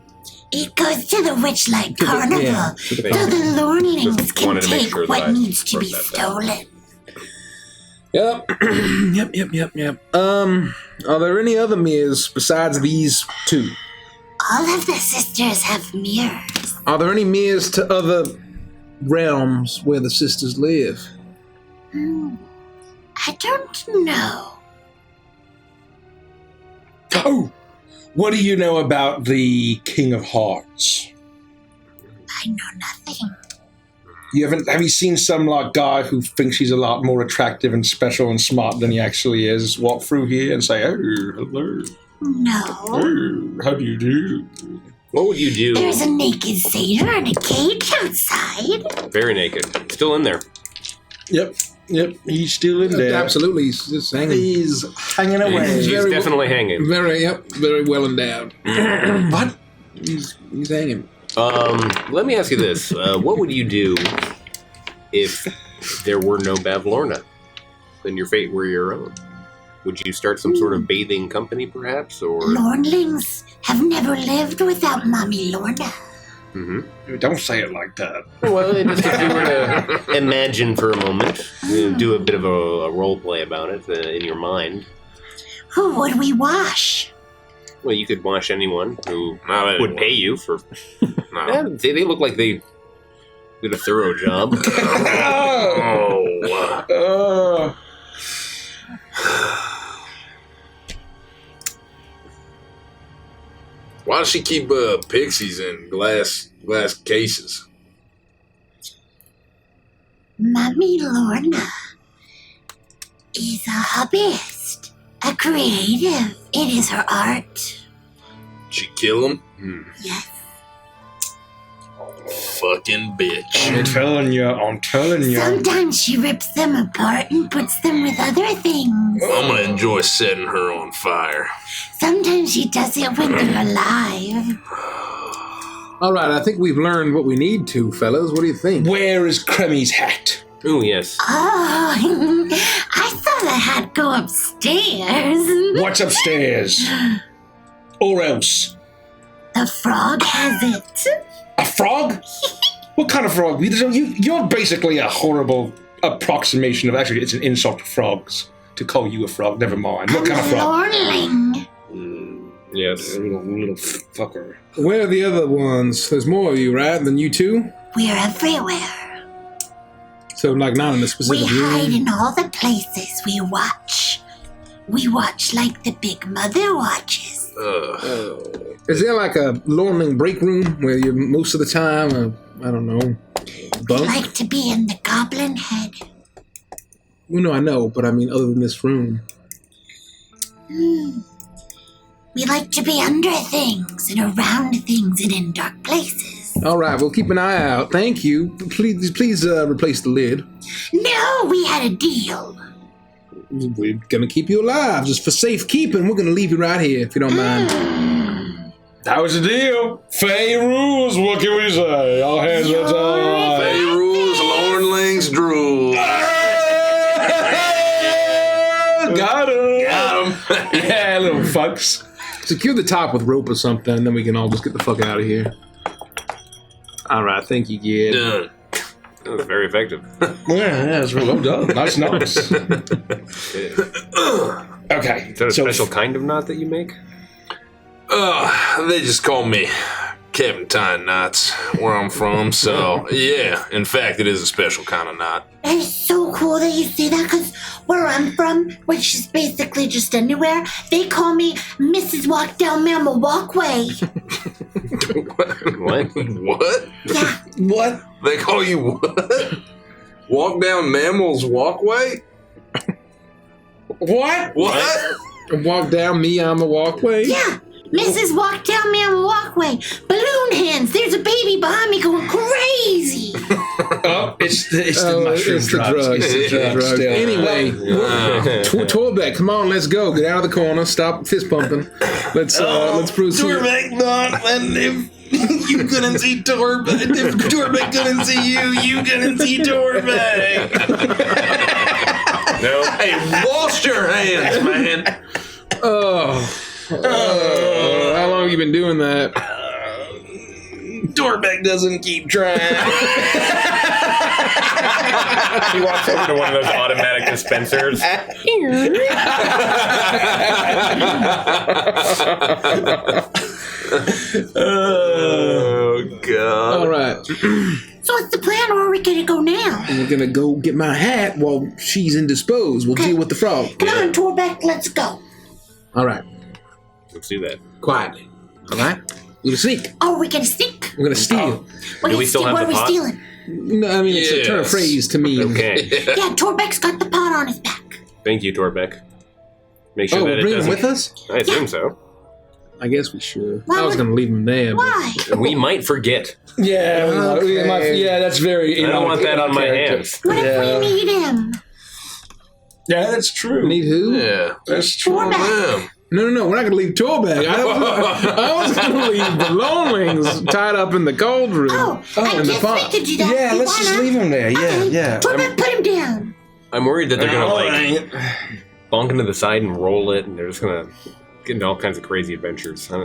Speaker 7: It goes to the Witchlight Carnival,
Speaker 3: yeah,
Speaker 7: so the lornlings
Speaker 1: Just
Speaker 7: can
Speaker 1: wanted to make
Speaker 7: take
Speaker 1: sure that
Speaker 7: what
Speaker 1: I
Speaker 7: needs to
Speaker 1: wrote
Speaker 7: be
Speaker 1: that down.
Speaker 7: stolen.
Speaker 3: Yep. Are there any other mirrors besides these two?
Speaker 7: All of the sisters have mirrors.
Speaker 3: Are there any mirrors to other realms where the sisters live?
Speaker 7: I don't know.
Speaker 2: Oh, what do you know about the King of Hearts?
Speaker 7: I know nothing.
Speaker 2: Have you seen some guy who thinks he's a lot more attractive and special and smart than he actually is walk through here and say, "Oh, hello,
Speaker 7: No.
Speaker 2: oh, how do you do?"
Speaker 1: What would you do?
Speaker 7: There's a naked satyr in a cage outside.
Speaker 1: Very naked. Still in there.
Speaker 2: Yep, he's still in there.
Speaker 3: Absolutely, he's just hanging.
Speaker 2: He's hanging away.
Speaker 1: She's definitely hanging.
Speaker 3: Very well endowed.
Speaker 2: What?
Speaker 3: He's hanging.
Speaker 1: Let me ask you this. What would you do if there were no Bavlorna and your fate were your own? Would you start some sort of bathing company, perhaps, or?
Speaker 7: Lornlings have never lived without Mommy Lorna.
Speaker 1: Mm-hmm.
Speaker 2: Don't say it like that.
Speaker 1: Well, just if you were to imagine for a moment, do a bit of a role play about it in your mind.
Speaker 7: Who would we wash?
Speaker 1: Well, you could wash anyone who
Speaker 6: Not
Speaker 1: would
Speaker 6: anyone.
Speaker 1: pay you for.
Speaker 6: No.
Speaker 1: Yeah, they look like they did a thorough job.
Speaker 6: Oh. Why does she keep pixies in glass cases?
Speaker 7: Mommy Lorna is a hobbyist, a creative. It is her art.
Speaker 6: She kill them?
Speaker 7: Yes.
Speaker 6: Fucking bitch.
Speaker 2: I'm telling you.
Speaker 7: Sometimes she rips them apart and puts them with other things.
Speaker 6: I'm gonna enjoy setting her on fire.
Speaker 7: Sometimes she does it when they're alive.
Speaker 3: All right, I think we've learned what we need to, fellas. What do you think?
Speaker 2: Where is Cremmy's hat?
Speaker 1: Oh, yes.
Speaker 7: Oh, I thought I had to go upstairs.
Speaker 2: What's upstairs? Or else?
Speaker 7: The frog has it.
Speaker 2: A frog? What kind of frog? You're basically a horrible approximation of... Actually, it's an insult to frogs to call you a frog. Never mind. What kind of frog?
Speaker 7: Lornling.
Speaker 1: Yes.
Speaker 2: Little fucker.
Speaker 3: Where are the other ones? There's more of you, right, than you two?
Speaker 7: We're everywhere.
Speaker 3: So, like, not in a
Speaker 7: We
Speaker 3: specific room?
Speaker 7: hide in all the places we watch. We watch like the big mother watches.
Speaker 3: Is there like a lornling break room where you're most of the time, I don't know,
Speaker 7: We
Speaker 3: bunk?
Speaker 7: like to be in the goblin head.
Speaker 3: Well, no, I know, but I mean other than this room.
Speaker 7: We like to be under things and around things and in dark places.
Speaker 3: All right, we'll keep an eye out. Thank you. Please replace the lid.
Speaker 7: No, we had a deal.
Speaker 3: We're gonna keep you alive, just for safekeeping. We're gonna leave you right here, if you don't mind.
Speaker 2: That was the deal. Fey rules, what can we say? All hands on deck.
Speaker 6: Fey rules, lornlings drool.
Speaker 2: Got him.
Speaker 6: Got him.
Speaker 2: Yeah, little fucks.
Speaker 3: Secure the top with rope or something, and then we can all just get the fuck out of here. All right, thank you, kid.
Speaker 6: Done.
Speaker 1: That was very effective.
Speaker 2: Yeah, it's real well done. Nice knots. Okay.
Speaker 1: Is that a special kind of knot that you make?
Speaker 6: They just call me Captain Tying Knots where I'm from, so yeah, in fact, it is a special kind of knot.
Speaker 7: That is so cool that you say that, because where I'm from, which is basically just anywhere, they call me Mrs. Walk Down Mammal Walkway.
Speaker 1: What?
Speaker 6: What?
Speaker 7: Yeah.
Speaker 2: What?
Speaker 6: They call you what? Walk down Mammal's Walkway?
Speaker 2: What?
Speaker 6: What?
Speaker 3: Walk down me on the walkway.
Speaker 7: Yeah. Mrs. Walk Down Mammal Walkway. Balloon hands. There's a baby behind me going crazy.
Speaker 2: Oh, it's the mushroom
Speaker 3: it's the
Speaker 2: drugs.
Speaker 3: drugs.
Speaker 2: It's the drugs. Still.
Speaker 3: Anyway, Torbeck, come on, let's go. Get out of the corner. Stop fist pumping. Let's proceed.
Speaker 6: Torbeck not, and if you couldn't see Torbeck, if Torbeck couldn't see you, you couldn't see Torbeck.
Speaker 1: No.
Speaker 6: Hey, wash your hands, man.
Speaker 3: How long have you been doing that?
Speaker 6: Torbeck doesn't keep trying.
Speaker 1: He walks over to one of those automatic dispensers.
Speaker 6: Oh, God.
Speaker 3: All right.
Speaker 7: So what's the plan, or are we gonna go now?
Speaker 3: We're gonna go get my hat while she's indisposed. We'll deal with the frog.
Speaker 7: Come on, Torbeck, let's go.
Speaker 3: All right.
Speaker 1: Let's do that.
Speaker 3: Quietly. All right? We're gonna sneak.
Speaker 7: Oh, we're gonna sneak?
Speaker 3: We're gonna steal.
Speaker 7: What
Speaker 1: Do we still have
Speaker 7: what
Speaker 1: the
Speaker 7: are we
Speaker 1: pot?
Speaker 7: stealing?
Speaker 3: No, I mean, it's a turn of
Speaker 6: Yes.
Speaker 3: phrase to me.
Speaker 1: Okay.
Speaker 7: Yeah, Torbeck's got the pot on his back.
Speaker 1: Thank you, Torbeck. Make sure
Speaker 3: Oh,
Speaker 1: that
Speaker 3: we're
Speaker 1: it
Speaker 3: bringing him
Speaker 1: doesn't...
Speaker 3: with us?
Speaker 1: I assume so.
Speaker 3: I guess we should.
Speaker 7: Why
Speaker 3: I was
Speaker 7: would-
Speaker 3: gonna leave him there. But
Speaker 7: Why?
Speaker 1: We might forget.
Speaker 2: Yeah,
Speaker 3: Okay.
Speaker 2: yeah, that's very.
Speaker 1: I don't want that on my hands.
Speaker 7: What if
Speaker 2: Yeah.
Speaker 7: we need him?
Speaker 2: Yeah, that's true.
Speaker 3: need who?
Speaker 6: Yeah,
Speaker 2: That's true.
Speaker 7: Torbeck.
Speaker 3: No, we're not gonna leave Torbeck. I was gonna leave the lornlings tied up in the cold room.
Speaker 7: Oh, I
Speaker 3: in the
Speaker 7: guess
Speaker 3: pot.
Speaker 7: we could do that.
Speaker 2: Yeah,
Speaker 7: We
Speaker 2: let's just
Speaker 7: wanna.
Speaker 2: leave him there. Yeah,
Speaker 7: Okay,
Speaker 2: yeah.
Speaker 7: Torbeck, put him down.
Speaker 1: I'm worried that they're gonna
Speaker 2: All
Speaker 1: like
Speaker 2: right.
Speaker 1: bonk into the side and roll it, and they're just gonna get into all kinds of crazy adventures. I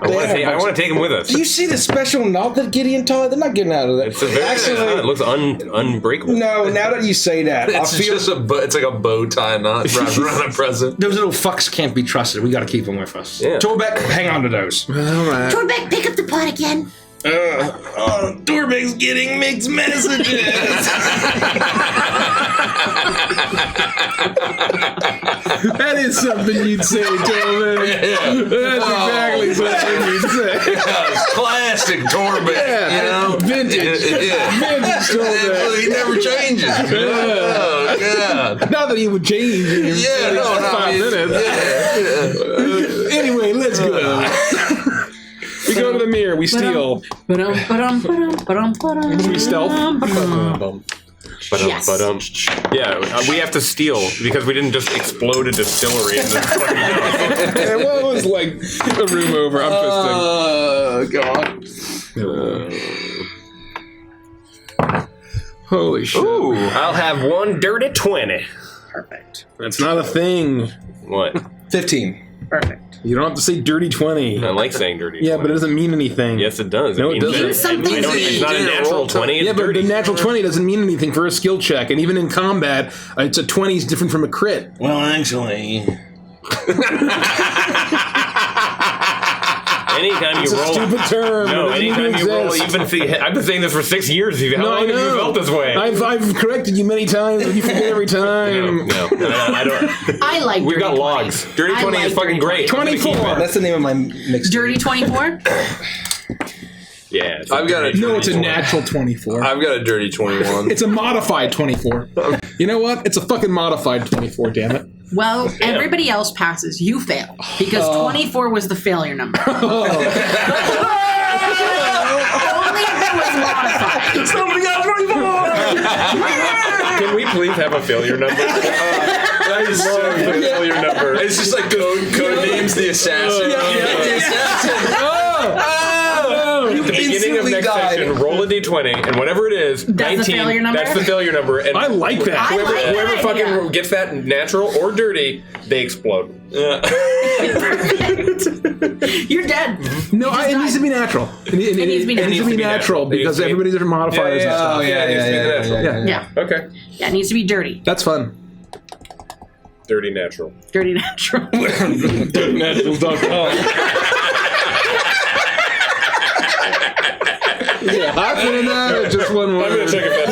Speaker 1: want to take them with us.
Speaker 2: Do you see the special knot that Gideon tied? They're not getting out of that.
Speaker 1: It's a very, it looks unbreakable.
Speaker 2: No, now that you say that,
Speaker 6: it's
Speaker 2: I feel
Speaker 6: just it's like a bow tie knot wrapped around a present.
Speaker 2: those little fucks can't be trusted. We got to keep them with us.
Speaker 1: Yeah.
Speaker 2: Torbeck, hang on to those.
Speaker 3: All right.
Speaker 7: Torbeck, pick up the pot again.
Speaker 6: Torbeck's getting mixed messages.
Speaker 3: That is something you'd say, Torbeck. That's exactly something you'd say.
Speaker 6: Classic Torbeck. You know?
Speaker 3: Vintage.
Speaker 6: Yeah.
Speaker 3: Vintage Torbeck.
Speaker 6: He never changes. Oh, God.
Speaker 3: Not that he would change in
Speaker 6: Yeah, no,
Speaker 3: 5 minutes.
Speaker 6: Yeah.
Speaker 3: Anyway, let's go. We go to the mirror. We steal. We stealth.
Speaker 7: Yes.
Speaker 1: Yeah, we have to steal because we didn't just explode a distillery. And then fucking
Speaker 3: What was like a room over? I'm twisting.
Speaker 6: Oh, God.
Speaker 3: Holy shit.
Speaker 1: Ooh, I'll have one dirty 20.
Speaker 4: Perfect.
Speaker 3: That's not a thing.
Speaker 1: What?
Speaker 2: 15.
Speaker 4: Perfect.
Speaker 3: You don't have to say dirty 20.
Speaker 1: I like saying dirty 20.
Speaker 3: Yeah, but it doesn't mean anything.
Speaker 1: Yes, it does.
Speaker 3: No, it
Speaker 1: means
Speaker 3: doesn't.
Speaker 1: that-
Speaker 7: Something
Speaker 1: it's not a natural 20. It's
Speaker 3: Yeah, but
Speaker 1: dirty.
Speaker 3: the natural 20 doesn't mean anything for a skill check. And even in combat, it's a 20 is different from a crit.
Speaker 2: Well, actually...
Speaker 1: Anytime you
Speaker 3: It's a
Speaker 1: roll.
Speaker 3: stupid term.
Speaker 1: No,
Speaker 3: It doesn't
Speaker 1: anytime
Speaker 3: even
Speaker 1: you roll,
Speaker 3: exist.
Speaker 1: I've been saying this for 6 years. How
Speaker 3: No, I
Speaker 1: long have you
Speaker 3: know.
Speaker 1: felt this way?
Speaker 3: I've corrected you many times, but you forget every time.
Speaker 1: No, I don't.
Speaker 4: I like
Speaker 1: We've
Speaker 4: dirty
Speaker 1: got
Speaker 4: 20.
Speaker 1: logs. Dirty
Speaker 4: I
Speaker 1: 20 is
Speaker 4: like
Speaker 1: fucking
Speaker 4: dirty
Speaker 1: great.
Speaker 3: 24.
Speaker 2: That's the name of my mixtape.
Speaker 4: Dirty 24?
Speaker 1: Yeah. It's
Speaker 6: I've got a
Speaker 3: No, it's a
Speaker 6: 24.
Speaker 3: natural 24.
Speaker 6: I've got a dirty 21.
Speaker 3: It's a modified 24. You know what? It's a fucking modified 24, damn it.
Speaker 4: Well, everybody else passes. You fail. Because 24 was the failure number. Only if it was modified.
Speaker 2: Somebody got 24!
Speaker 1: Can we please have a failure number? I love the failure number.
Speaker 6: It's just like code names the assassin. The assassin.
Speaker 1: At the beginning of next session, roll a d20, and whatever it is,
Speaker 4: That's
Speaker 1: 19,
Speaker 4: the failure number?
Speaker 1: that's the failure number. And
Speaker 3: I like that.
Speaker 4: I like
Speaker 1: whoever
Speaker 4: that
Speaker 1: fucking
Speaker 4: idea.
Speaker 1: gets that natural or dirty, they explode.
Speaker 4: You're dead.
Speaker 3: No, it needs to be natural. It needs
Speaker 4: needs to be
Speaker 3: It needs to be natural
Speaker 1: It needs
Speaker 3: because
Speaker 1: to be-
Speaker 3: everybody's different modifiers and stuff.
Speaker 2: Oh, yeah.
Speaker 4: Yeah.
Speaker 1: Okay.
Speaker 4: Yeah, it needs to be dirty.
Speaker 3: That's fun.
Speaker 1: Dirty natural.
Speaker 4: Dirty natural.
Speaker 2: Natural.com.
Speaker 3: Yeah, hyphen in that or just one word?
Speaker 1: I'm gonna check if that's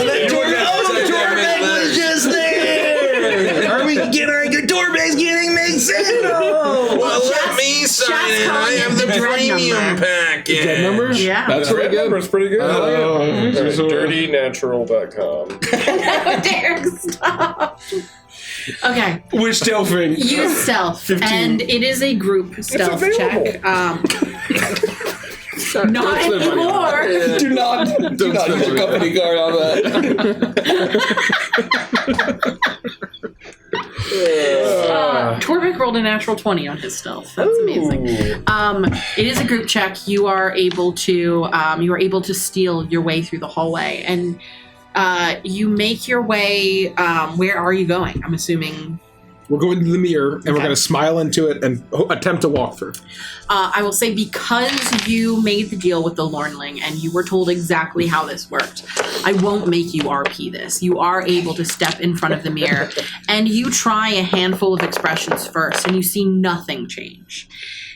Speaker 2: was just there! Are we getting our doorbell's getting mixed in?
Speaker 6: Well, let me sign in. I have the
Speaker 4: dread
Speaker 6: premium
Speaker 4: number.
Speaker 6: package.
Speaker 3: Dead numbers?
Speaker 4: Yeah.
Speaker 3: That's really
Speaker 1: red
Speaker 3: good.
Speaker 1: number's pretty good.
Speaker 3: Oh,
Speaker 1: Dirtynatural.com.
Speaker 4: Derek, stop. Okay.
Speaker 2: We're stealthing.
Speaker 4: Use stealth,
Speaker 2: 15.
Speaker 4: and it is a group stealth check. Not anymore.
Speaker 2: Do not use a company card on that.
Speaker 4: Torvik rolled a natural 20 on his stealth. That's amazing. It is a group check. You are able to steal your way through the hallway, and you make your way. Where are you going? I'm assuming.
Speaker 3: We're going to the mirror, and we're
Speaker 4: Okay.
Speaker 3: going to smile into it and attempt to walk through.
Speaker 4: I will say because you made the deal with the lornling and you were told exactly how this worked, I won't make you RP this. You are able to step in front of the mirror and you try a handful of expressions first and you see nothing change.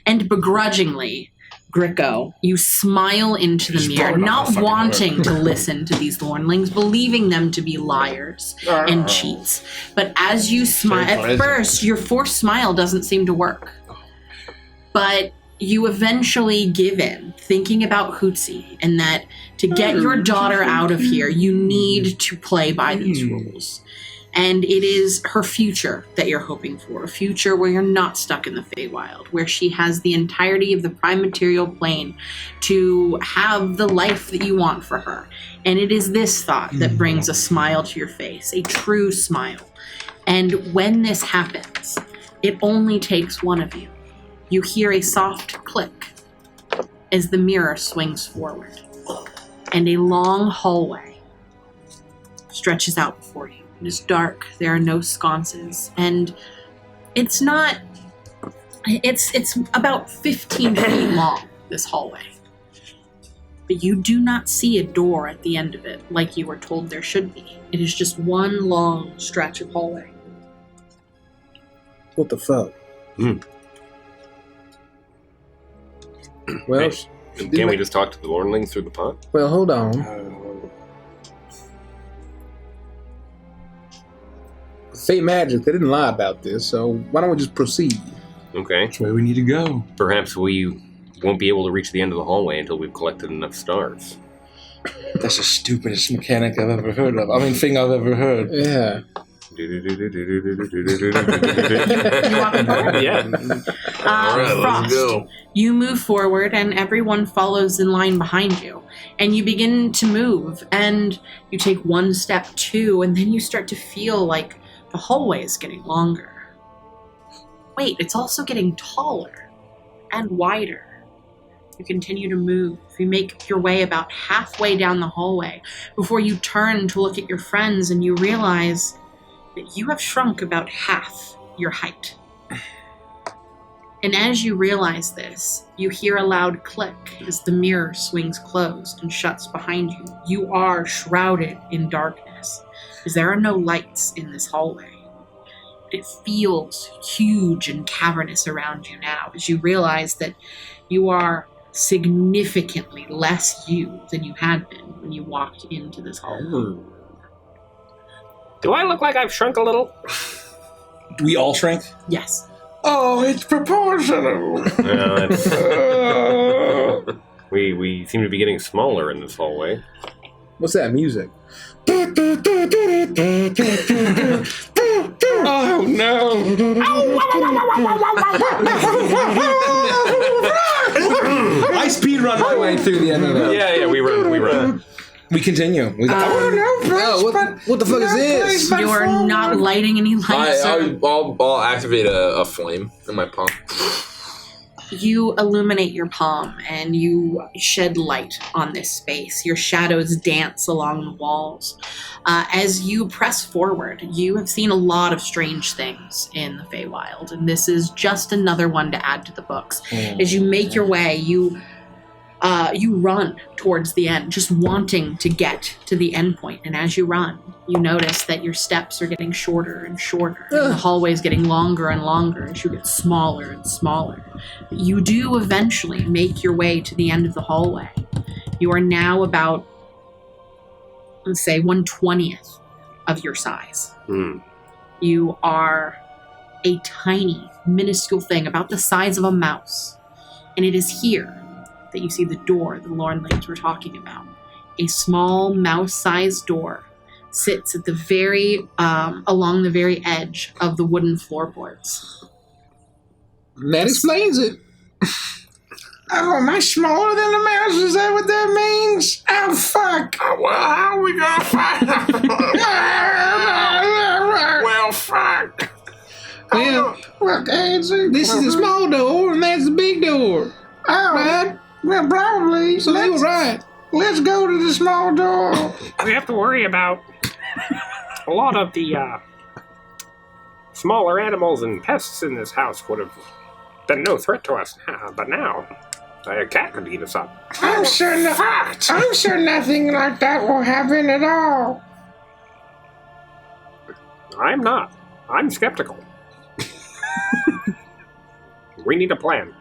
Speaker 4: And begrudgingly, Gricko, you smile into the mirror, not wanting to listen to these lornlings, believing them to be liars and cheats. But as you smile, at first, your forced smile doesn't seem to work. But you eventually give in, thinking about Hootsie, and that to get your daughter out of here, you need to play by these rules. And it is her future that you're hoping for, a future where you're not stuck in the Feywild, where she has the entirety of the prime material plane to have the life that you want for her. And it is this thought that brings a smile to your face, a true smile. And when this happens, it only takes one of you. You hear a soft click as the mirror swings forward, and a long hallway stretches out before you. It is dark, there are no sconces, and it's about 15 feet long, this hallway. But you do not see a door at the end of it, like you were told there should be. It is just one long stretch of hallway.
Speaker 3: What the fuck? Well,
Speaker 1: Can we just talk to the lornlings through the pond?
Speaker 3: well, hold on. Fey magic, they didn't lie about this, so why don't we just proceed?
Speaker 1: Okay.
Speaker 2: That's where we need to go.
Speaker 1: Perhaps we won't be able to reach the end of the hallway until we've collected enough stars.
Speaker 2: That's the stupidest mechanic I've ever heard of. I mean, thing I've ever heard.
Speaker 3: Yeah.
Speaker 4: You want me forward?
Speaker 1: Yeah.
Speaker 6: All right,
Speaker 4: Frost,
Speaker 6: let's go.
Speaker 4: you move forward and everyone follows in line behind you. And you begin to move and you take one step, two, and then you start to feel like the hallway is getting longer. Wait, it's also getting taller and wider. You continue to move. You make your way about halfway down the hallway before you turn to look at your friends and you realize that you have shrunk about half your height. And as you realize this, you hear a loud click as the mirror swings closed and shuts behind you. You are shrouded in darkness, as there are no lights in this hallway. But it feels huge and cavernous around you now, as you realize that you are significantly less you than you had been when you walked into this hallway.
Speaker 1: Do I look like I've shrunk a little?
Speaker 2: We all shrank?
Speaker 4: Yes.
Speaker 8: Oh, it's proportional.
Speaker 1: No, that's... we seem to be getting smaller in this hallway.
Speaker 3: What's that music?
Speaker 8: Oh, no.
Speaker 2: I speed run my way through the end of that.
Speaker 1: Yeah, we run.
Speaker 2: We continue.
Speaker 3: What the fuck is this?
Speaker 4: You're not lighting any lights.
Speaker 6: I'll activate a flame in my palm.
Speaker 4: You illuminate your palm and you shed light on this space. Your shadows dance along the walls. As you press forward, you have seen a lot of strange things in the Feywild, and this is just another one to add to the books. As you make your way, you run towards the end, just wanting to get to the end point. And as you run, you notice that your steps are getting shorter and shorter. And the hallway is getting longer and longer as you get smaller and smaller. You do eventually make your way to the end of the hallway. You are now about, let's say, 1/20th of your size. You are a tiny, minuscule thing about the size of a mouse. And it is here that you see the door the lornlings were talking about. A small mouse-sized door sits at the very, along the very edge of the wooden floorboards.
Speaker 3: That explains it.
Speaker 8: Oh, am I smaller than a mouse? Is that what that means? Oh, fuck. Well, how are we gonna find out? Well, fuck.
Speaker 3: Well, this is the small door, and that's the big door.
Speaker 8: Oh,
Speaker 3: Right?
Speaker 8: well, probably.
Speaker 3: So you were right.
Speaker 8: Let's go to the small door.
Speaker 1: We have to worry about a lot of the smaller animals and pests in this house would have been no threat to us. But now, a cat could eat us up.
Speaker 8: I'm sure nothing like that will happen at all.
Speaker 1: I'm not. I'm skeptical. We need a plan.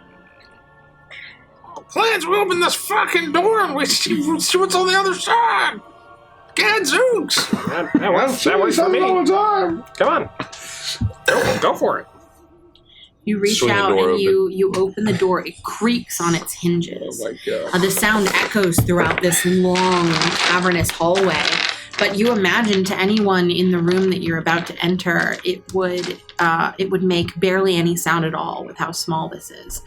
Speaker 6: Plans, we open this fucking door and we see what's on the other side. Gadzooks!
Speaker 1: That works for me.
Speaker 8: Time.
Speaker 1: Come on. Go for it.
Speaker 4: You reach
Speaker 6: Swing the
Speaker 4: out
Speaker 6: door
Speaker 4: and
Speaker 6: open.
Speaker 4: you open the door. It creaks on its hinges.
Speaker 3: Oh my God.
Speaker 4: The sound echoes throughout this long, cavernous hallway. But you imagine to anyone in the room that you're about to enter, it would make barely any sound at all with how small this is.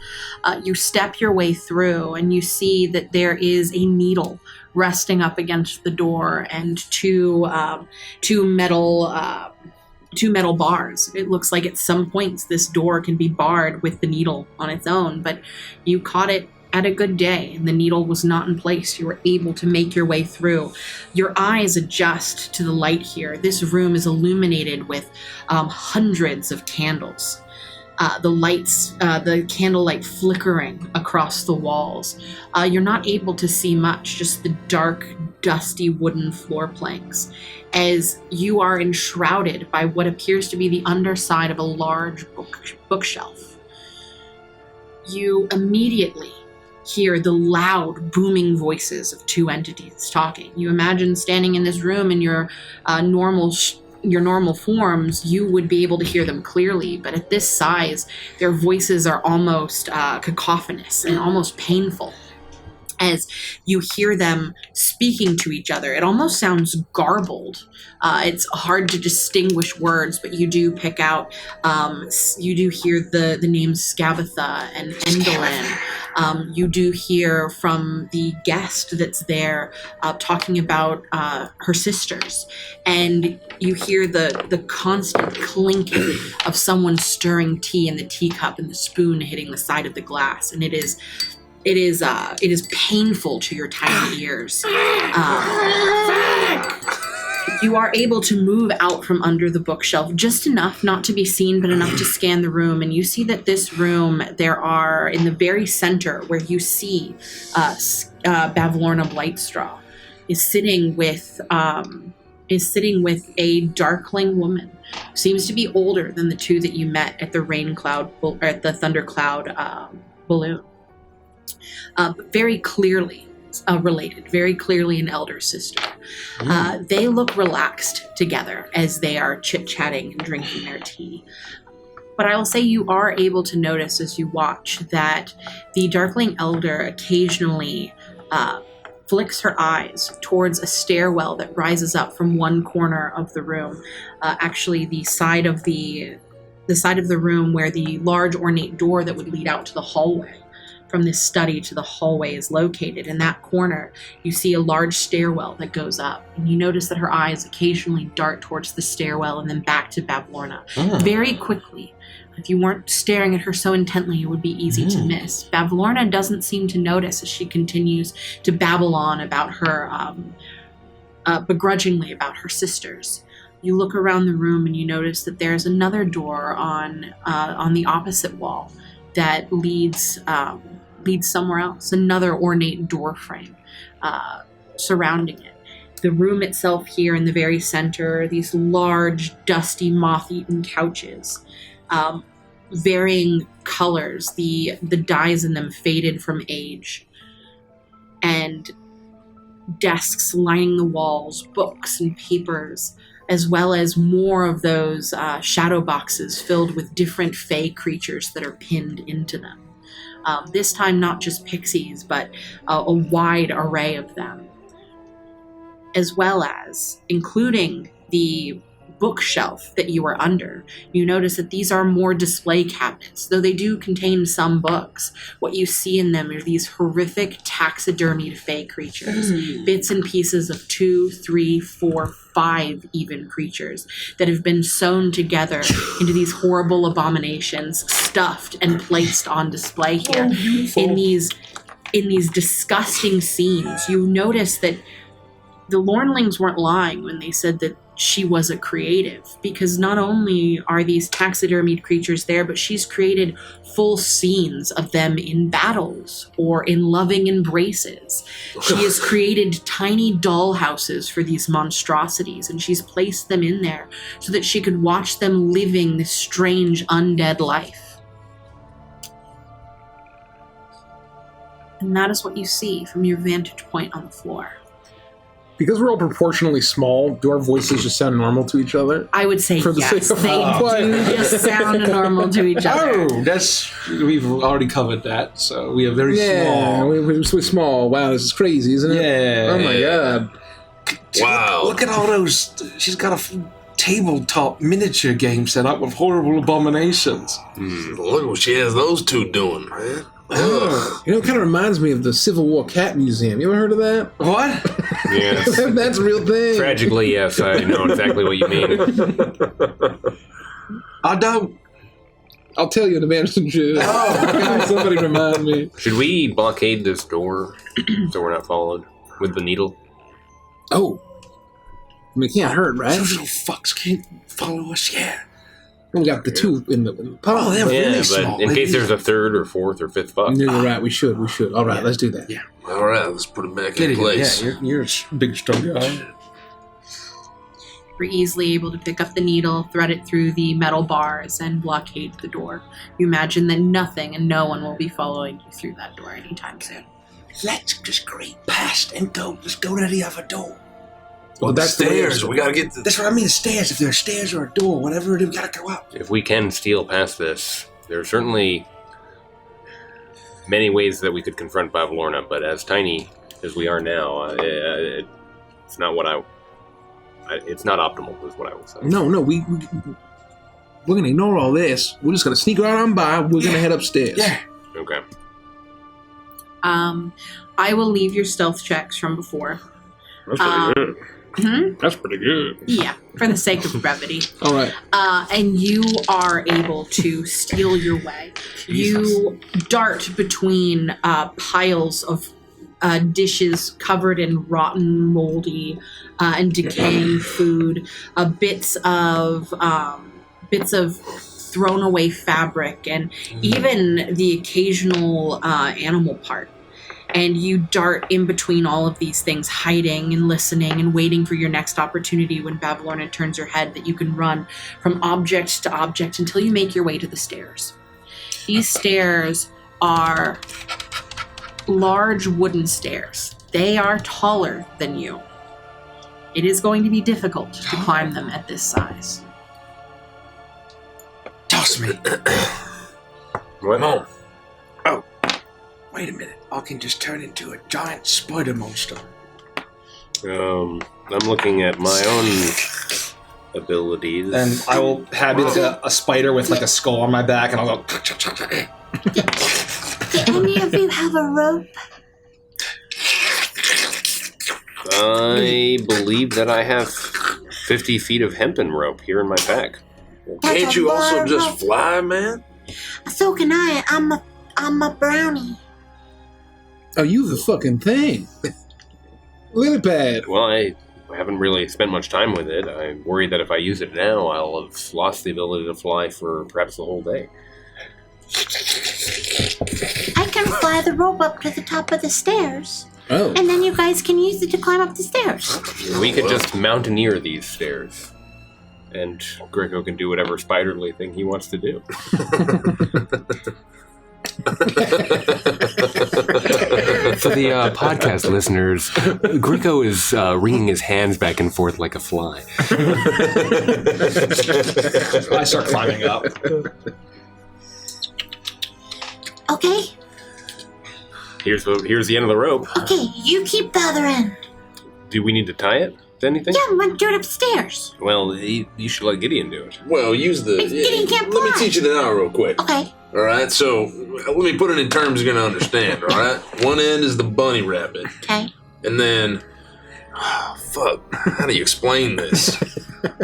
Speaker 4: You step your way through and you see that there is a needle resting up against the door and two metal bars. It looks like at some points this door can be barred with the needle on its own, but you caught it at a good day and the needle was not in place. You were able to make your way through. Your eyes adjust to the light here. This room is illuminated with hundreds of candles. The candlelight flickering across the walls. You're not able to see much, just the dark, dusty wooden floor planks, as you are enshrouded by what appears to be the underside of a large bookshelf. You immediately hear the loud, booming voices of two entities talking. You imagine standing in this room in your normal forms, you would be able to hear them clearly, but at this size, their voices are almost cacophonous and almost painful. As you hear them speaking to each other, it almost sounds garbled. It's hard to distinguish words, but you do pick out, you do hear the names Scabatha and Endolin. You do hear from the guest that's there talking about her sisters. And you hear the constant clinking of someone stirring tea in the teacup and the spoon hitting the side of the glass. And it It is painful to your tiny ears. You are able to move out from under the bookshelf just enough not to be seen, but enough to scan the room. And you see that this room, there are in the very center where you see Bavlorna Blightstraw is sitting with a darkling woman. Seems to be older than the two that you met at the Thundercloud balloon. Very clearly related, very clearly an elder sister. They look relaxed together as they are chit-chatting and drinking their tea. But I will say you are able to notice as you watch that the Darkling Elder occasionally flicks her eyes towards a stairwell that rises up from one corner of the room. Actually, the side of the room where the large ornate door that would lead out to the hallway from this study to the hallway is located. In that corner, you see a large stairwell that goes up, and you notice that her eyes occasionally dart towards the stairwell and then back to Bavlorna. Very quickly. If you weren't staring at her so intently, it would be easy to miss. Bavlorna doesn't seem to notice as she continues to babble on about her, begrudgingly about her sisters. You look around the room and you notice that there's another door on the opposite wall that leads somewhere else, another ornate door frame surrounding it. The room itself here in the very center, these large, dusty, moth-eaten couches, varying colors, the dyes in them faded from age, and desks lining the walls, books and papers, as well as more of those shadow boxes filled with different fey creatures that are pinned into them. This time not just pixies, but a wide array of them, as well as, including the bookshelf that you are under. You notice that these are more display cabinets, though they do contain some books. What you see in them are these horrific taxidermied fey creatures, bits and pieces of 2, 3, 4, 5 even creatures that have been sewn together into these horrible abominations, stuffed and placed on display here. In these disgusting scenes, you notice that the lornlings weren't lying when they said that she was a creative, because not only are these taxidermied creatures there, but she's created full scenes of them in battles or in loving embraces. She has created tiny doll houses for these monstrosities, and she's placed them in there so that she could watch them living this strange undead life. And that is what you see from your vantage point on the floor.
Speaker 3: Because we're all proportionally small, do our voices just sound normal to each other?
Speaker 4: I would say yes. They do just sound normal to each other.
Speaker 2: Oh, we've already covered that. So we are very small.
Speaker 3: Yeah, we're small. Wow, this is crazy, isn't it?
Speaker 2: Yeah.
Speaker 3: Oh my god.
Speaker 6: Wow.
Speaker 2: Look at all those. She's got a tabletop miniature game set up with horrible abominations.
Speaker 6: Look what she has those two doing, man.
Speaker 3: You know, it kind of reminds me of the Civil War Cat Museum. You ever heard of that?
Speaker 2: What?
Speaker 1: Yes.
Speaker 3: That's a real thing.
Speaker 1: Tragically, yes, I know exactly what you mean.
Speaker 2: I don't.
Speaker 3: I'll tell you in advance. Somebody remind me.
Speaker 1: Should we blockade this door so we're not followed with the needle?
Speaker 3: Oh. I mean, it can't hurt, right?
Speaker 2: Those little fucks can't follow us, yeah.
Speaker 3: We got the two in the pot.
Speaker 2: Oh, they're really small.
Speaker 1: But in case there's a third or fourth or fifth fuck.
Speaker 3: You're right, we should. All right, let's do that.
Speaker 2: Yeah.
Speaker 6: All right, let's put it back in place.
Speaker 2: Yeah, you're a big, strong guy.
Speaker 4: You're easily able to pick up the needle, thread it through the metal bars, and blockade the door. You imagine that nothing and no one will be following you through that door anytime soon.
Speaker 2: Let's just creep past and go. Let's go to the other door.
Speaker 6: Well, that's the stairs. We gotta get
Speaker 2: That's what I mean, the stairs. If there's stairs or a door, whatever it is, we gotta go up.
Speaker 1: If we can steal past this, there are certainly many ways that we could confront Bavlorna, but as tiny as we are now, it's not what it's not optimal, is what I would say.
Speaker 3: No, we're gonna ignore all this. We're just gonna sneak right on by. We're gonna head upstairs.
Speaker 2: Yeah.
Speaker 1: Okay.
Speaker 4: I will leave your stealth checks from before.
Speaker 3: That's pretty good.
Speaker 4: Yeah, for the sake of brevity.
Speaker 3: All right.
Speaker 4: And you are able to steal your way. You dart between piles of dishes covered in rotten, moldy, and decaying food, bits of thrown away fabric, and even the occasional animal part. And you dart in between all of these things, hiding and listening and waiting for your next opportunity when Bavlorna turns her head, that you can run from object to object until you make your way to the stairs. These stairs are large wooden stairs. They are taller than you. It is going to be difficult to climb them at this size.
Speaker 2: Toss me.
Speaker 6: What?
Speaker 2: Oh, wait a minute. I can just turn into a giant spider monster.
Speaker 1: I'm looking at my own abilities.
Speaker 9: And I will have like a spider with like a skull on my back, and I'll go.
Speaker 7: Do any of you have a rope?
Speaker 1: I believe that I have 50 feet of hempen rope here in my pack.
Speaker 7: That's
Speaker 6: Can't
Speaker 7: a
Speaker 6: you
Speaker 7: lot
Speaker 6: also
Speaker 7: of
Speaker 6: just
Speaker 7: rope.
Speaker 6: fly, man?
Speaker 7: So can I. I'm a brownie.
Speaker 3: Oh, you the fucking thing. Lily pad.
Speaker 1: Well, I haven't really spent much time with it. I'm worried that if I use it now, I'll have lost the ability to fly for perhaps the whole day.
Speaker 7: I can fly the rope up to the top of the stairs,
Speaker 3: Oh.
Speaker 7: and then you guys can use it to climb up the stairs.
Speaker 1: We could just mountaineer these stairs. And Greco can do whatever spiderly thing he wants to do. For the podcast listeners, Greco is wringing his hands back and forth like a fly.
Speaker 9: I start climbing up.
Speaker 7: Okay?
Speaker 1: Here's the end of the rope.
Speaker 7: Okay, you keep the other end.
Speaker 1: Do we need to tie it to anything?
Speaker 7: Yeah, I'm gonna do it upstairs.
Speaker 1: Well, you should let Gideon do it.
Speaker 6: Well, use the.
Speaker 7: Gideon can't
Speaker 6: let me
Speaker 7: fly.
Speaker 6: teach you the now real quick.
Speaker 7: Okay.
Speaker 6: All right, so let me put it in terms you're gonna understand. All right, one end is the bunny rabbit,
Speaker 7: Okay.
Speaker 6: and then, fuck, how do you explain this?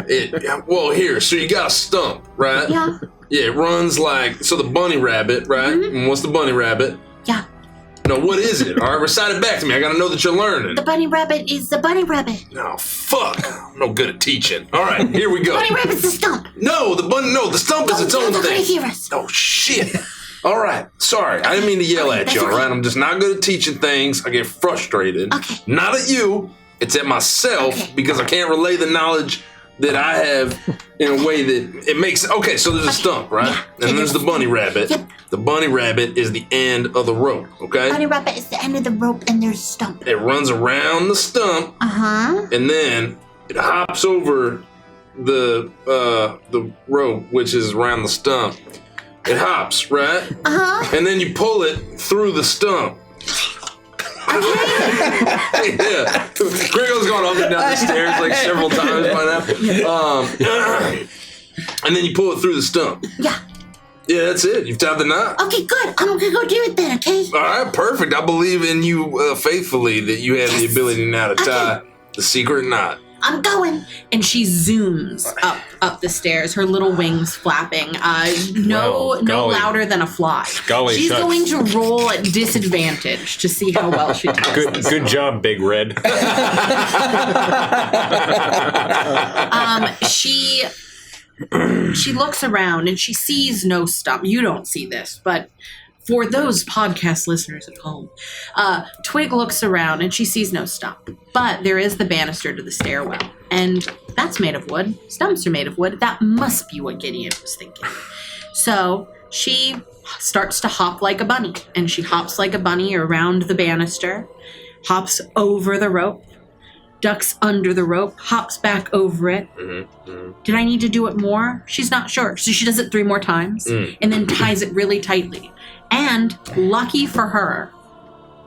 Speaker 6: Here, so you got a stump, right?
Speaker 7: Yeah.
Speaker 6: Yeah, it runs like the bunny rabbit, right?
Speaker 7: Mm-hmm.
Speaker 6: And what's the bunny rabbit?
Speaker 7: Yeah.
Speaker 6: No, what is it? All right, recite it back to me. I gotta know that you're learning.
Speaker 7: The bunny rabbit is the bunny rabbit.
Speaker 6: No, fuck. I'm no good at teaching. All right, here we go.
Speaker 7: Bunny rabbit's the stump.
Speaker 6: No, the stump is its own
Speaker 7: They're gonna
Speaker 6: thing.
Speaker 7: hear us.
Speaker 6: Oh, shit. All right, sorry. I didn't mean to yell at
Speaker 7: That's
Speaker 6: you, all
Speaker 7: okay.
Speaker 6: right? I'm just not good at teaching things. I get frustrated.
Speaker 7: Okay.
Speaker 6: Not at you. It's at myself
Speaker 7: Okay.
Speaker 6: because I can't relay the knowledge that I have in a way that it makes... Okay, so there's a stump, right?
Speaker 7: Yeah.
Speaker 6: And there's the bunny rabbit.
Speaker 7: Yep.
Speaker 6: The bunny rabbit is the end of the rope, okay?
Speaker 7: Bunny rabbit is the end of the rope, and there's a stump.
Speaker 6: It runs around the stump,
Speaker 7: Uh-huh.
Speaker 6: and then it hops over the rope, which is around the stump. It hops, right?
Speaker 7: Uh-huh.
Speaker 6: And then you pull it through the stump. Yeah. Gringo's gone up and down the stairs like several times by now. And then you pull it through the stump.
Speaker 7: Yeah.
Speaker 6: Yeah, that's it. You've tied the knot.
Speaker 7: Okay, good. I'm gonna go do it then, okay?
Speaker 6: All right, perfect. I believe in you faithfully that you have the ability now to tie the secret knot.
Speaker 7: I'm going.
Speaker 4: And she zooms up the stairs, her little wings flapping. No
Speaker 1: golly.
Speaker 4: louder than a fly.
Speaker 1: Golly
Speaker 4: She's
Speaker 1: shucks.
Speaker 4: going to roll at disadvantage to see how well she does.
Speaker 1: Good job, Big Red.
Speaker 4: She looks around and she sees no stump. You don't see this, but for those podcast listeners at home, Twig looks around and she sees no stump. But there is the banister to the stairwell, and that's made of wood. Stumps are made of wood. That must be what Gideon was thinking. So she starts to hop like a bunny, and she hops like a bunny around the banister, hops over the rope, ducks under the rope, hops back over it. Did I need to do it more? She's not sure. So she does it 3 more times and then ties it really tightly. And lucky for her,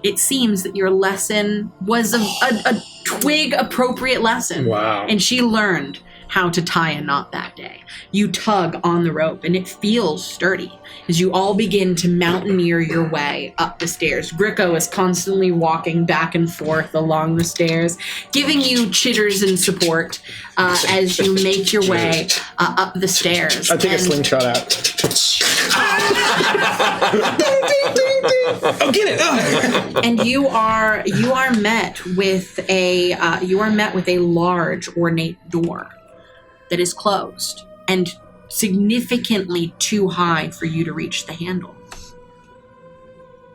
Speaker 4: it seems that your lesson was a Twig appropriate lesson.
Speaker 9: Wow.
Speaker 4: And she learned how to tie a knot that day. You tug on the rope, and it feels sturdy as you all begin to mountaineer your way up the stairs. Gricko is constantly walking back and forth along the stairs, giving you chitters and support as you make your way up the stairs.
Speaker 9: I take a slingshot out.
Speaker 2: Oh, get it!
Speaker 4: And you are met with a large ornate door that is closed and significantly too high for you to reach the handle.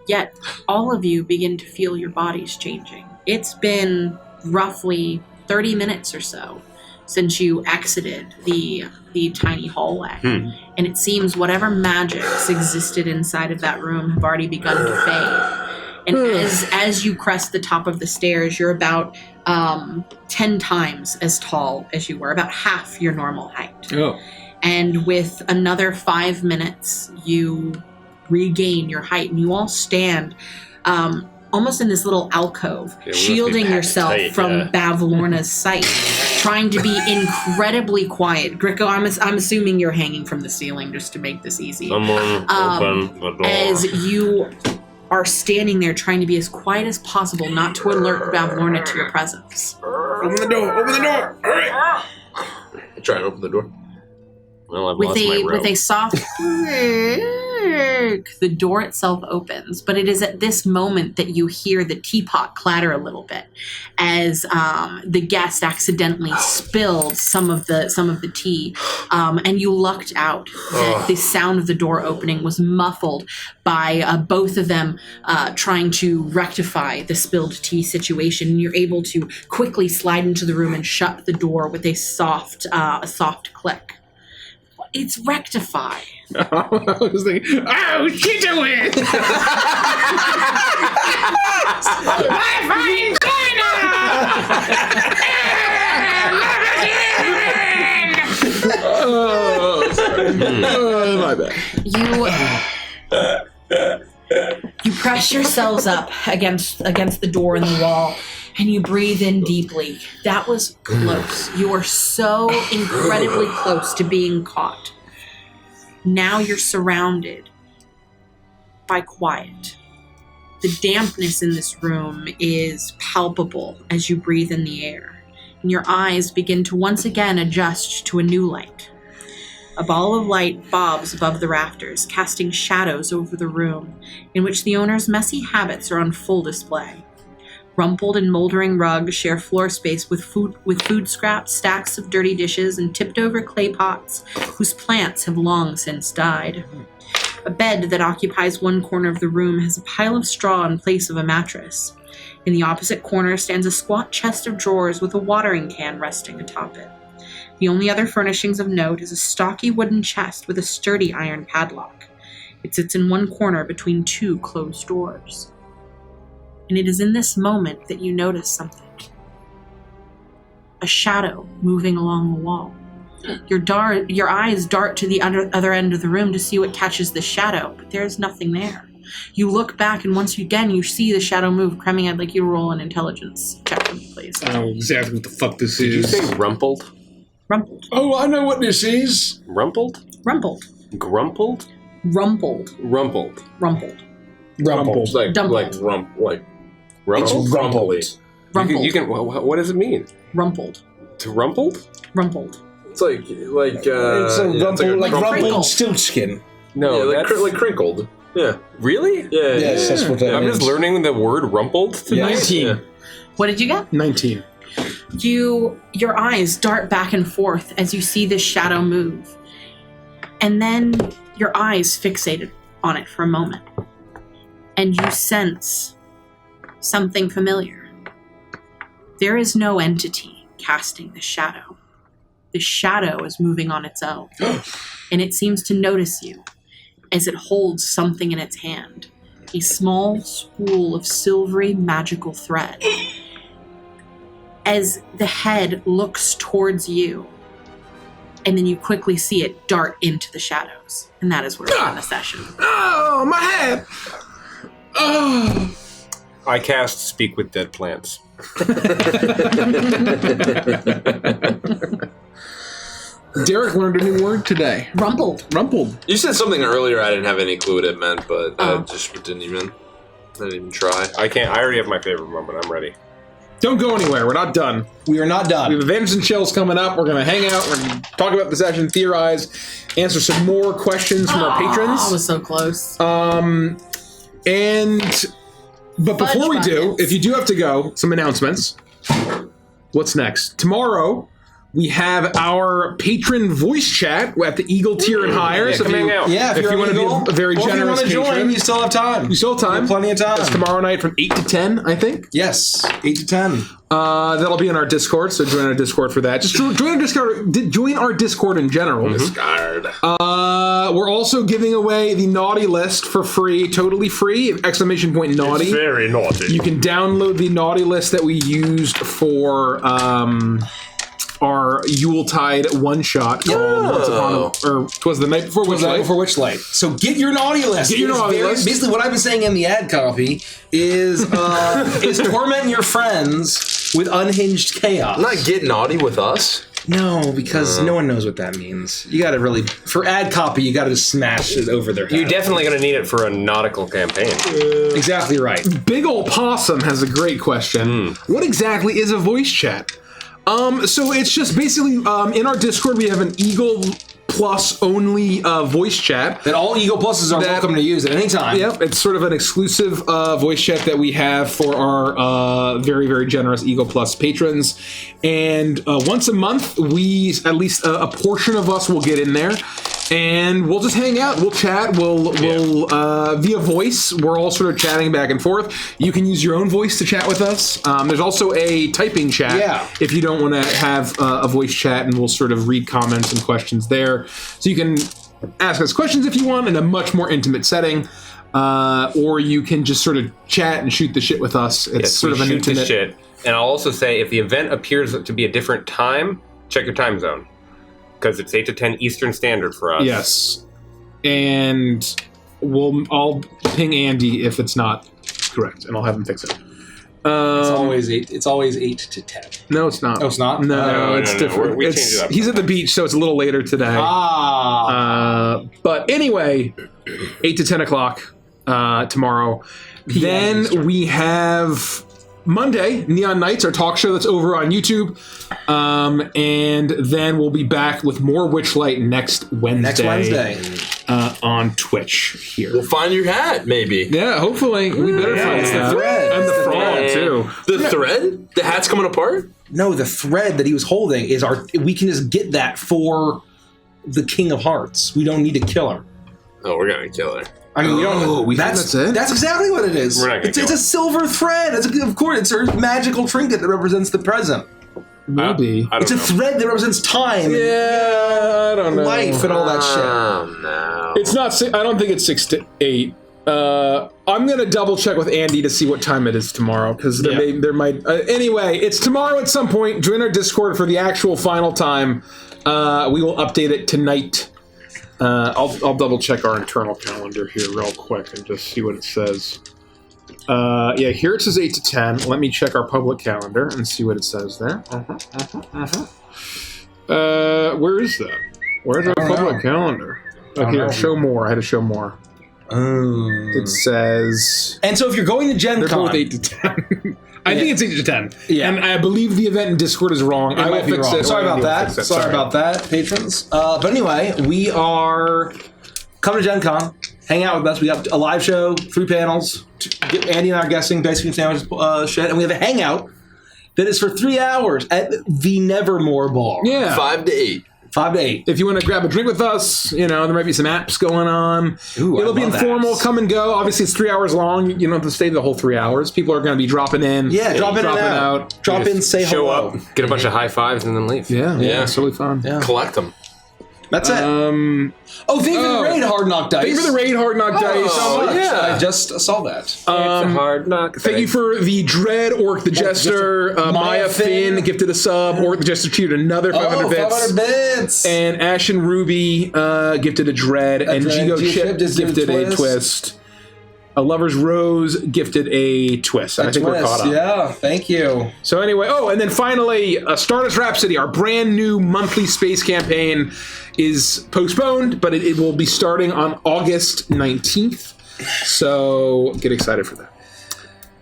Speaker 4: Yet all of you begin to feel your bodies changing. It's been roughly 30 minutes or so since you exited the tiny hallway. And it seems whatever magics existed inside of that room have already begun to fade. And as you crest the top of the stairs, you're about 10 times as tall as you were, about half your normal height.
Speaker 2: Oh.
Speaker 4: And with another 5 minutes, you regain your height, and you all stand almost in this little alcove, shielding yourself from Bavlorna's sight, trying to be incredibly quiet. Gricko, I'm assuming you're hanging from the ceiling just to make this easy.
Speaker 1: Someone open the door.
Speaker 4: As you are standing there trying to be as quiet as possible, not to alert Bavlorna to your presence.
Speaker 6: Open the door! Open the door! All right. Try and open the door.
Speaker 1: Well, I've lost my rope.
Speaker 4: With a soft click, the door itself opens, but it is at this moment that you hear the teapot clatter a little bit as the guest accidentally spilled some of the tea, and you lucked out that the sound of the door opening was muffled by both of them trying to rectify the spilled tea situation. And you're able to quickly slide into the room and shut the door with a soft click. It's rectified.
Speaker 3: I was thinking, oh, shit away!
Speaker 8: My fine
Speaker 3: My bad.
Speaker 4: You press yourselves up against the door and the wall, and you breathe in deeply. That was close. You are so incredibly close to being caught. Now you're surrounded by quiet. The dampness in this room is palpable as you breathe in the air, and your eyes begin to once again adjust to a new light. A ball of light bobs above the rafters, casting shadows over the room, in which the owner's messy habits are on full display. Rumpled and moldering rugs share floor space with food scraps, stacks of dirty dishes, and tipped-over clay pots whose plants have long since died. A bed that occupies one corner of the room has a pile of straw in place of a mattress. In the opposite corner stands a squat chest of drawers with a watering can resting atop it. The only other furnishings of note is a stocky wooden chest with a sturdy iron padlock. It sits in one corner between two closed doors. And it is in this moment that you notice something. A shadow moving along the wall. Your eyes dart to the other end of the room to see what catches the shadow, but there is nothing there. You look back, and once again, you see the shadow move. Cremming, I'd like you to roll an intelligence check for me, please.
Speaker 3: I know exactly what the fuck this
Speaker 1: Did you
Speaker 3: is.
Speaker 1: say rumpled?
Speaker 4: Rumpled.
Speaker 2: Oh, I know what this is.
Speaker 1: Rumpled?
Speaker 4: Rumpled.
Speaker 1: Grumpled?
Speaker 4: Rumpled.
Speaker 1: Rumpled.
Speaker 4: Rumpled.
Speaker 2: Rumpled.
Speaker 6: Like
Speaker 4: Dumpled.
Speaker 6: rumpled. Rumply.
Speaker 4: Rumpled.
Speaker 1: You can. What does it mean?
Speaker 4: Rumpled.
Speaker 1: To rumpled?
Speaker 4: Rumpled.
Speaker 6: It's like
Speaker 2: It's a
Speaker 6: yeah,
Speaker 2: rumpled, like
Speaker 4: crumpled.
Speaker 2: rumpled stiltskin.
Speaker 1: No,
Speaker 6: yeah,
Speaker 1: that's
Speaker 6: like crinkled. Yeah.
Speaker 1: really.
Speaker 6: Yeah.
Speaker 2: Yes, that's what that
Speaker 1: I'm
Speaker 2: means.
Speaker 1: just learning the word rumpled tonight.
Speaker 3: 19.
Speaker 6: Yeah.
Speaker 4: What did you get?
Speaker 3: 19.
Speaker 4: Your eyes dart back and forth as you see this shadow move. And then your eyes fixated on it for a moment. And you sense something familiar. There is no entity casting the shadow. The shadow is moving on its own. And it seems to notice you as it holds something in its hand. A small spool of silvery magical thread. As the head looks towards you, and then you quickly see it dart into the shadows. And that is where we end the session.
Speaker 3: Oh, my head! Oh.
Speaker 1: I cast Speak with Dead Plants.
Speaker 3: Derek learned a new word today.
Speaker 4: Rumpled.
Speaker 3: Rumpled.
Speaker 6: You said something earlier I didn't have any clue what it meant, but I just didn't even try.
Speaker 1: I already have my favorite moment. I'm ready.
Speaker 3: Don't go anywhere. We're not done.
Speaker 9: We are not done.
Speaker 3: We have events and chills coming up. We're going to hang out. We're going to talk about the session, theorize, answer some more questions from our patrons.
Speaker 4: I was so close.
Speaker 3: But before we do, if you do have to go, some announcements. What's next? Tomorrow, we have our patron voice chat at the Eagle tier and higher.
Speaker 1: Yeah,
Speaker 3: so
Speaker 1: come hang out.
Speaker 9: Yeah,
Speaker 3: if you want to be a very generous
Speaker 9: if you want to join, you still have time.
Speaker 3: You still have time.
Speaker 9: You have plenty of time.
Speaker 3: That's tomorrow night from 8 to 10, I think.
Speaker 9: Yes, 8 to 10.
Speaker 3: That'll be in our Discord, so join our Discord for that. Just join our Discord. Join our Discord in general.
Speaker 6: Discard.
Speaker 3: We're also giving away the naughty list for free, totally free. ! Naughty.
Speaker 1: It's very naughty.
Speaker 3: You can download the naughty list that we used for our Yuletide one-shot called Once Upon a... Or twas the night before Witchlight.
Speaker 9: Witchlight. So get your naughty list.
Speaker 3: Get your naughty list.
Speaker 9: Basically, what I've been saying in the ad copy is torment your friends with unhinged chaos.
Speaker 6: Not get naughty with us.
Speaker 9: No, because no one knows what that means. You got to really... For ad copy, you got to just smash it over their head.
Speaker 1: You're definitely going to need it for a nautical campaign.
Speaker 9: Exactly right.
Speaker 3: Big Ol' Possum has a great question. What exactly is a voice chat? So it's just basically, in our Discord, we have an Eagle Plus only voice chat.
Speaker 9: That all Eagle Pluses are welcome to use at any time.
Speaker 3: Yep, it's sort of an exclusive voice chat that we have for our very, very generous Eagle Plus patrons. And once a month, at least a portion of us will get in there. And we'll just hang out. We'll chat. We'll via voice. We're all sort of chatting back and forth. You can use your own voice to chat with us. There's also a typing chat.
Speaker 9: Yeah.
Speaker 3: If you don't want to have a voice chat, and we'll sort of read comments and questions there. So you can ask us questions if you want in a much more intimate setting, or you can just sort of chat and shoot the shit with us. It's sort of an intimate.
Speaker 1: The shit. And I'll also say, if the event appears to be a different time, check your time zone. Because it's 8 to 10 Eastern Standard for us.
Speaker 3: Yes. And I'll ping Andy if it's not correct, and I'll have him fix it.
Speaker 9: It's always 8 to 10.
Speaker 3: No, it's not.
Speaker 9: Oh, it's not?
Speaker 3: No, it's different.
Speaker 1: We changed it up.
Speaker 3: He's at the beach, so it's a little later today. But anyway, 8 to 10 o'clock tomorrow. Then we have Monday, Neon Nights, our talk show that's over on YouTube. And then we'll be back with more Witchlight next Wednesday. On Twitch here.
Speaker 6: We'll find your hat, maybe.
Speaker 3: Yeah, hopefully. We better find
Speaker 9: the thread.
Speaker 3: And the frog, too.
Speaker 6: The thread? The hat's coming apart?
Speaker 9: No, the thread that he was holding is we can just get that for the King of Hearts. We don't need to kill her.
Speaker 6: Oh, we're going to kill her.
Speaker 9: I mean, we don't.
Speaker 3: That's it?
Speaker 9: That's exactly what it is.
Speaker 1: We're not gonna
Speaker 9: It's a silver thread. Of course, it's her magical trinket that represents the present.
Speaker 3: Maybe.
Speaker 1: I don't
Speaker 9: It's a
Speaker 1: know.
Speaker 9: thread that represents time.
Speaker 3: Yeah, I don't know.
Speaker 9: Life and all that shit.
Speaker 6: Oh, no.
Speaker 3: It's not. I don't think it's 6 to 8. I'm gonna double check with Andy to see what time it is tomorrow, because there might. Anyway, it's tomorrow at some point. Join our Discord for the actual final time. We will update it tonight. I'll double check our internal calendar here real quick and just see what it says. Here it says 8 to 10. Let me check our public calendar and see what it says there. Where is that? Where's our public calendar? Oh, here, show more. I had to show more. It says...
Speaker 9: And so if you're going to Gen
Speaker 3: They're
Speaker 9: Con...
Speaker 3: both 8 to 10. I think it's 8 to 10.
Speaker 9: Yeah.
Speaker 3: And I believe the event in Discord is wrong. I will fix it.
Speaker 9: Sorry about that. Sorry about that, patrons. But anyway, we are coming to Gen Con. Hang out with us. We got a live show, 3 panels. Andy and I are guessing, basically sandwich shit. And we have a hangout that is for 3 hours at the Nevermore Bar.
Speaker 3: Yeah.
Speaker 6: 5 to 8.
Speaker 9: 5 to 8.
Speaker 3: If you want to grab a drink with us, there might be some apps going on. It'll be informal, come and go. Obviously, it's 3 hours long. You don't have to stay the whole 3 hours. People are going to be dropping in.
Speaker 9: Yeah, drop in and out. Drop in, say
Speaker 1: show
Speaker 9: hello.
Speaker 1: up, get a bunch of high fives, and then leave.
Speaker 3: Yeah, it's really fun.
Speaker 9: Yeah.
Speaker 6: Collect them.
Speaker 9: That's it. Thank you for the raid, Hard Knock Dice.
Speaker 3: Thank you for the raid, Hard Knock Dice.
Speaker 9: Oh,
Speaker 6: yeah.
Speaker 9: I just saw that.
Speaker 1: It's a hard knock.
Speaker 3: Thank you for the Dread, Orc the Jester, Maya Finn gifted a sub, Orc the Jester cheated another 500 bits.
Speaker 9: 500 bits.
Speaker 3: And Ashen Ruby gifted a Dread, and
Speaker 9: Dread.
Speaker 3: Gigo
Speaker 9: Chip
Speaker 3: Chip gifted a
Speaker 9: twist.
Speaker 3: twist. A Lover's Rose gifted a twist. I think we're caught up.
Speaker 9: Yeah, thank you.
Speaker 3: So anyway, and then finally, Stardust Rhapsody, our brand new monthly space campaign, is postponed, but it will be starting on August 19th. So get excited for that.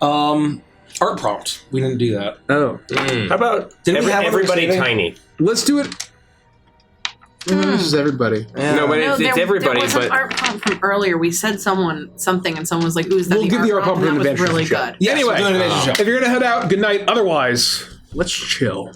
Speaker 9: Art prompt. We didn't do that.
Speaker 3: Oh.
Speaker 1: How about everybody tiny?
Speaker 3: Let's do it. This is everybody.
Speaker 1: No, but it's everybody.
Speaker 4: There was an art prompt from earlier. We said something, and someone was like, "Ooh, is that
Speaker 3: We'll give the art prompt
Speaker 4: And
Speaker 3: an
Speaker 4: that was
Speaker 3: adventure
Speaker 4: really
Speaker 3: show.
Speaker 4: good.
Speaker 9: Yes,
Speaker 3: Anyway,
Speaker 9: we're doing an adventure show.
Speaker 3: if you're going to head out, good night. Otherwise, let's chill.